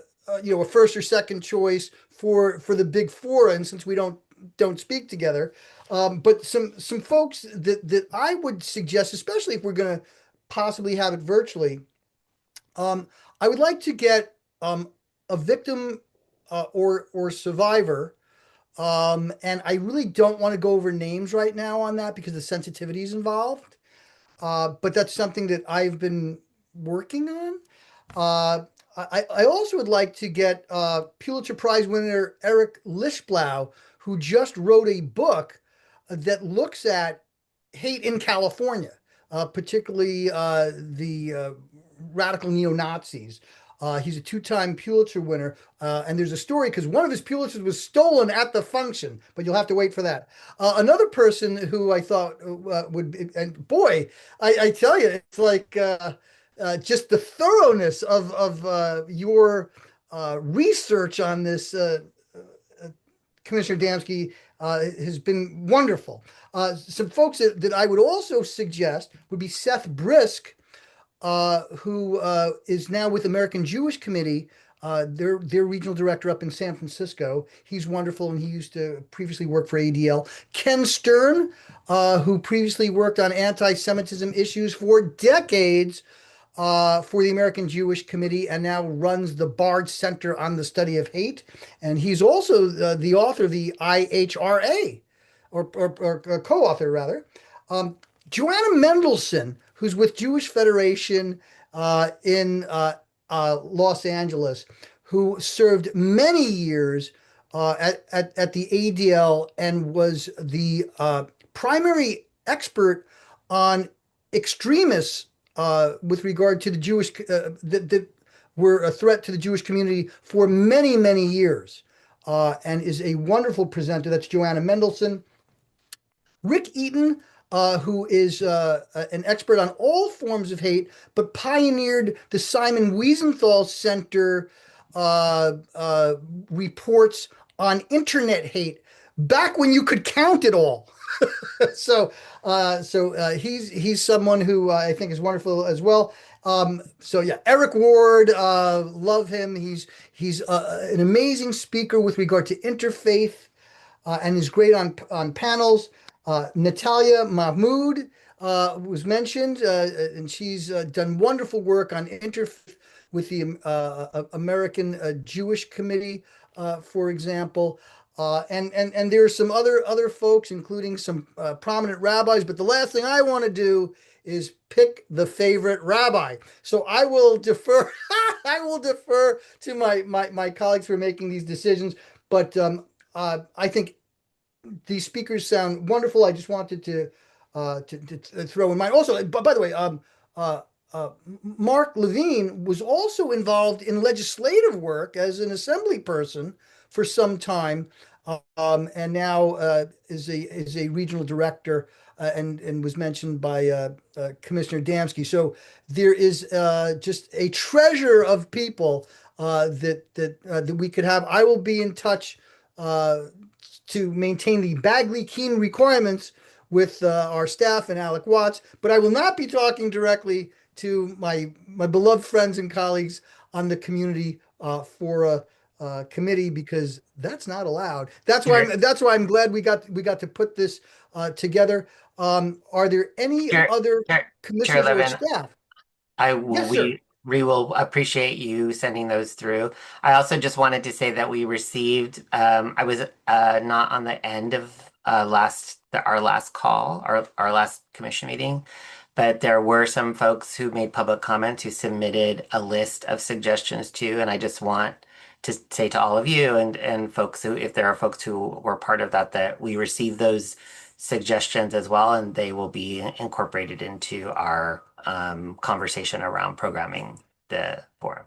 S1: first or second choice for the big four, and since we don't speak together, but some folks that I would suggest, especially if we're going to possibly have it virtually, I would like to get a victim or survivor. And I really don't want to go over names right now on that because the sensitivity is involved. But that's something that I've been working on. I also would like to get Pulitzer Prize winner Eric Lischblau, who just wrote a book that looks at hate in California, particularly the radical neo-Nazis. He's a two-time Pulitzer winner, and there's a story because one of his Pulitzers was stolen at the function, but you'll have to wait for that. Another person who I thought would be, and boy, I tell you, it's like just the thoroughness of your research on this, Commissioner Damsky, has been wonderful. Some folks that I would also suggest would be Seth Brisk, who is now with American Jewish Committee, their regional director up in San Francisco. He's wonderful, and he used to previously work for ADL. Ken Stern, who previously worked on anti-Semitism issues for decades for the American Jewish Committee, and now runs the Bard Center on the Study of Hate. And he's also the author of the IHRA, or co-author rather. Joanna Mendelson, who's with Jewish Federation in Los Angeles, who served many years at the ADL and was the primary expert on extremists with regard to the Jewish that were a threat to the Jewish community for many, many years, and is a wonderful presenter. That's Joanna Mendelson. Rick Eaton, who is an expert on all forms of hate, but pioneered the Simon Wiesenthal Center reports on internet hate back when you could count it all. So he's someone who I think is wonderful as well. So yeah, Eric Ward, love him. He's an amazing speaker with regard to interfaith, and is great on panels. Natalia Mahmood was mentioned, and she's done wonderful work on interfaith with the American Jewish Committee, for example. And there are some other folks, including some prominent rabbis. But the last thing I want to do is pick the favorite rabbi. So I will defer. I will defer to my colleagues for making these decisions. But I think these speakers sound wonderful. I just wanted to throw in mind. Also, by the way, Mark Levine was also involved in legislative work as an assembly person for some time, and now is a regional director, and was mentioned by Commissioner Damsky. So there is just a treasure of people that we could have. I will be in touch to maintain the Bagley-Keene requirements with our staff and Alec Watts, but I will not be talking directly to my beloved friends and colleagues on the community fora committee, because that's not allowed. That's why I'm glad we got to put this together. Are there any other commissioners or staff? Yes, sir.
S13: We will appreciate you sending those through. I also just wanted to say that we received, I was not on the end of our last call, our last commission meeting, but there were some folks who made public comments who submitted a list of suggestions too. And I just want to say to all of you and folks who, if there are folks who were part of that we received those suggestions as well, and they will be incorporated into our conversation around programming the forum.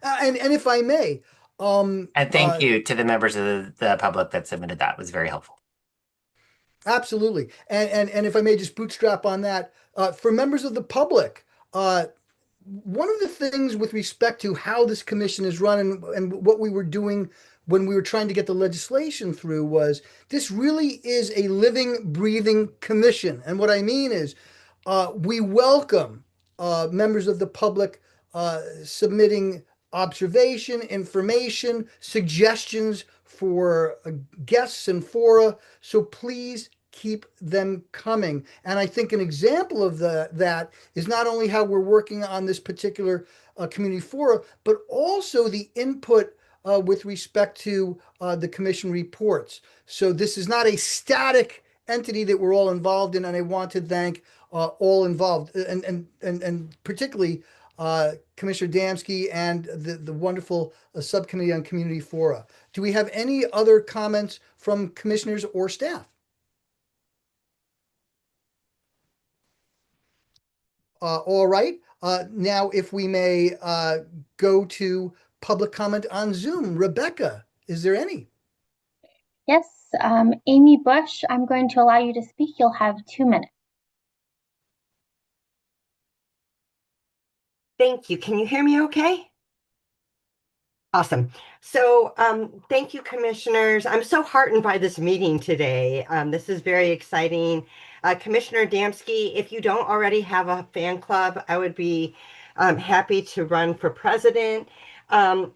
S1: And if I may,
S13: and thank you to the members of the public that submitted that. It was very helpful.
S1: Absolutely. And if I may just bootstrap on that, for members of the public, one of the things with respect to how this commission is run and what we were doing when we were trying to get the legislation through was this really is a living, breathing commission. And what I mean is we welcome members of the public submitting observation, information, suggestions for guests and fora. So please keep them coming. And I think an example of that is not only how we're working on this particular community fora, but also the input with respect to the commission reports. So this is not a static entity that we're all involved in, and I want to thank all involved, and particularly Commissioner Damsky and the wonderful subcommittee on community fora. Do we have any other comments from commissioners or staff? All right. Now, if we may go to public comment on Zoom. Rebecca, is there any?
S4: Yes, Amy Bush, I'm going to allow you to speak. You'll have 2 minutes.
S14: Thank you. Can you hear me okay? Awesome. So thank you, commissioners. I'm so heartened by this meeting today. This is very exciting. Commissioner Damsky, if you don't already have a fan club, I would be happy to run for president. I'm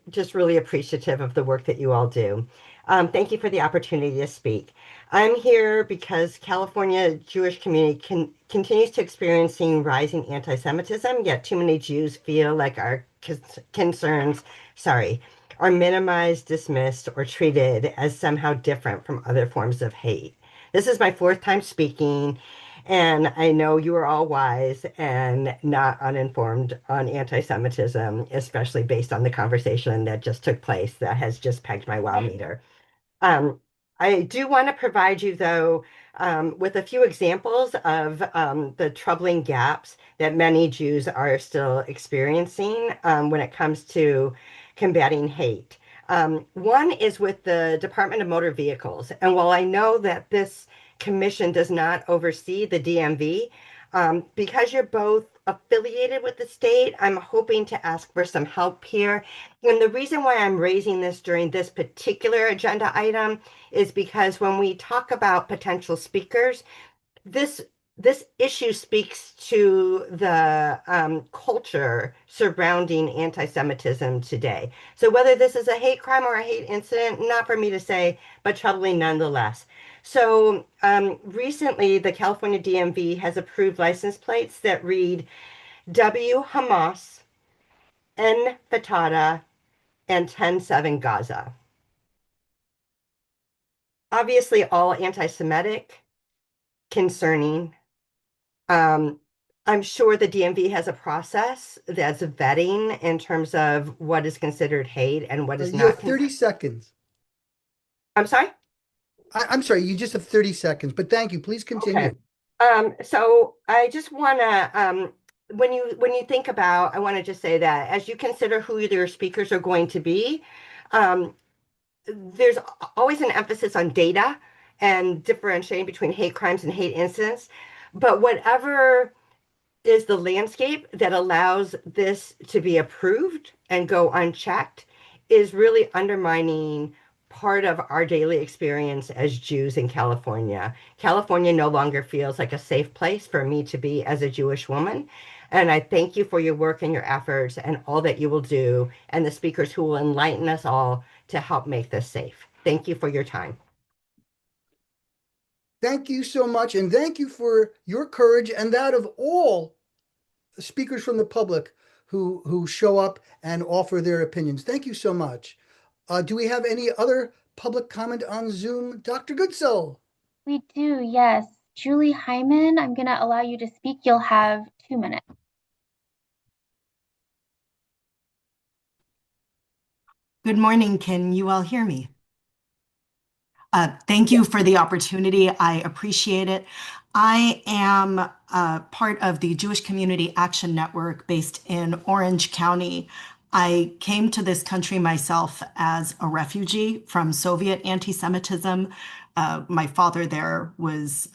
S14: just really appreciative of the work that you all do. Thank you for the opportunity to speak. I'm here because California Jewish community continues to experiencing rising anti-Semitism, yet too many Jews feel like our concerns, are minimized, dismissed, or treated as somehow different from other forms of hate. This is my 4th time speaking, and I know you are all wise and not uninformed on anti-Semitism, especially based on the conversation that just took place that has just pegged my wow meter. I do want to provide you, though, with a few examples of the troubling gaps that many Jews are still experiencing when it comes to combating hate. One is with the Department of Motor Vehicles. And while I know that this commission does not oversee the DMV, because you're both affiliated with the state, I'm hoping to ask for some help here. And the reason why I'm raising this during this particular agenda item is because when we talk about potential speakers, this issue speaks to the culture surrounding anti-Semitism today. So whether this is a hate crime or a hate incident, not for me to say, but troubling nonetheless. So recently, the California DMV has approved license plates that read W Hamas, N Fatah, and 10-7 Gaza. Obviously, all anti-Semitic, concerning. I'm sure the DMV has a process that's vetting in terms of what is considered hate and what is
S1: You
S14: not.
S1: have 30 seconds.
S14: I'm sorry?
S1: I'm sorry, you just have 30 seconds, but thank you. Please continue.
S14: Okay. So I just want to, when you think about, I want to just say that as you consider who your speakers are going to be, there's always an emphasis on data and differentiating between hate crimes and hate incidents. But whatever is the landscape that allows this to be approved and go unchecked is really undermining part of our daily experience as Jews in California. California no longer feels like a safe place for me to be as a Jewish woman. And I thank you for your work and your efforts and all that you will do, and the speakers who will enlighten us all to help make this safe. Thank you for your time.
S1: Thank you so much, and thank you for your courage and that of all speakers from the public who show up and offer their opinions. Thank you so much. Do we have any other public comment on Zoom? Dr. Goodsell.
S4: We do, yes. Julie Hyman, I'm going to allow you to speak. You'll have 2 minutes.
S15: Good morning. Can you all hear me? Thank you for the opportunity. I appreciate it. I am part of the Jewish Community Action Network based in Orange County. I came to this country myself as a refugee from Soviet anti-Semitism. My father there was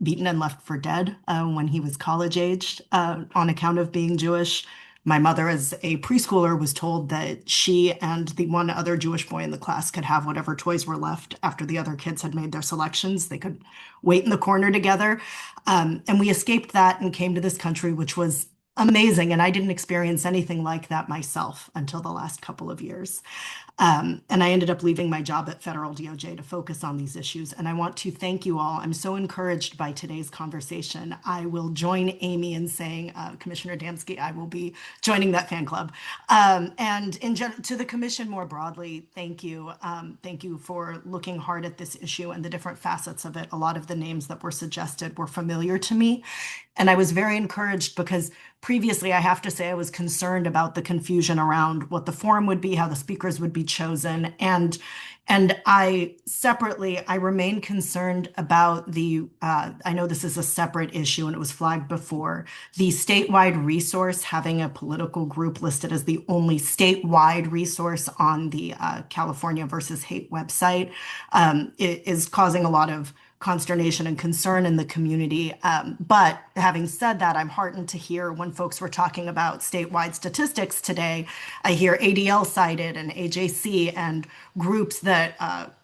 S15: beaten and left for dead when he was college-aged on account of being Jewish. My mother, as a preschooler, was told that she and the one other Jewish boy in the class could have whatever toys were left after the other kids had made their selections. They could wait in the corner together. And we escaped that and came to this country, which was amazing. And I didn't experience anything like that myself until the last couple of years. And I ended up leaving my job at federal DOJ to focus on these issues. And I want to thank you all. I'm so encouraged by today's conversation. I will join Amy in saying, Commissioner Damsky, I will be joining that fan club. And to the commission more broadly, thank you. Thank you for looking hard at this issue and the different facets of it. A lot of the names that were suggested were familiar to me. And I was very encouraged because previously, I have to say, I was concerned about the confusion around what the forum would be, how the speakers would be chosen. And I separately, I remain concerned about I know this is a separate issue and it was flagged before, the statewide resource, having a political group listed as the only statewide resource on the California versus Hate website. It is causing a lot of consternation and concern in the community. But having said that, I'm heartened to hear when folks were talking about statewide statistics today, I hear ADL cited and AJC and groups that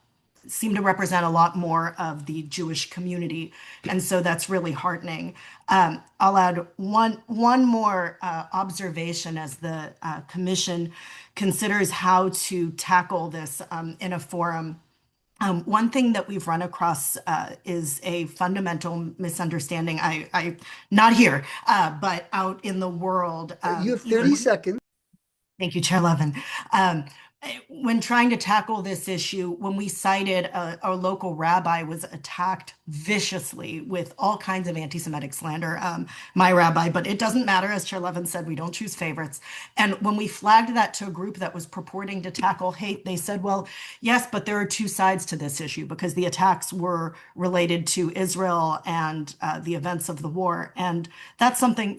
S15: seem to represent a lot more of the Jewish community. And so that's really heartening. I'll add one more observation as the commission considers how to tackle this in a forum. One thing that we've run across is a fundamental misunderstanding. I not here, but out in the world.
S1: You have 30 seconds.
S15: Thank you, Chair Levin. When trying to tackle this issue, when we cited a local rabbi was attacked viciously with all kinds of anti-Semitic slander, my rabbi, but it doesn't matter. As Chair Levin said, we don't choose favorites. And when we flagged that to a group that was purporting to tackle hate, they said, well, yes, but there are two sides to this issue because the attacks were related to Israel and the events of the war. And that's something,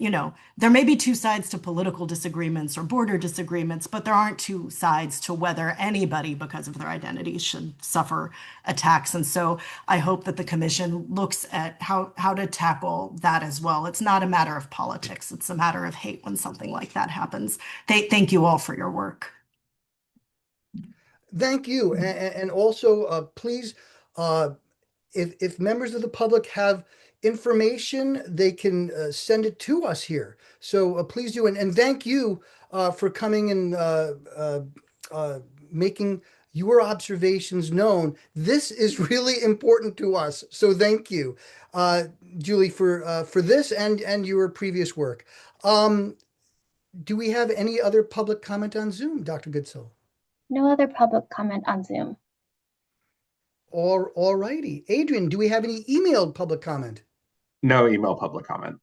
S15: there may be two sides to political disagreements or border disagreements, but there aren't two sides to whether anybody, because of their identity, should suffer attacks. And so I hope that the commission looks at how to tackle that as well. It's not a matter of politics. It's a matter of hate when something like that happens. Thank you all for your work.
S1: Thank you. And also, please, if members of the public have information, they can send it to us here. So please do. And thank you for coming and making your observations known. This is really important to us. So thank you, Julie, for this and your previous work. Do we have any other public comment on Zoom, Dr. Goodsell?
S4: No other public comment on Zoom.
S1: All righty. Adrian, do we have any emailed public comment?
S6: No email public comment.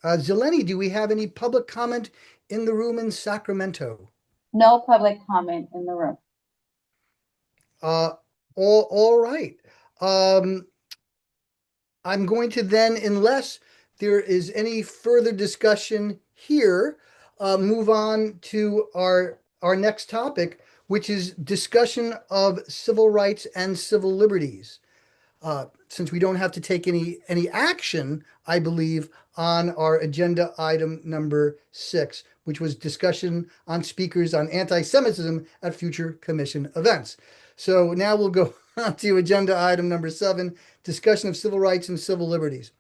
S1: Zeleny, do we have any public comment in the room in Sacramento?
S7: No public comment in the room.
S1: All right. I'm going to then, unless there is any further discussion here, move on to our next topic, which is discussion of civil rights and civil liberties. Since we don't have to take any action, I believe, on our agenda item number 6, which was discussion on speakers on anti-Semitism at future commission events. So now we'll go on to agenda item number 7, discussion of civil rights and civil liberties.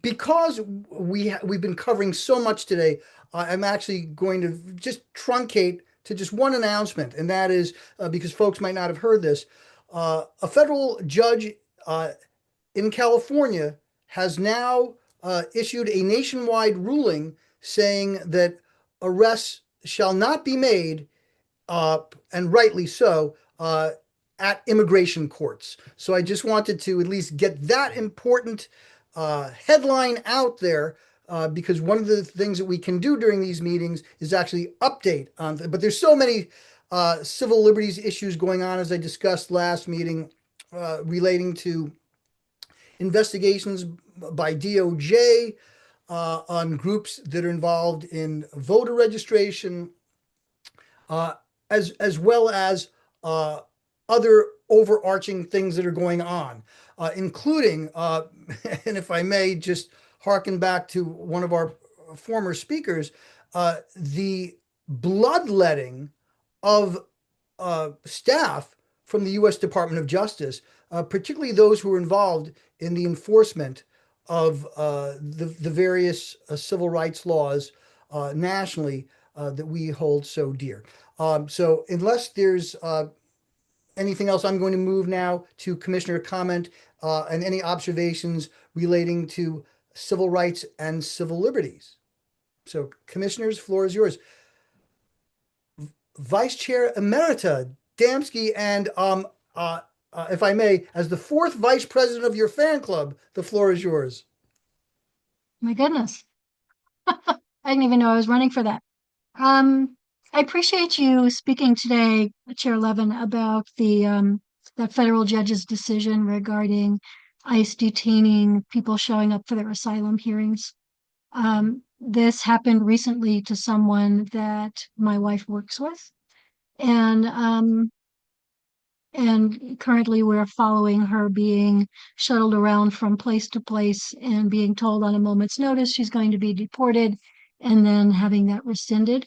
S1: Because we've been covering so much today, I'm actually going to just truncate to just one announcement, and that is because folks might not have heard this. A federal judge in California has now issued a nationwide ruling saying that arrests shall not be made, and rightly so, at immigration courts. So I just wanted to at least get that important headline out there, because one of the things that we can do during these meetings is actually update on, but there's so many civil liberties issues going on, as I discussed last meeting, relating to investigations by DOJ on groups that are involved in voter registration, as well as other overarching things that are going on, including, and if I may just harken back to one of our former speakers, the bloodletting of staff from the U.S. Department of Justice, particularly those who are involved in the enforcement of the various civil rights laws nationally that we hold so dear. So unless there's anything else, I'm going to move now to commissioner comment and any observations relating to civil rights and civil liberties. So commissioners, floor is yours. Vice Chair Emerita Damsky, and if I may, as the 4th vice president of your fan club, the floor is yours.
S5: My goodness. I didn't even know I was running for that. I appreciate you speaking today, Chair Levin, about the that federal judge's decision regarding ICE detaining people showing up for their asylum hearings. This happened recently to someone that my wife works with, and currently we're following her being shuttled around from place to place and being told on a moment's notice she's going to be deported, and then having that rescinded.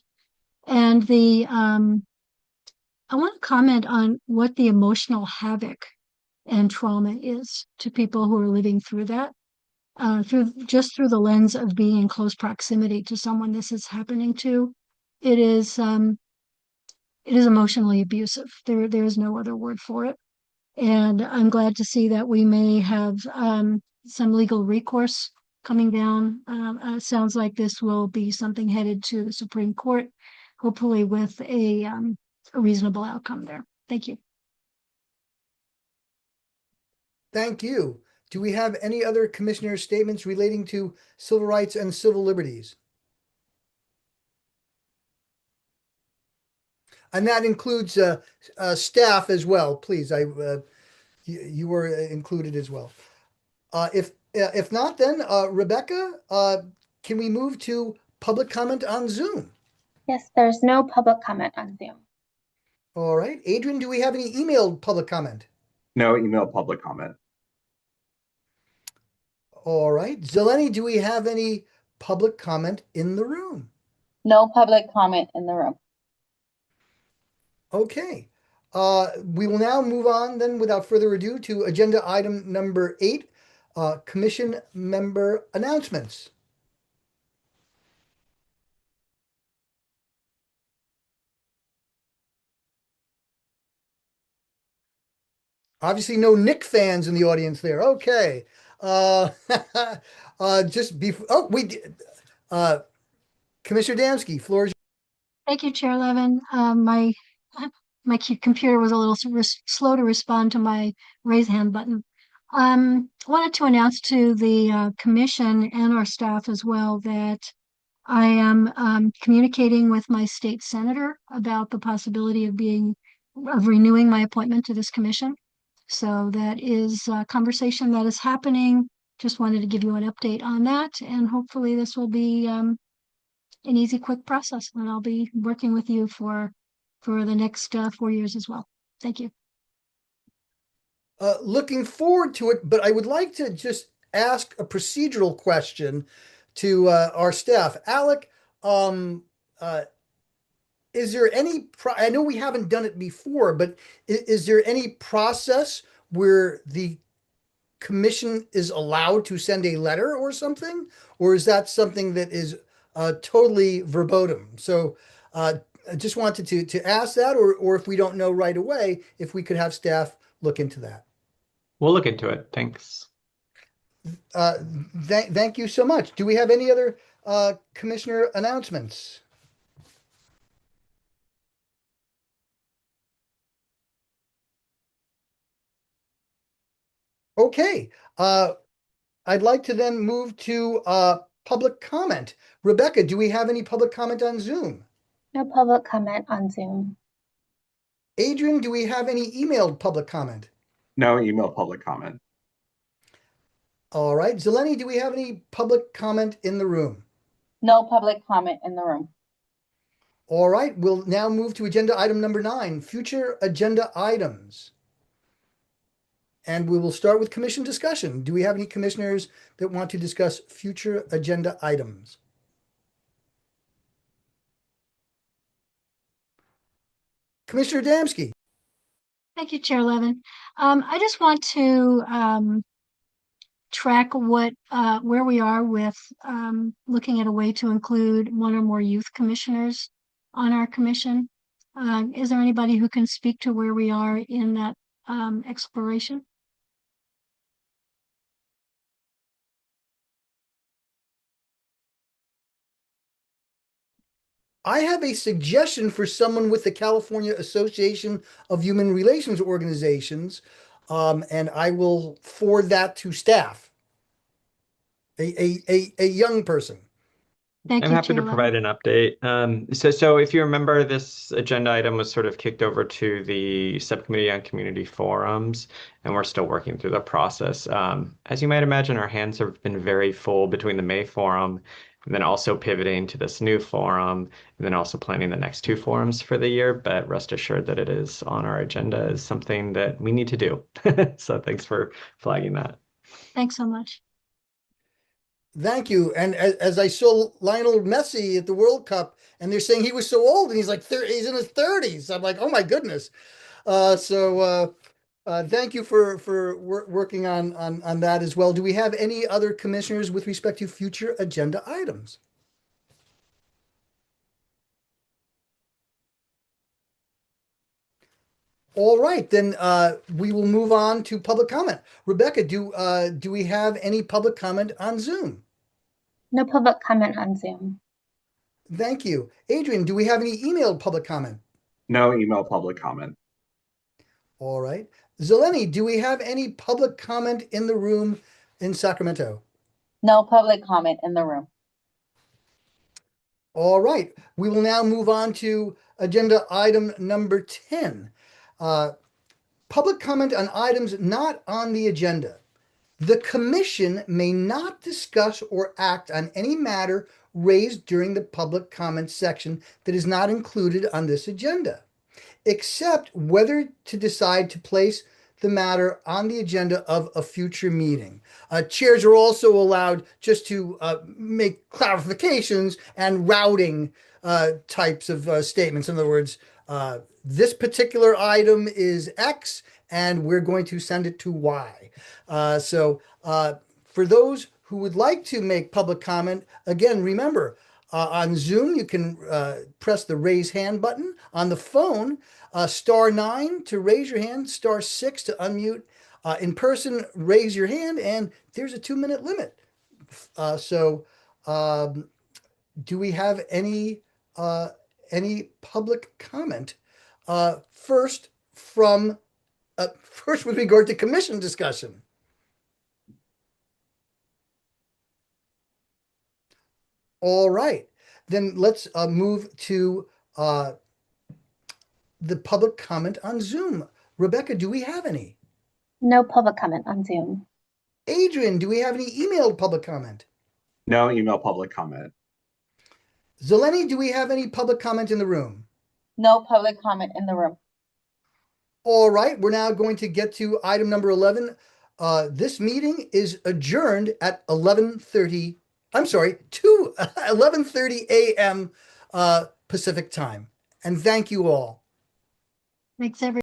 S5: And I want to comment on what the emotional havoc and trauma is to people who are living through that, through the lens of being in close proximity to someone this is happening to. It is emotionally abusive. There is no other word for it. And I'm glad to see that we may have some legal recourse coming down. Sounds like this will be something headed to the Supreme Court, hopefully with a reasonable outcome there. Thank you.
S1: Thank you. Do we have any other commissioner statements relating to civil rights and civil liberties? And that includes staff as well, please. You were included as well. If not, then Rebecca, can we move to public comment on Zoom?
S4: Yes, there's no public comment on Zoom.
S1: All right. Adrian, do we have any emailed public comment?
S6: No email public comment.
S1: All right. Zeleny, do we have any public comment in the room?
S7: No public comment in the room.
S1: Okay. We will now move on then without further ado to agenda item number 8, commission member announcements. Obviously no Nick fans in the audience there. Okay. Just before, Commissioner Damsky, floor is.
S5: Thank you, Chair Levin. My computer was a little slow to respond to my raise hand button. Wanted to announce to the commission and our staff as well that I am communicating with my state senator about the possibility of renewing my appointment to this commission. So that is a conversation that is happening. Just wanted to give you an update on that, and hopefully this will be an easy, quick process, and I'll be working with you for the next 4 years as well. Thank you.
S1: Looking forward to it, but I would like to just ask a procedural question to our staff. Alec, is there any, I know we haven't done it before, but is there any process where the commission is allowed to send a letter or something? Or is that something that is totally verboten? So I just wanted to ask that, or if we don't know right away, if we could have staff look into that.
S2: We'll look into it. Thanks.
S1: Thank you so much. Do we have any other commissioner announcements? Okay. I'd like to then move to public comment. Rebecca, do we have any public comment on Zoom?
S4: No public comment on Zoom.
S1: Adrian, do we have any emailed public comment?
S6: No email public comment.
S1: All right. Zeleny, do we have any public comment in the room?
S7: No public comment in the room.
S1: All right. We'll now move to agenda item number 9, future agenda items. And we will start with commission discussion. Do we have any commissioners that want to discuss future agenda items? Commissioner Damsky.
S5: Thank you, Chair Levin. I just want to track where we are with looking at a way to include one or more youth commissioners on our commission. Is there anybody who can speak to where we are in that exploration?
S1: I have a suggestion for someone with the California Association of Human Relations Organizations, and I will forward that to staff. A young person.
S5: Thank
S2: I'm
S5: you,
S2: happy
S5: Chair
S2: to
S5: Levin.
S2: provide an update. So if you remember, this agenda item was sort of kicked over to the Subcommittee on Community Forums, and we're still working through the process. As you might imagine, our hands have been very full between the May forum and then also pivoting to this new forum, and then also planning the next two forums for the year. But rest assured that it is on our agenda as something that we need to do. So thanks for flagging that.
S5: Thanks so much.
S1: Thank you. And as I saw Lionel Messi at the World Cup, and they're saying he was so old, and he's like he's in his 30s. I'm like, oh my goodness. Thank you for working on that as well. Do we have any other commissioners with respect to future agenda items? All right, then we will move on to public comment. Rebecca, do we have any public comment on Zoom?
S4: No public comment on Zoom.
S1: Thank you. Adrian, do we have any emailed public comment?
S6: No email public comment.
S1: All right. Zeleny, do we have any public comment in the room in Sacramento?
S7: No public comment in the room.
S1: All right. We will now move on to agenda item number 10. Public comment on items not on the agenda. The commission may not discuss or act on any matter raised during the public comment section that is not included on this agenda, except whether to decide to place the matter on the agenda of a future meeting. Chairs are also allowed just to make clarifications and routing types of statements. In other words, this particular item is X, and we're going to send it to Y. For those who would like to make public comment, again, remember, on Zoom, you can press the raise hand button. On the phone, *9 to raise your hand, *6 to unmute. In person, raise your hand, and there's a 2-minute limit. Do we have any public comment? First with regard to commission discussion. All right, then let's move to the public comment on Zoom. Rebecca, do we have any?
S4: No public comment on Zoom.
S1: Adrian, do we have any emailed public comment?
S6: No email public comment.
S1: Zeleny, do we have any public comment in the room?
S7: No public comment in the room.
S1: All right, we're now going to get to item number 11. This meeting is adjourned at 11:30. I'm sorry, to 11:30 a.m. Pacific time. And thank you all.
S5: Thanks, everyone.